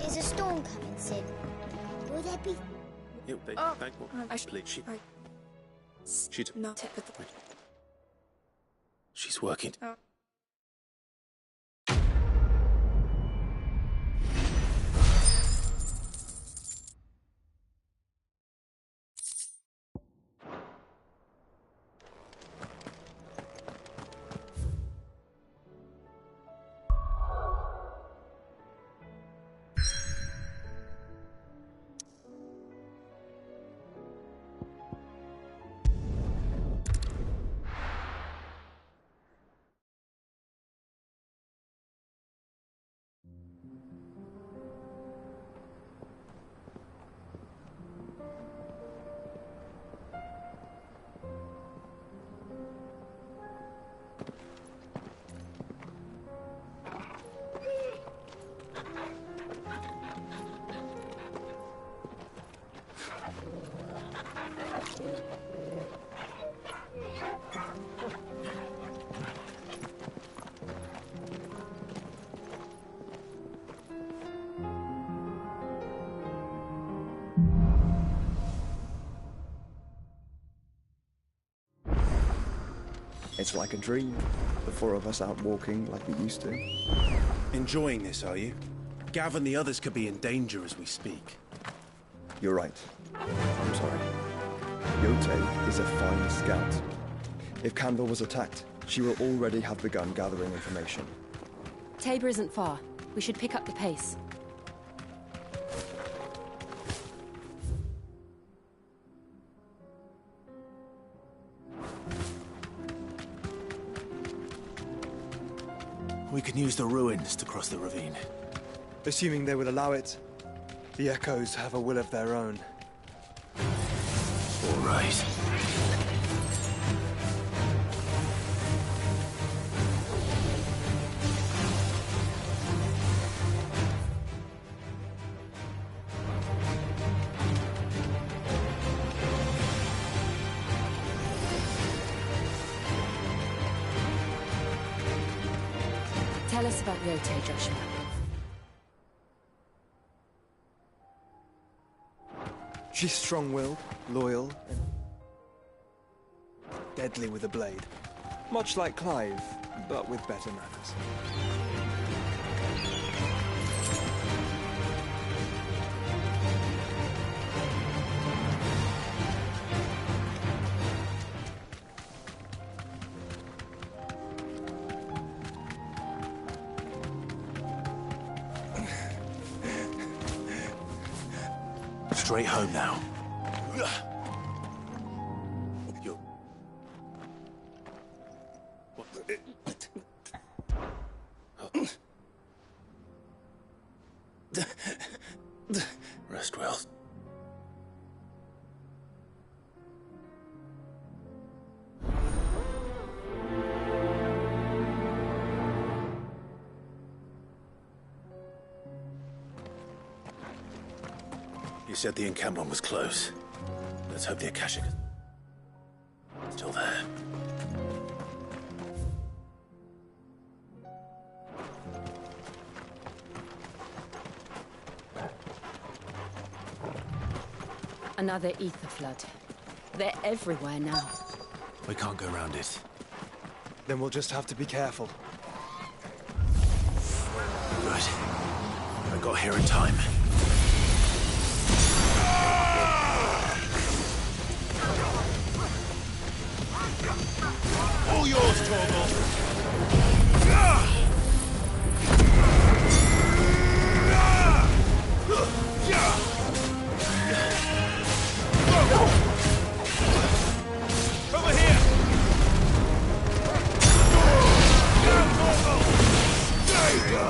Is a storm coming, Sid? Will there be... She's not typical. She's working. Oh. It's like a dream. The four of us out walking like we used to. Enjoying this, are you? Gav and the others could be in danger as we speak. You're right. I'm sorry. Yote is a fine scout. If Candle was attacked, she will already have begun gathering information. Tabor isn't far. We should pick up the pace. We can use the ruins to cross the ravine. Assuming they will allow it, the Echoes have a will of their own. All right. Tell us about Yote, Joshua. She's strong-willed, loyal, and deadly with a blade. Much like Clive, but with better manners. Straight home now. You're... Rest well. You said the encampment was close. Let's hope the Akashic is still there. Another ether flood. They're everywhere now. We can't go around it. Then we'll just have to be careful. Good. I got here in time. All yours, Torgal! Over here! There you go!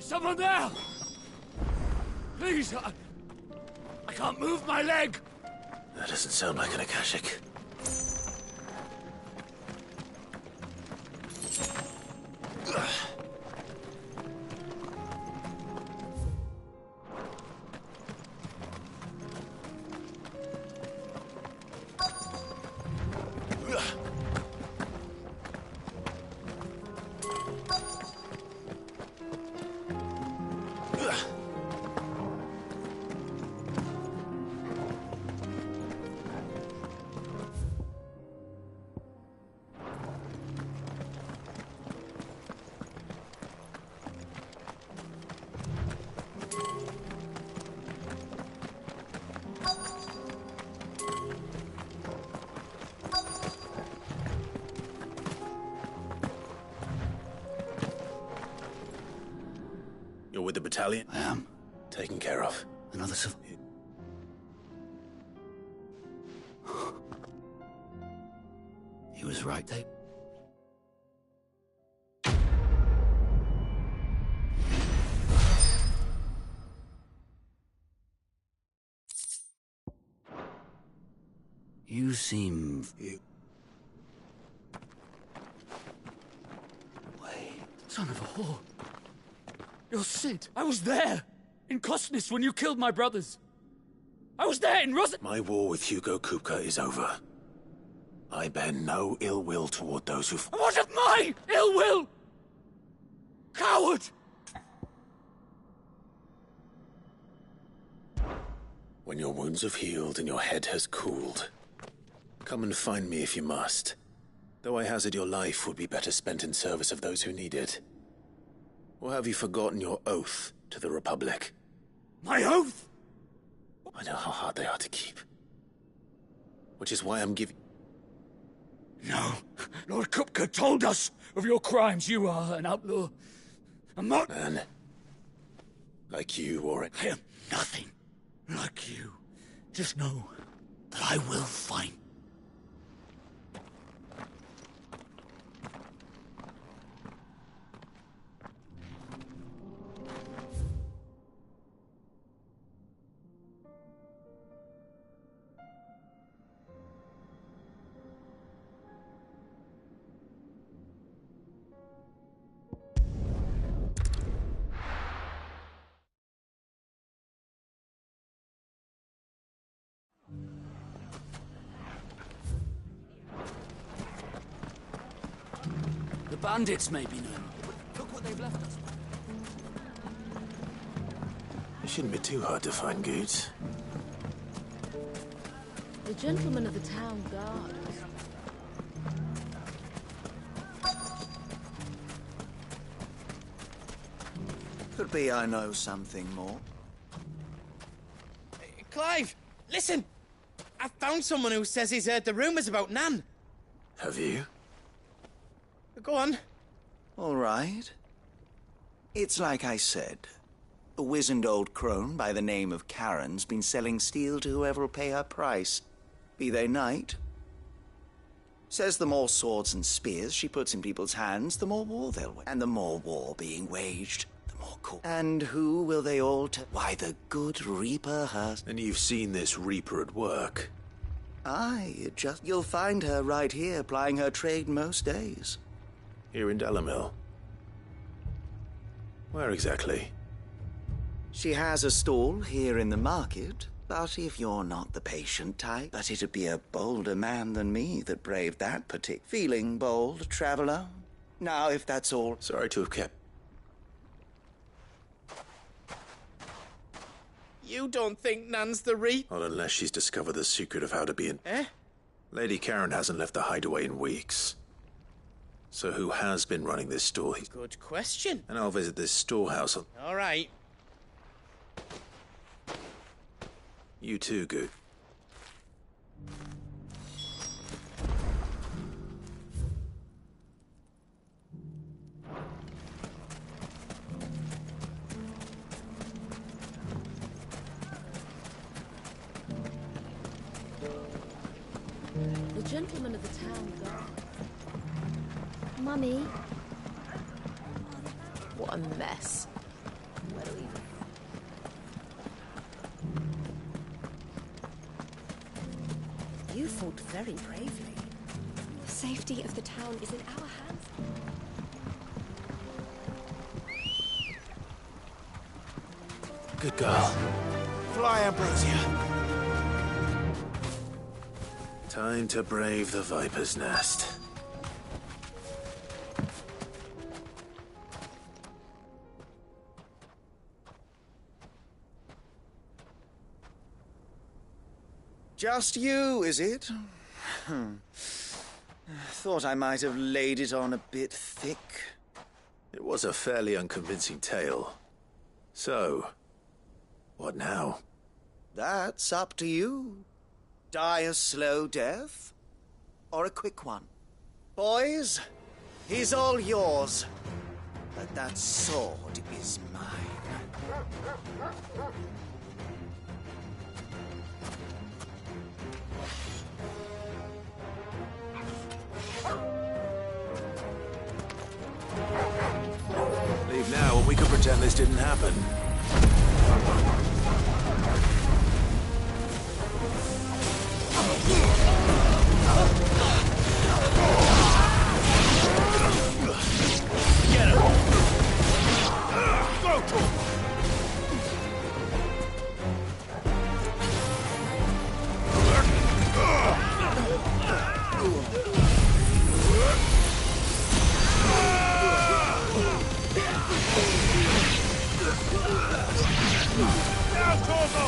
Someone there! Please, I can't move my leg! That doesn't sound like an Akashic. You're with the battalion? I am. Taken care of. Another civil... He was right, Dave. You seem... Wait. Son of a whore. You're Sid. I was there! In Costness when you killed my brothers. I was there in My war with Hugo Kupka is over. I bear no ill will toward those who... What of my ill will? Coward! When your wounds have healed and your head has cooled, come and find me if you must. Though I hazard your life would be better spent in service of those who need it. Or have you forgotten your oath to the Republic? My oath? I know how hard they are to keep. Which is why I'm giving... No. Lord Kupka told us of your crimes. You are an outlaw. A man. Like you, Warren. I am nothing like you. Just know that I will find... Bandits may be known. Look what they've left us. It shouldn't be too hard to find goods. The gentleman of the town guard. Could be I know something more. Clive, listen! I've found someone who says he's heard the rumours about Nan. Have you? Go on. All right. It's like I said. A wizened old crone by the name of Karen's been selling steel to whoever will pay her price. Be they knight. Says the more swords and spears she puts in people's hands, the more war they'll win. And the more war being waged, the more cool. And who will they all Why, the good Reaper has... And you've seen this Reaper at work? Aye, you'll find her right here plying her trade most days. Here in Delamil? Where exactly? She has a stall here in the market, but if you're not the patient type, but it'd be a bolder man than me that braved that Feeling bold, traveler? Now, if that's all... Sorry to have kept... You don't think Nan's the Reaper? Not unless she's discovered the secret of how to be in... Eh? Lady Karen hasn't left the hideaway in weeks. So who has been running this store? Good question. And I'll visit this storehouse. All right. You too, Goot. The gentleman of the town guard. Mummy. What a mess. You fought very bravely. The safety of the town is in our hands. Good girl. Fly, Ambrosia. Time to brave the Viper's Nest. Just you, is it? Thought I might have laid it on a bit thick. It was a fairly unconvincing tale. So, what now? That's up to you. Die a slow death, or a quick one. Boys, he's all yours. But that sword is mine. Leave now and we could pretend this didn't happen. Get him! Go to him! Now, Torso!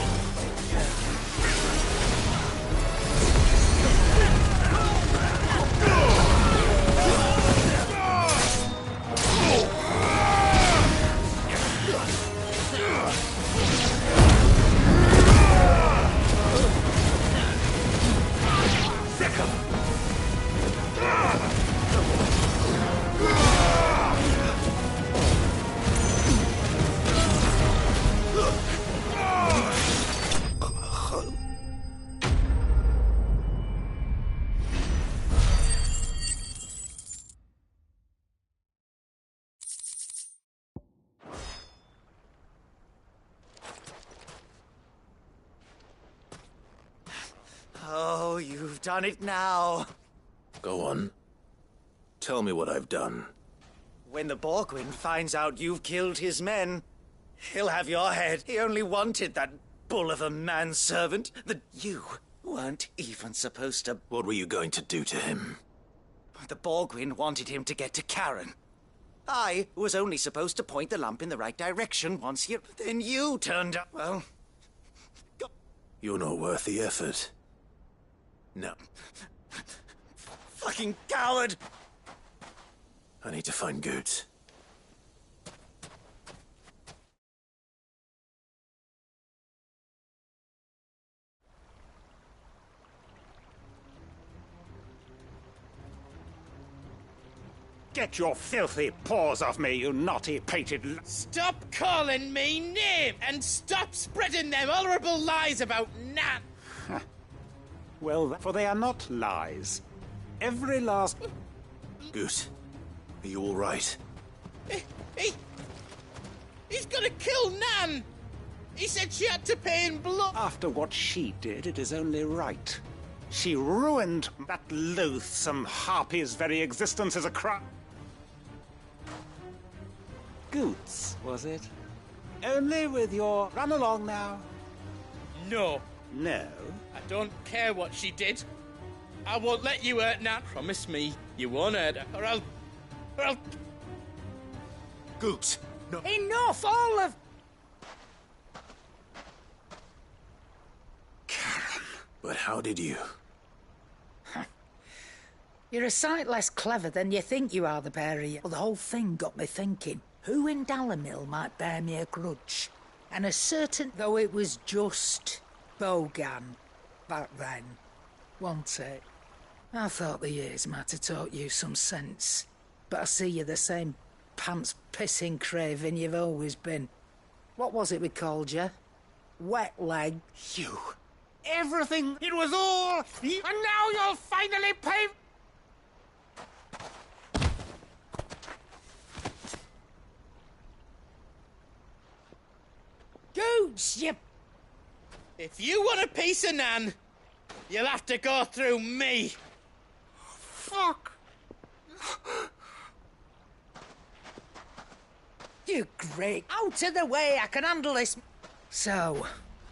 Oh, you've done it now. Go on. Tell me what I've done. When the Borgwyn finds out you've killed his men, he'll have your head. He only wanted that bull of a manservant that you weren't even supposed to... What were you going to do to him? The Borgwyn wanted him to get to Karen. I was only supposed to point the lamp in the right direction once you... Then you turned up... Well... You're not worth the effort. No. Fucking coward! I need to find Goots. Get your filthy paws off me, you naughty-pated... Stop calling me name and stop spreading them horrible lies about Nan. Well, for they are not lies. Every last... Goot, are you all right? He's gonna kill Nan! He said she had to pay in blood. After what she did, it is only right. She ruined that loathsome harpy's very existence as a crime. Goots, was it? Only with your... Run along now. No. No? I don't care what she did. I won't let you hurt Nan. Promise me you won't hurt her, or I'll... Goots, no... Enough, all of... But how did you? You're a sight less clever than you think you are, the pair of you. Well, the whole thing got me thinking, who in Dalamil might bear me a grudge? And as certain, though it was just Bogan back then, wasn't it? I thought the years might have taught you some sense. But I see you're the same pants-pissing craven you've always been. What was it we called you? Wet leg? You... Everything... It was all... And now you'll finally pay... boots, you... If you want a piece of Nan, you'll have to go through me. Fuck! You great. Out of the way, I can handle this. So,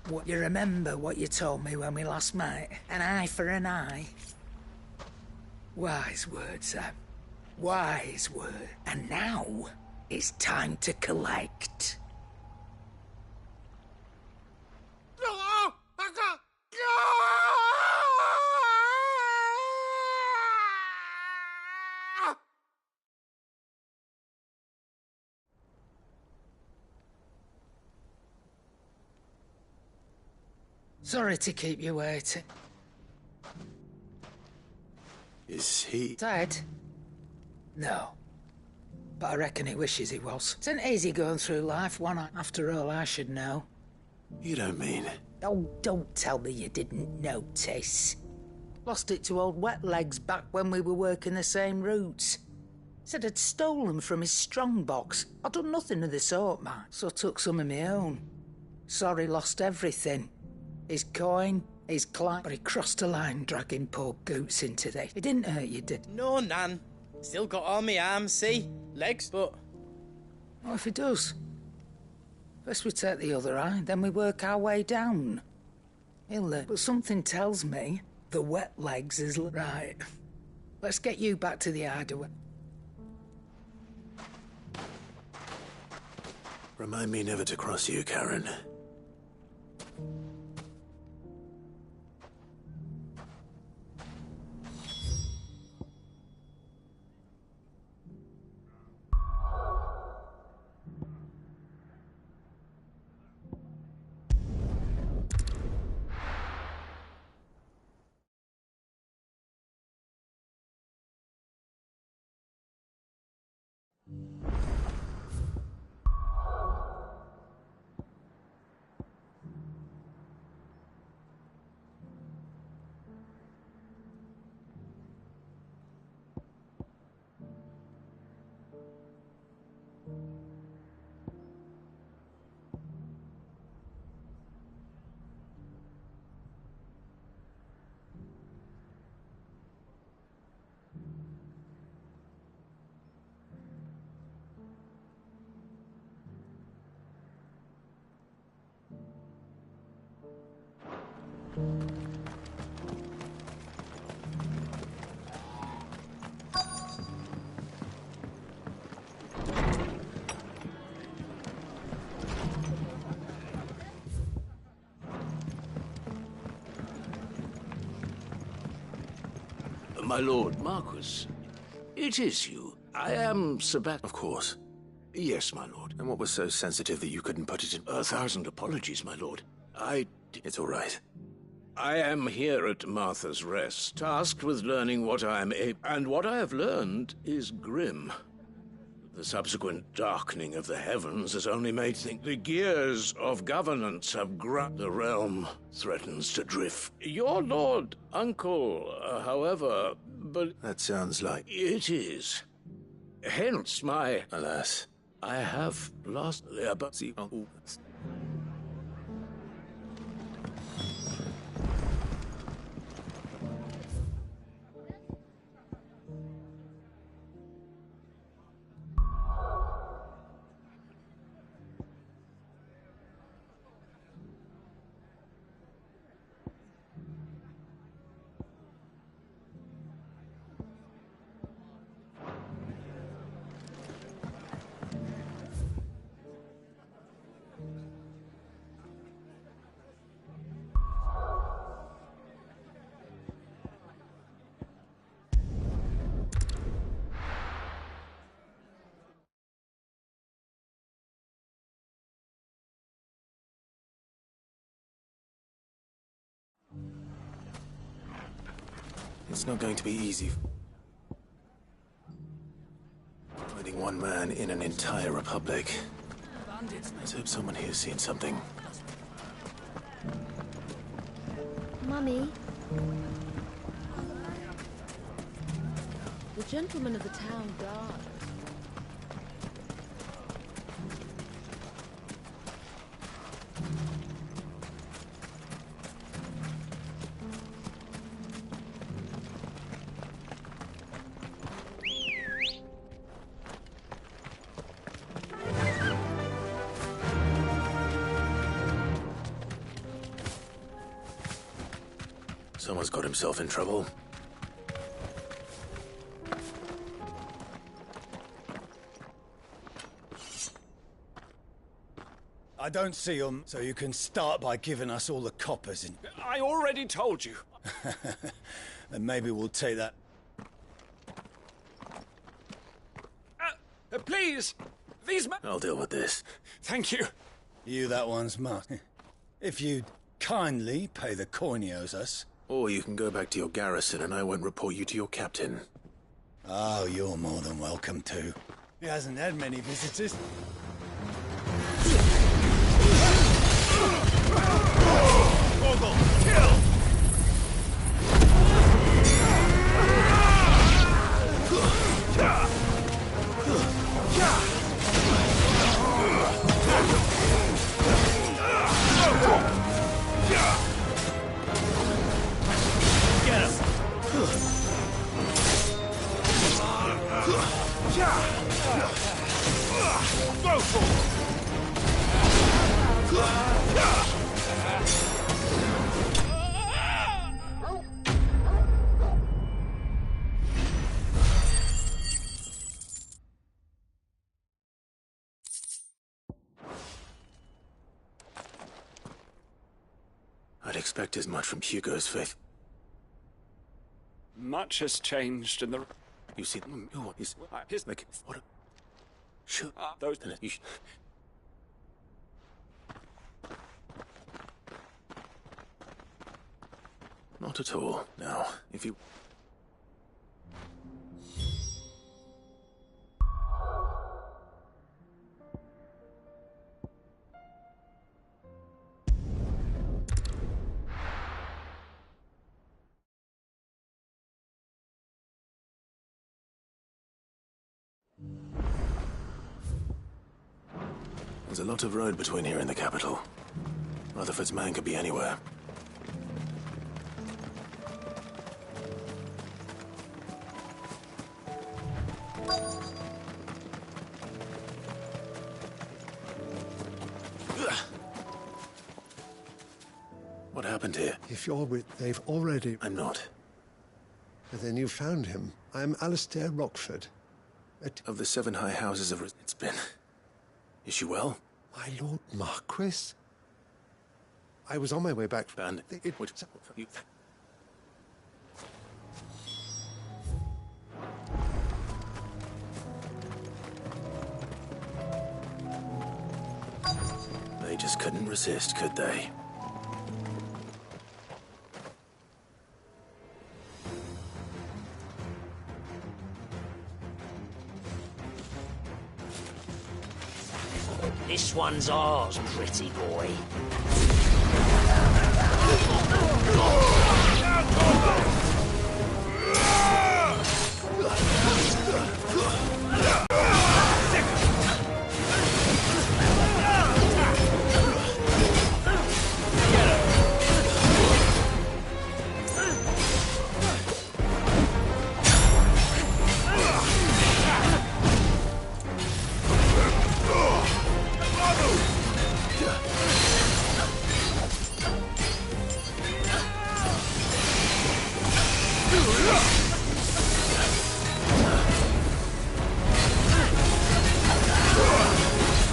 what you remember what you told me when we last met? An eye for an eye. Wise words, Sam. Wise word. And now, it's time to collect. Sorry to keep you waiting. Is he... Dead? No. But I reckon he wishes he was. It's an easy going through life, one after all I should know. You don't mean... Oh, don't tell me you didn't notice. Lost it to old Wet Legs back when we were working the same routes. Said I'd stolen from his strongbox. I'd done nothing of the sort, man, so took some of my own. Sorry, lost everything. His coin, his client, but he crossed a line dragging poor Goots into this. It didn't hurt you, did it? No, Nan. Still got all my arms, see? Legs, but... What if he does? First we take the other eye, then we work our way down. He'll but something tells me the Wet Legs is right. Let's get you back to the hideaway. Remind me never to cross you, Karen. My lord Marquis, it is you. I am Of course. Yes, my lord. And what was so sensitive that you couldn't put it in... 1,000 apologies, my lord. It's all right. I am here at Martha's Rest, tasked with learning what I am able... And what I have learned is grim. The subsequent darkening of the heavens has only made think the gears of governance have the realm threatens to drift. Your lord, uncle, however, but... That sounds like... It is. Hence my... Alas. I have lost the ability... It's not going to be easy. Finding one man in an entire republic. Let's hope someone here's seen something. Mummy? The gentleman of the town guard. Someone's got himself in trouble. I don't see them, so you can start by giving us all the coppers in. I already told you. And maybe we'll take that. Please! These I'll deal with this. Thank you. You that one's Mark. If you'd kindly pay the coin he owes us. Or you can go back to your garrison and I won't report you to your captain. Oh, you're more than welcome to. He hasn't had many visitors. Ogle, kill! Get him! Go for it! I'd expect as much from Hugo's faith. Much has changed in the... You see, he's like, what a... Sure, those... You should... Not at all. Now, if you... There's a lot of road between here and the capital. Rutherford's man could be anywhere. What happened here? If you're with... They've already... I'm not. And then you found him. I'm Alistair Rockford. Of the 7 high houses of... It's been... Is she well? My Lord Marquis? I was on my way back... Bandit. You... They just couldn't resist, could they? This one's ours, pretty boy.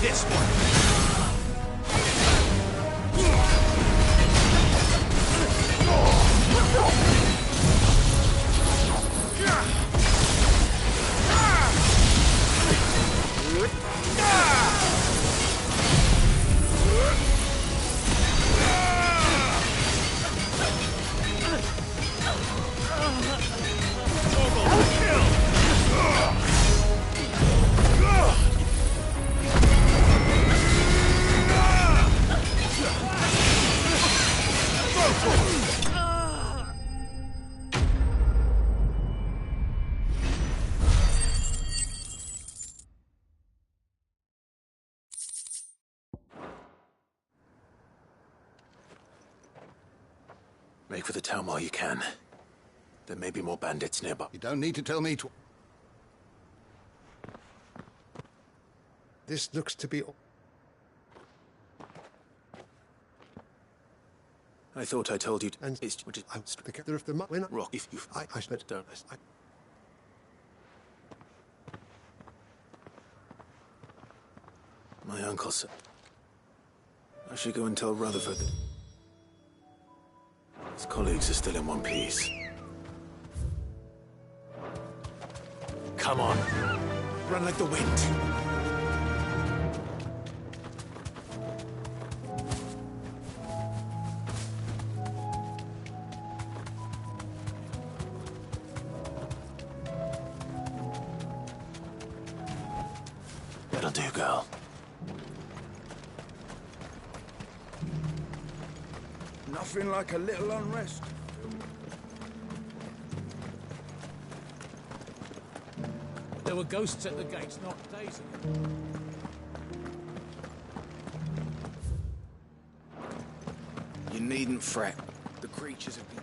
This one. Make for the town while you can. There may be more bandits nearby. You don't need to tell me to... This looks to be... I thought I told you. And it's which is I was the captain of the when I rock. If you, I spent don't. My uncle said I should go and tell Rutherford that his colleagues are still in one piece. Come on, run like the wind. That'll do, girl. Nothing like a little unrest. There were ghosts at the gates not days ago. You needn't fret. The creatures have been...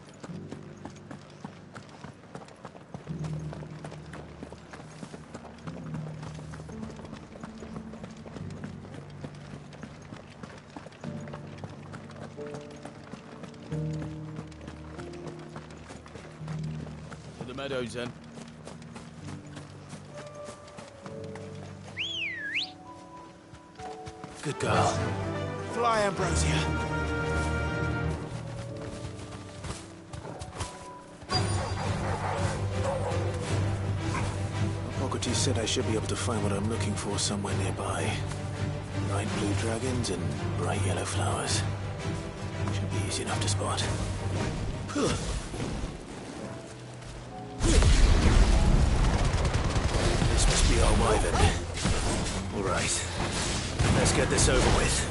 To the meadows, then. Good girl. Fly, Ambrosia. Hippocrates said I should be able to find what I'm looking for somewhere nearby. Bright blue dragons and bright yellow flowers. Should be easy enough to spot. This must be our wyvern. All right. Let's get this over with.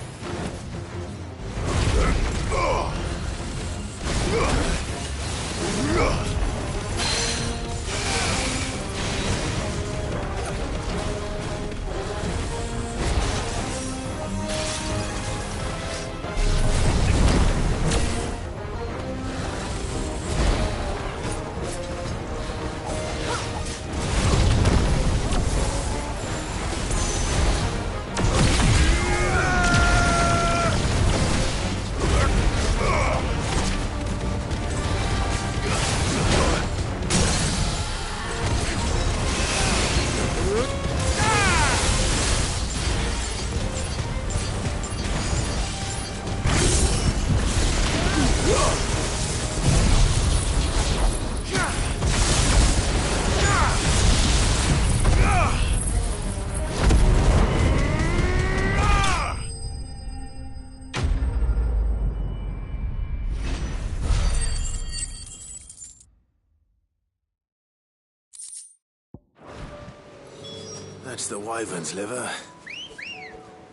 That's the wyvern's liver.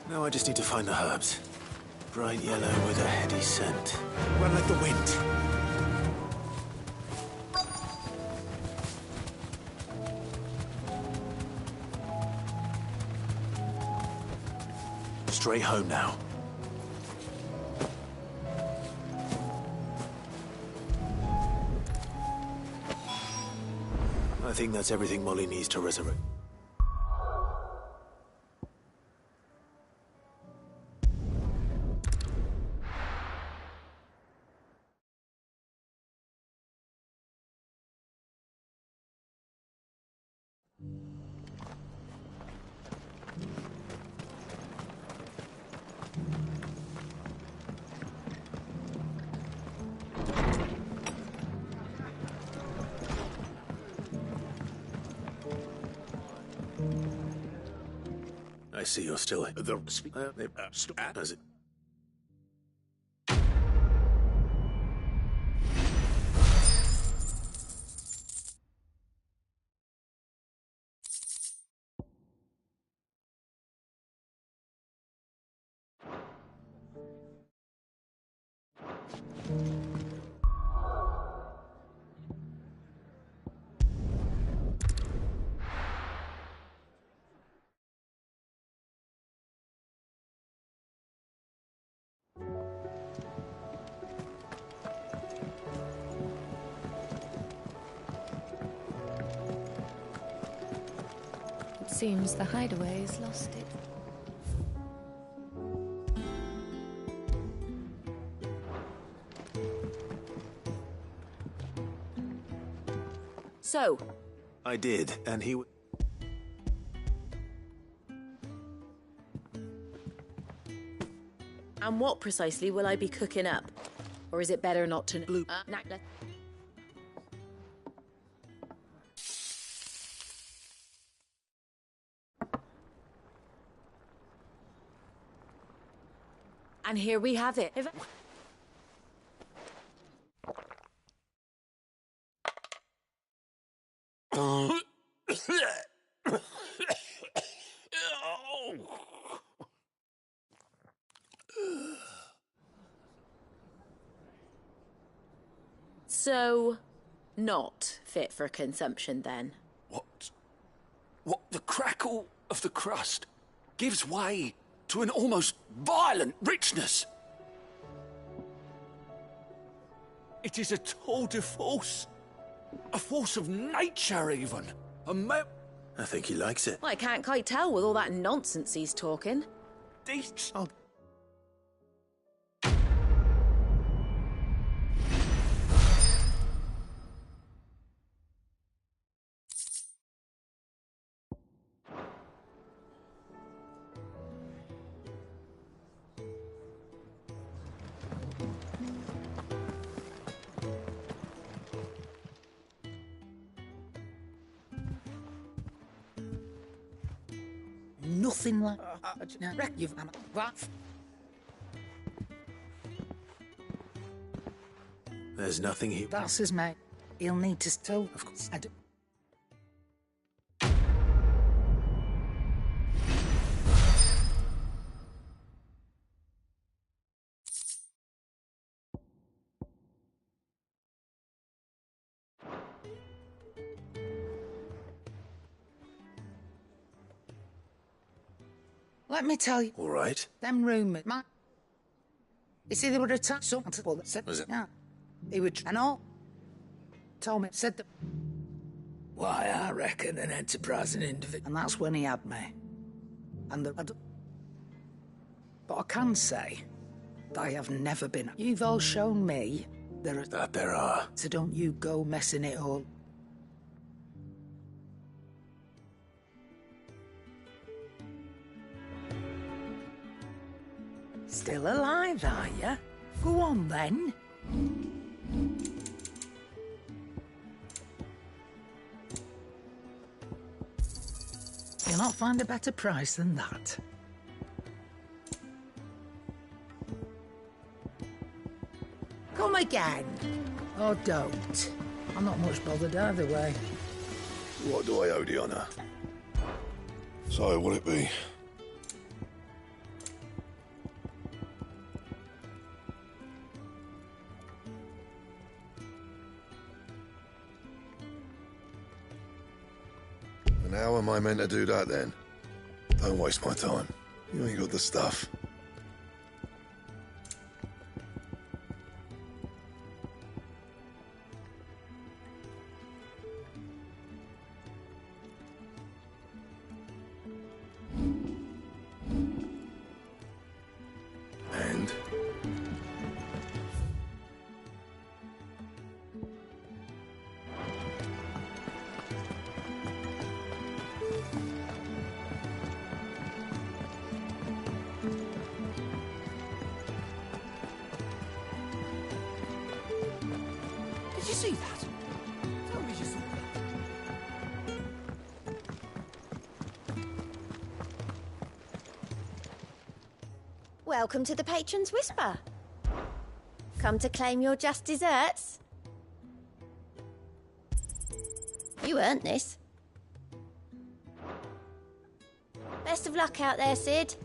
Now I just need to find the herbs. Bright yellow with a heady scent. Run like the wind. Straight home now. I think that's everything Molly needs to resurrect. I see you're still as it. Seems the hideaway has lost it. So? I did, and he... And what precisely will I be cooking up? Or is it better not to know? And here we have it. So, not fit for consumption then? What the crackle of the crust gives way to an almost violent richness. It is a tour de force. A force of nature, even. I think he likes it. Well, I can't quite tell with all that nonsense he's talking. These... Nothing like... you've... What? There's nothing he... That's his mate. He'll need to still... Of course. Let me tell you. All right. Them rumours, man. You see, they were attacked something that said... Was it? Yeah. He would... And all... Told me, said that... Why, I reckon an enterprising individual... And that's when he had me. And the... But I can say that I have never been... You've all shown me there are... That there are. So don't you go messing it all. Still alive, are you? Go on, then. You'll not find a better price than that. Come again. Or don't. I'm not much bothered either way. What do I owe the honour? So, will it be? And how am I meant to do that then? Don't waste my time. You ain't got the stuff. And? Did you see that? Tell me you saw that. Welcome to the Patron's Whisper. Come to claim your just desserts? You earned this. Best of luck out there, Sid.